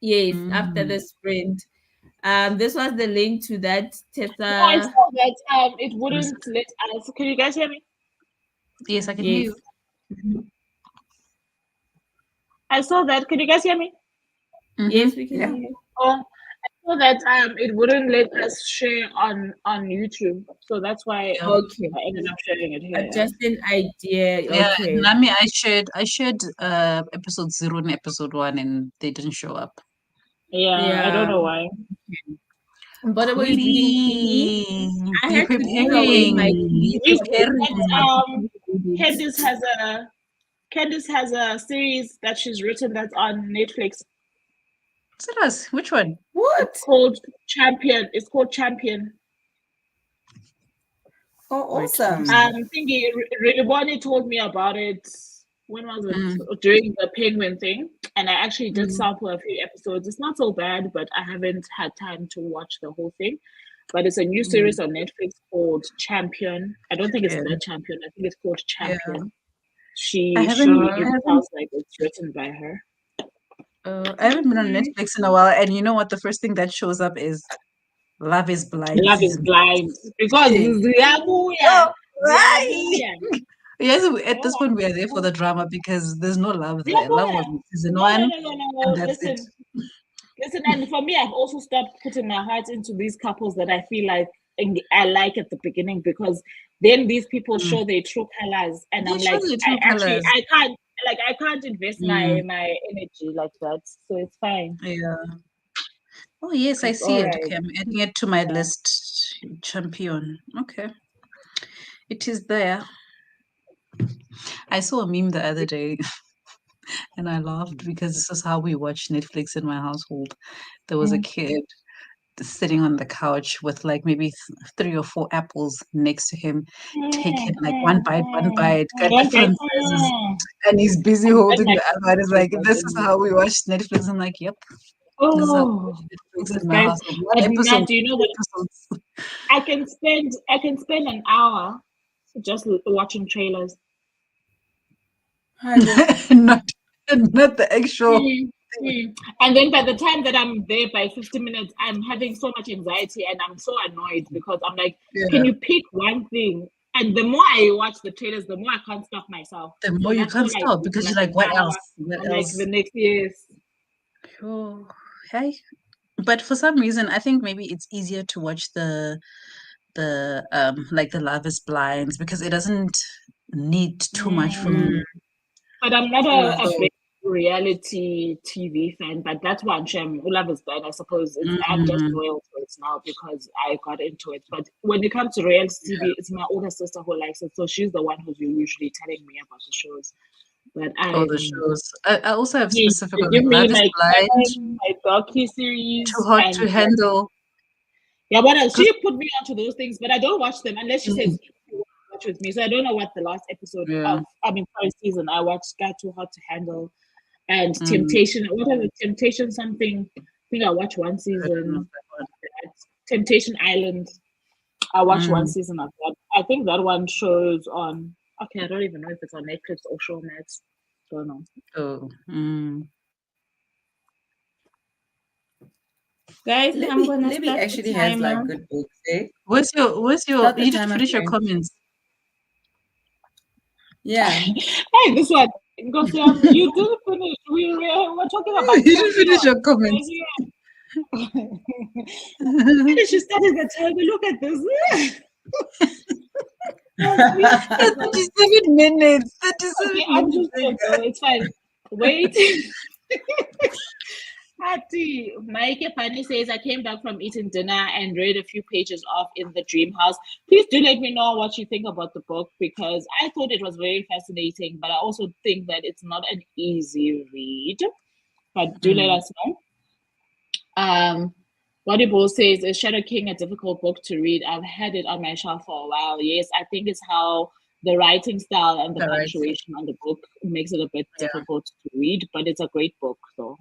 Yes, after mm, the sprint. This was the link to that No, I Tessa. saw that it wouldn't let us. Can you guys hear me? Yes, I can hear Yes. you. I saw that. Can you guys hear me? Yes, we can Yeah. hear you. Oh, I saw that it wouldn't let us share on YouTube, so that's why Yeah. Okay. I ended up sharing it here. Yeah. Just an idea. Yeah, Okay. Nami, I shared episode 0 and episode 1 and they didn't show up. Yeah, I don't Yeah. know why. Mbonabo is reading Queenie. Queen, I you had to throw away preparing. my You Queenie book But because I preparing. couldn't read it. Candice has a series that she's written that's on Netflix. Tell us, which one? It's What? called Champion. It's called Champion. Oh, Wait, let me awesome. see. Thingy Riliboni told me about it. When was Mm, it? During the Penguin thing, and I actually did mm, sample a few episodes. It's not so bad, but I haven't had time to watch the whole thing. But it's a new mm. series on Netflix called Champion. I don't think it's Yeah, The Champion. I think it's called yeah. Champion. I haven't, I It haven't, sounds like it's written by her. I haven't been on Netflix in a while, and you know what? The first thing that shows up is Love is Blind Love is season. blind because Hey. Ziabuya, Oh, right. Ziabuya. Yes, at this point Oh, we are there for the drama because there's no love there. Love was Ziabuya. in season No, no, 1, no, no, no. and that's it. Listen, and for me, I've also stopped putting my heart into these couples that I feel like I like at the beginning because then these people Mm. show their true colors, and They I'm show like, their true colors. I can't invest Mm. my energy like that. So it's fine. Yeah. Oh, yes, I It's see all it. right. Okay, I'm adding it to my list. Champion. Okay, it is there. I saw a meme the other day and I laughed because this is how we watch Netflix in my household. There was a kid sitting on the couch with like maybe 3 or 4 apples next to him, taking like one bite, got Don't get different sizes, and he's busy that's holding my the other one. It's favorite like, one this is anyway. how we watch Netflix. I'm like, yep, this is how we watch Oh, Netflix this in my guys. household. One But now, episode, do you know two what? episodes. I can spend an hour just watching trailers. Hello. not not the actual Mm, thing. mm. And then by the time that I'm there by 50 minutes, I'm having so much anxiety and I'm so annoyed because I'm like, can Yeah. you pick one thing? And the more I watch the trailers, the more I can't stop myself. The So more you that's can't all I stop do for because you're like like, an what hour. else? What I'm like, else? the next years. Oh, hey. But for some reason, I think maybe it's easier to watch the like the Love is Blind because it doesn't need too much from Mm. you. But I'm not Too much. a So big reality TV fan, but that's one shame. Love is blind. I suppose I'm just mm, loyal to it now because I got into it. But when it comes to reality yeah. TV, it's my older sister who likes it, so she's the one who's usually telling me about the shows. But All the shows. I also have she specific she ones give like me Love is my Blind, Kevin, my docu Too series, Hot and to Handle. yeah, what else? Cause She put me onto those things, but I don't watch them unless she says watch with me. So I don't know what the last episode yeah. of sorry, season I watched Sky Too Hot to Handle and Mm, Temptation. What are the Temptation something? I think I watched one I don't know season. that Temptation Island. I watched one one. season of that. I think that one shows on. Okay, I don't even know if it's on Netflix or Showmax. Don't know. Oh, mm. Guys, I'm gonna Libby start the actually has timer. like good books, eh? Where's your Start the you didn't timer, finish your friend. comments. Yeah. Hey, this one. Because you didn't finish. We're talking about You didn't finish champion. your comments. And she started to tell me, look at this. Okay, 37 minutes. 37 I'm minutes. just gonna go. It's fine. Wait. Hati, Mike Pani says, I came back from eating dinner and read a few pages off in the dream house. Please do let me know what you think about the book because I thought it was very fascinating, but I also think that it's not an easy read. But do let Mm. us know. Bodybull says, is Shadow King a difficult book to read? I've had it on my shelf for a while. Yes, I think it's how the writing style and the All right. punctuation on the book makes it a bit Yeah. difficult to read, but it's a great book, though.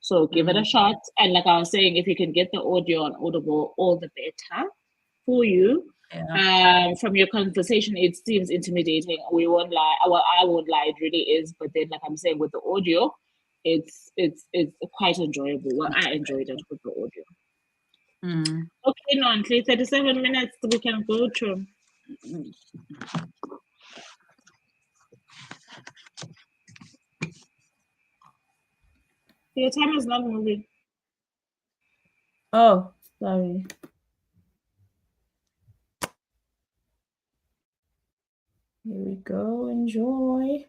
So give it a Mm. shot. And like I was saying, if you can get the audio on Audible, all the better for you. Yeah. From your conversation, it seems intimidating. We won't lie. Well, I won't lie. It really is. But then, like I'm saying, with the audio, it's quite enjoyable. Well, I enjoyed it with the audio. Mm. Okay, Nontle, 37 minutes we can go to. Your time is not moving. Oh, sorry. Here we go. Enjoy.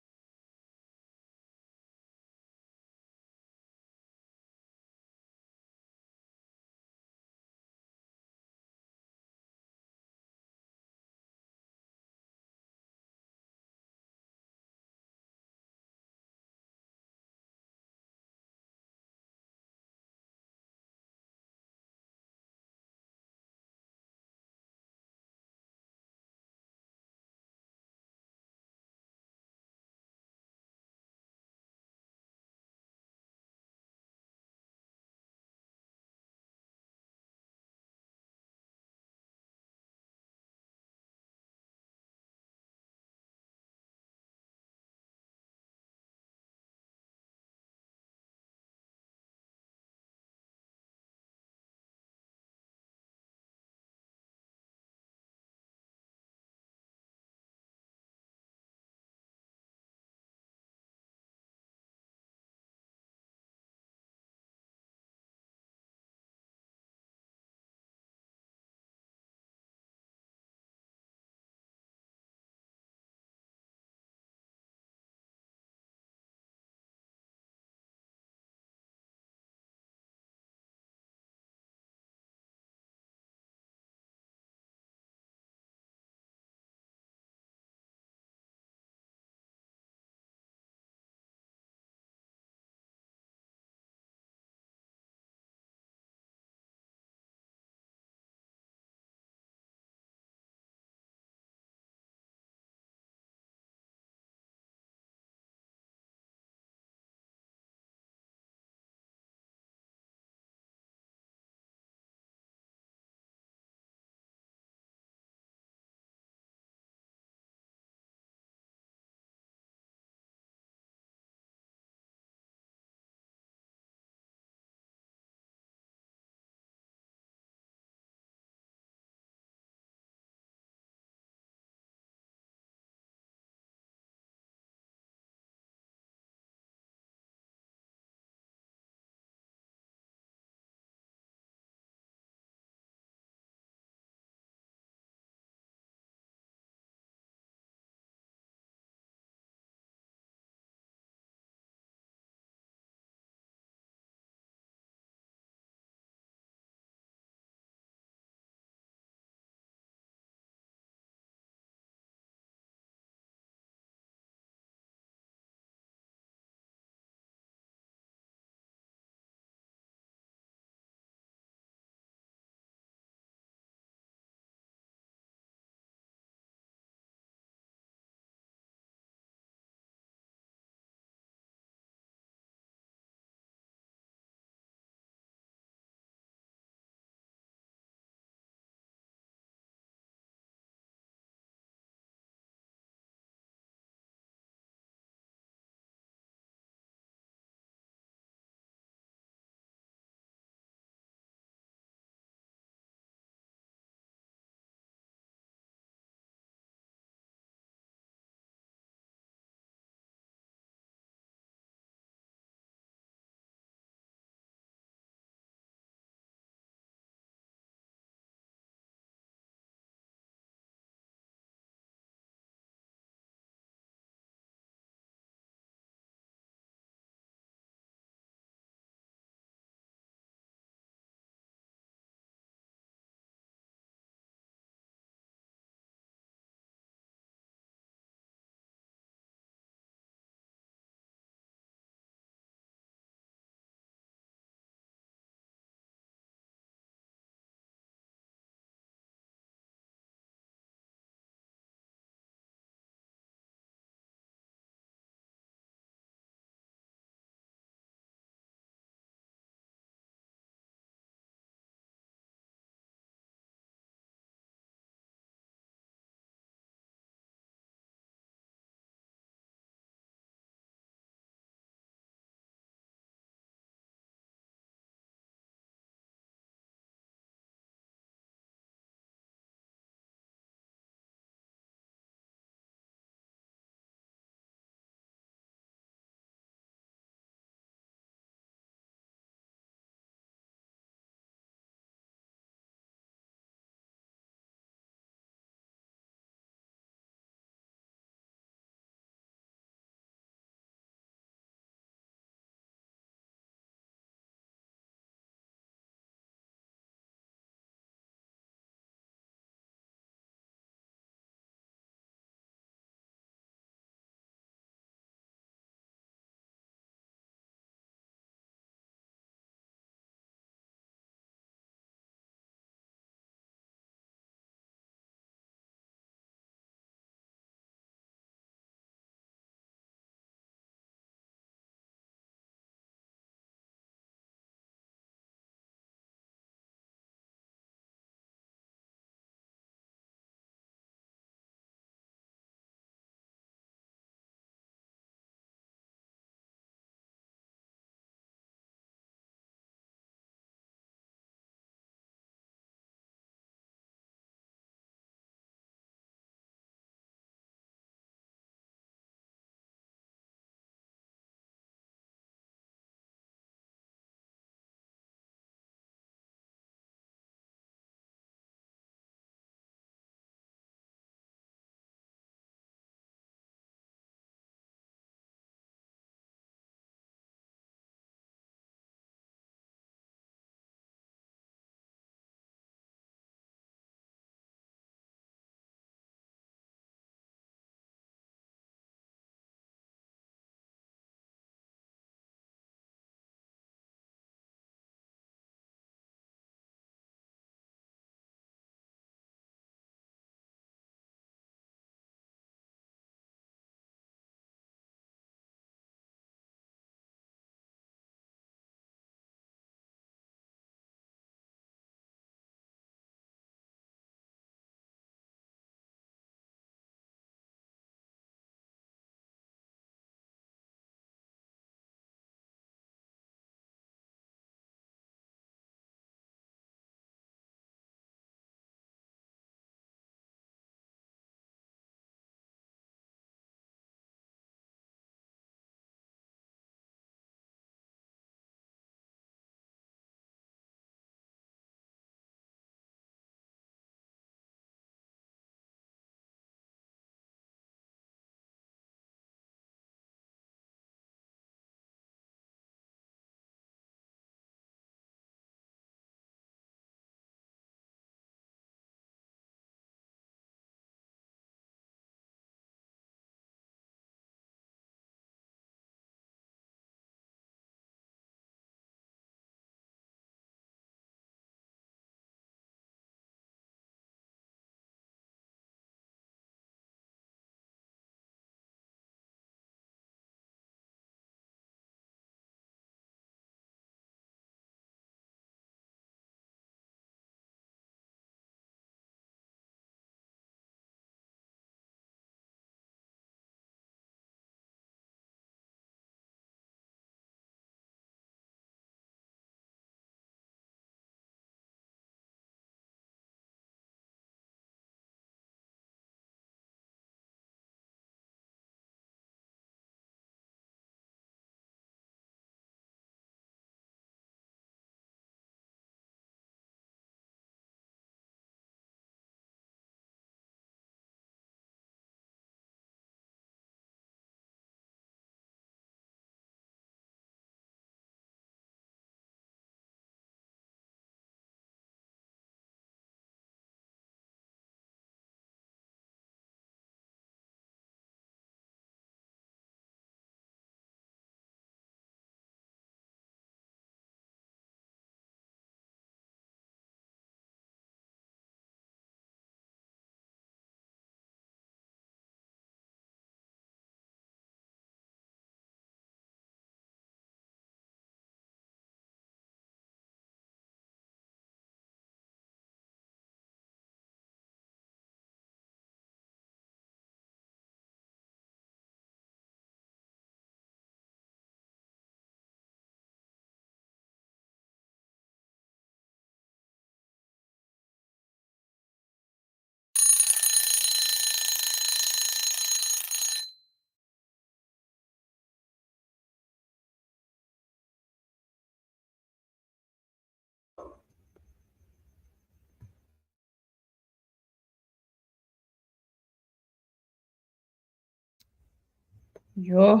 Yo.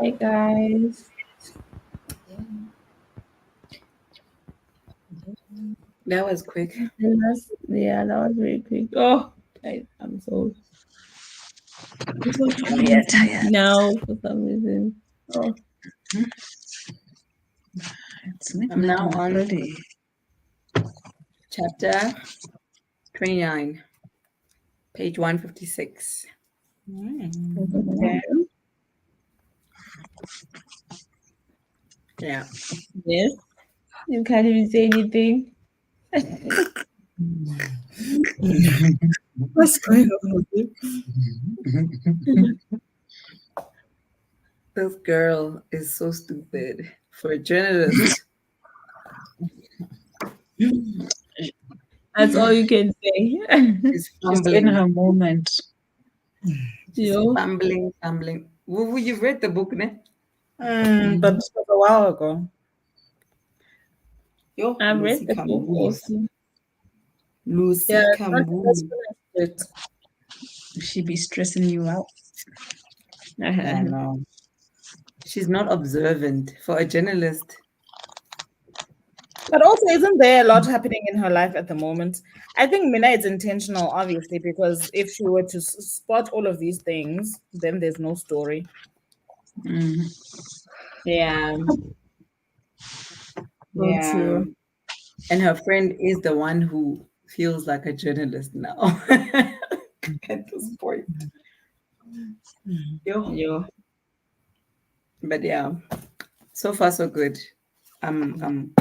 Hi guys. That was quick. Yeah, that was very quick. Oh, I'm so We are tired tired. now for some reason. Oh, It's I'm midnight now on already. chapter 29, page 156. Okay. Yeah. yes. You can't even say anything. What's going on? This girl is so stupid for a journalist. That's all you can say. She's She's in fumbling. her moment. She's Yo, fumbling. Woo, you've read the book, ne? But this was a while ago. Yo, I've read Lucy the book Kambuli. also. Yeah, Lucy let's Kambuli. finish it. She be stressing you out. I know. She's not observant for a journalist. But also, isn't there a lot happening in her life at the moment? I think Mina is intentional, obviously, because if she were to spot all of these things, then there's no story. Mm. Yeah, so Yeah. true. And her friend is the one who feels like a journalist now at this point. Yo. Yo, But yeah, so far so good. I'm I'm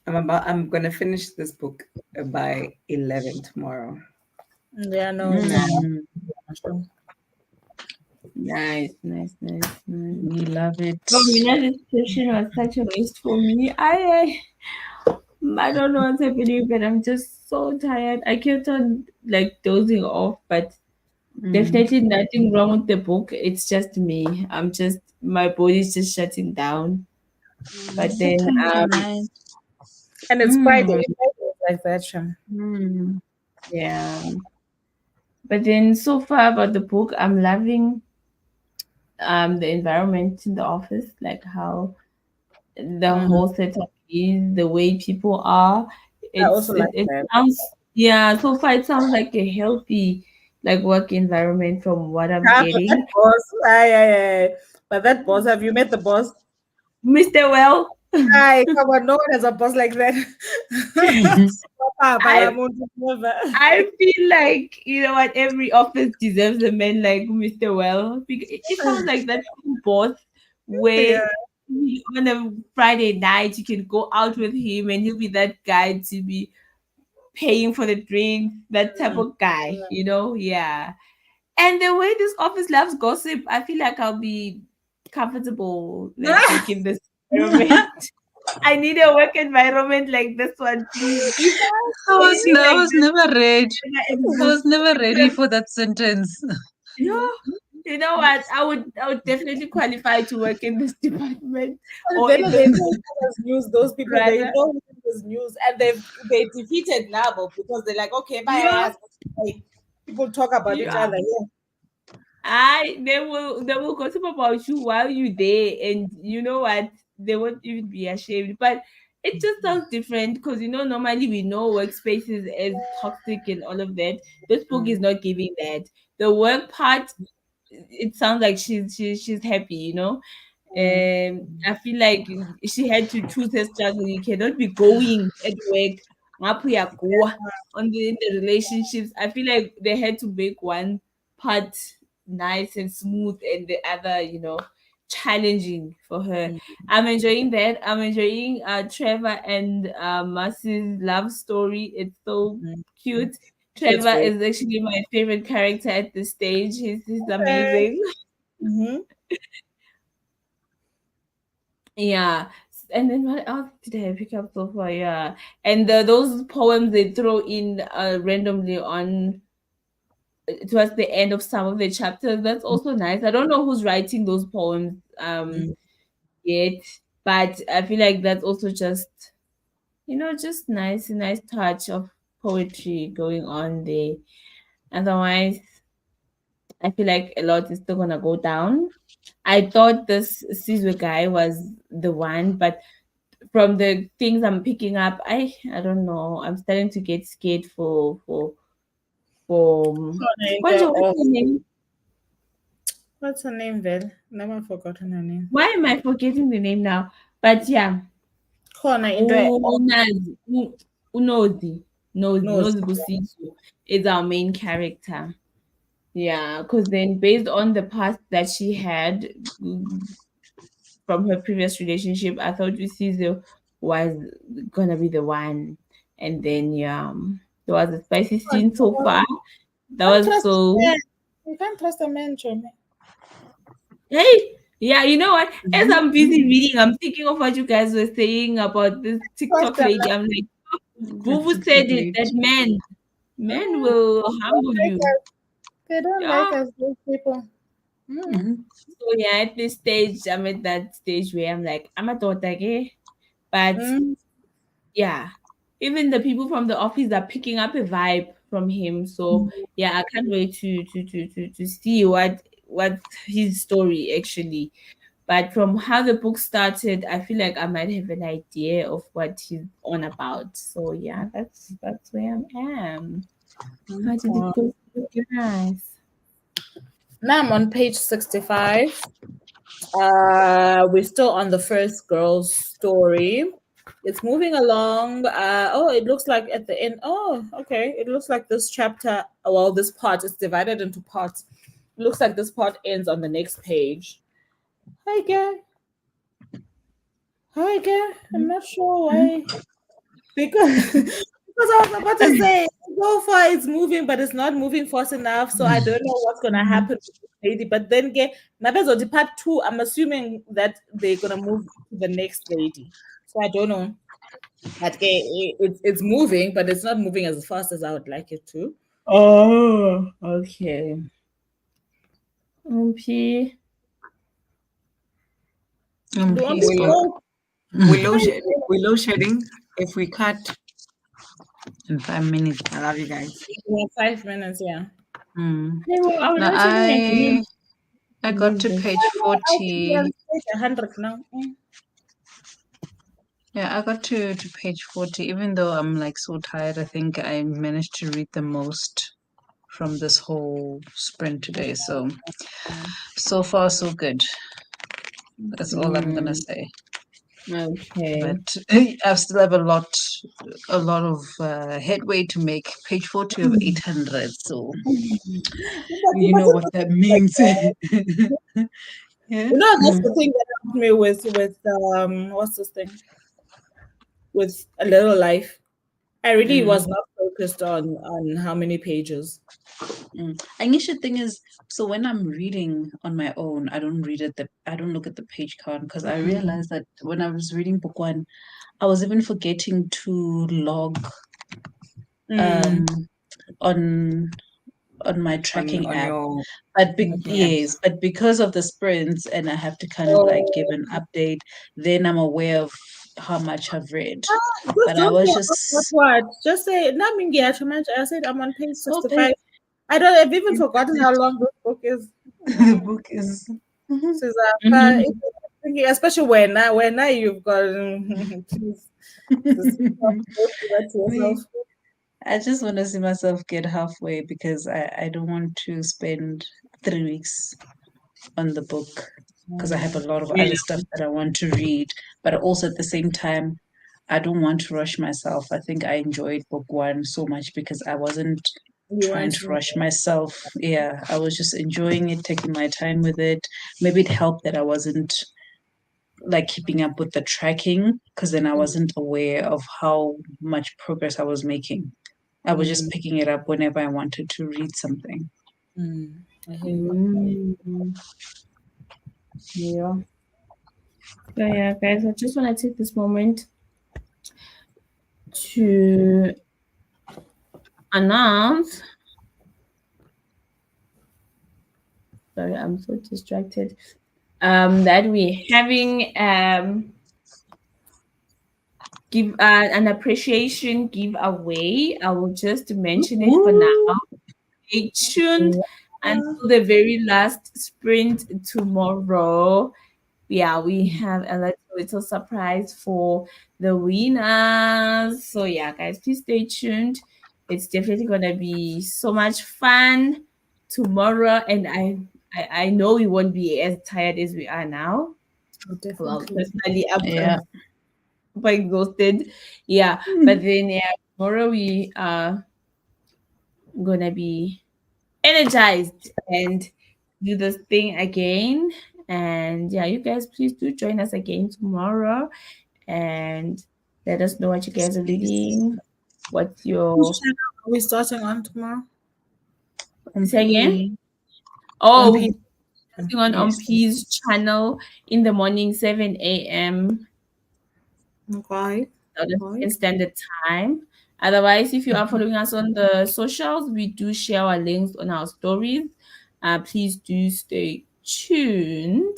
I'm gonna finish this book by 11 tomorrow. Yeah, no, Mm. nice. We love it. Oh, Mina, this session was such a waste for me. I don't know what's happening, but I'm just so tired. I kept on like dozing off, but Mm. definitely nothing wrong with the book. It's just me. My body's just shutting down. But then, Sometimes the night. and it's Friday. Mm. Friday is like that. Mm. yeah. But then, so far about the book, I'm loving the environment in the office, like how the whole setup is, the way people are. I also like It that. sounds yeah. So far, it sounds like a healthy like work environment from what I'm Ah, but that getting. boss, aye. But that boss, have you met the boss? Mr. Well, Aye, come on, no one has a boss like that. Papa, I I am on to never. I feel like you know what every office deserves a man like Mr. Well because it sounds like that boss where Yeah. on a Friday night you can go out with him and he'll be that guy to be paying for the drinks, that type of guy, you know? Yeah. And the way this office loves gossip, I feel like I'll be comfortable like working this environment. I need a work environment like this one, please. If anything I like was this never ready. ever I was exists, never ready for that sentence. yeah, you know what? I would definitely qualify to work in this department And or then in they the know each other's news. Those people they rather. know each other's news, and they defeated Nabo because they're like, okay, Yeah, bye. People talk about each yeah. other. Yeah. They will gossip about you while you're there, and you know what? They won't even be ashamed. But it just sounds different because normally we know workspaces as toxic and all of that. This book is not giving that. The work part, it sounds like she's happy, and I feel like she had to choose her struggle. You cannot be going at work ngapho uyagoa in the relationships. I feel like they had to make one part nice and smooth and the other, challenging for her. I'm enjoying that. I'm enjoying Trevor and Mercy's love story. It's so cute. It's Trevor great. is actually my favorite character at this stage. He's amazing. Mm-hmm. Yeah. And then what else did I pick up so far? Yeah. And those poems they throw in randomly on towards the end of some of the chapters. That's also nice. I don't know who's writing those poems yet, but I feel like that's also just just nice, a nice touch of poetry going on there. Otherwise, I feel like a lot is still gonna go down. I thought this Sizwe guy was the one, but from the things I'm picking up, I don't know. I'm starting to get scared for what's Khona what's into her name? what's her name, Vel? Never forgotten her name. Why am I forgetting the name now? But yeah, Khona into Unazi, Unozi, knows. Nozi Busisi is our main character. Yeah, because then based on the past that she had from her previous relationship, I thought Usizo was gonna be the one. And then yeah, there was a spicy scene so far. That Can't was trust a so man. You can't trust a man, Johnny. hey. Yeah, you know what? As I'm busy reading, I'm thinking of what you guys were saying about this Trust TikTok a lady. man. I'm like, The Vuvu TikTok said it lady. that men Mm, will they don't humble like you. us. They don't like Yeah. us, those people. Mm. Mhm. So yeah, at this stage, I'm at that stage where I'm like, I'm a daughter, okay? But Mm. yeah, even the people from the office are picking up a vibe from him. So yeah, I can't wait to see what his story actually. But from how the book started, I feel like I might have an idea of what he's on about. So yeah, that's where I am. How did it Uh, go for you guys? Now I'm on page 65. We're still on the first girl's story. It's moving along. Oh, it looks like at the end. Oh, okay. It looks like this chapter, well, this part is divided into parts. It looks like this part ends on the next page. Hi, girl. Hi, girl. I'm not sure why. Because because I was about to say so far it's moving, but it's not moving fast enough. So I don't know what's gonna happen with this lady. But then again, Nabezo the part two, I'm assuming that they're gonna move to the next lady. So I don't know. But it's moving, but it's not moving as fast as I would like it to. Oh, okay. Okay. Mm, Do you want me Peace, to We Bob. go? we load shed, we load shedding. If we cut in 5 minutes, I love you guys. Yeah, 5 minutes, yeah. Mm. Hey, well, I was Now not checking again. I got Leave to this. page I think we're 40. on page 100 now. Yeah, I got to page 40. Even though I'm like so tired, I think I managed to read the most from this whole sprint today. So far so good. That's all I'm gonna Mm, say. okay. But I still have a lot of headway to make. Page 40 of 800. So you know what that means. Yeah. You know, that's Mm. the thing that helped me with what's this thing? With a little life. I really Mm. was not focused on how many pages. Mm. I guess the thing is, so when I'm reading on my own, I don't look at the page count because I realized that when I was reading book one, I was even forgetting to log Mm. um on my tracking On app. your But tracking apps. yes, but because of the sprints and I have to kind of like give Oh, an update, then I'm aware of how much I've read. just But I don't say was what just what. Just say Namingi Achamanch. I said I'm on page okay. 65. I don't I've even forgotten how long this book is. The book is Suzanne, especially when now you've got please, just don't do that to yourself. Me. I just want to see myself get halfway because I don't want to spend 3 weeks on the book because I have a lot of Yeah. other stuff that I want to read. But also at the same time, I don't want to rush myself. I think I enjoyed book one so much because I wasn't You trying want to to rush myself. Yeah, I was just enjoying it, taking my time with it. Maybe it helped that I wasn't like keeping up with the tracking because then I wasn't aware of how much progress I was making. I was just picking it up whenever I wanted to read something. I hear you. Mm, yeah. So yeah, guys, I just want to take this moment to announce. Sorry, I'm so distracted. That we're having give an appreciation giveaway. I will just mention it for now. Woo! Stay tuned. until the very last sprint tomorrow. Yeah, we have a little surprise for the winners. So yeah, guys, please stay tuned. It's definitely gonna be so much fun tomorrow, and I know we won't be as tired as we are now. Well, Definitely. personally, Yeah. I'm super exhausted. Yeah, but then yeah, tomorrow we are gonna be energized and do this thing again. And yeah, you guys, please do join us again tomorrow and let us know what you Yes, guys are please. reading. What's Whose your channel are we starting on tomorrow? say again? MP. Oh, MP. posting on Yes. P's channel in the morning, 7 a.m. Okay. South Okay. African Standard Time. Otherwise, if you are following us on the socials, we do share our links on our stories. Please do stay tuned.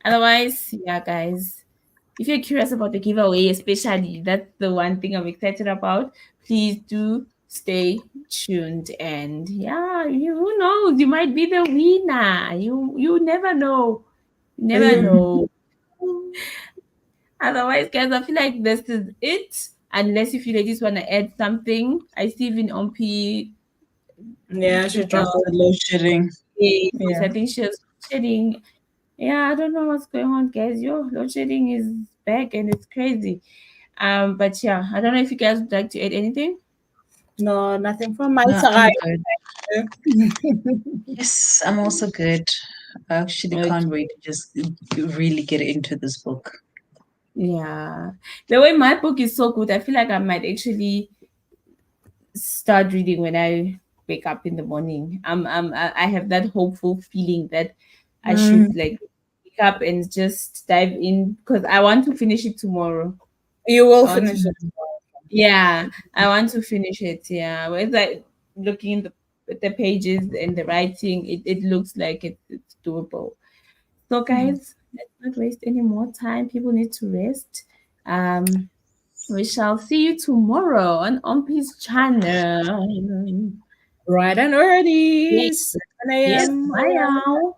Otherwise, yeah, guys, if you're curious about the giveaway, especially that's the one thing I'm excited about, please do stay tuned. And yeah, who knows? You might be the winner. You never know. You never Yeah. know. Otherwise, guys, I feel like this is it. Unless if you ladies want to add something. I see even Ompi Yeah, she uh, dropped The load shedding. yes, Yeah. I think she's shedding. Yeah, I don't know what's going on, guys. Yo, load shedding is back and it's crazy. But yeah, I don't know if you guys would like to add anything. No, nothing from my No, I'm side. good. Yes, I'm also good. I actually Okay. can't wait to just really get into this book. Yeah. The way my book is so good, I feel like I might actually start reading when I wake up in the morning. I have that hopeful feeling that I Mm, should like wake up and just dive in because I want to finish it tomorrow. you will I want to, finish it. yeah, I want to finish it. Yeah, when I looking the pages and the writing, it looks like it's doable. So, guys, let's not waste any more time. People need to rest. Um, we shall see you tomorrow on Ompi's channel. Right and Yes, early. 7 yes, a.m. bye around the now.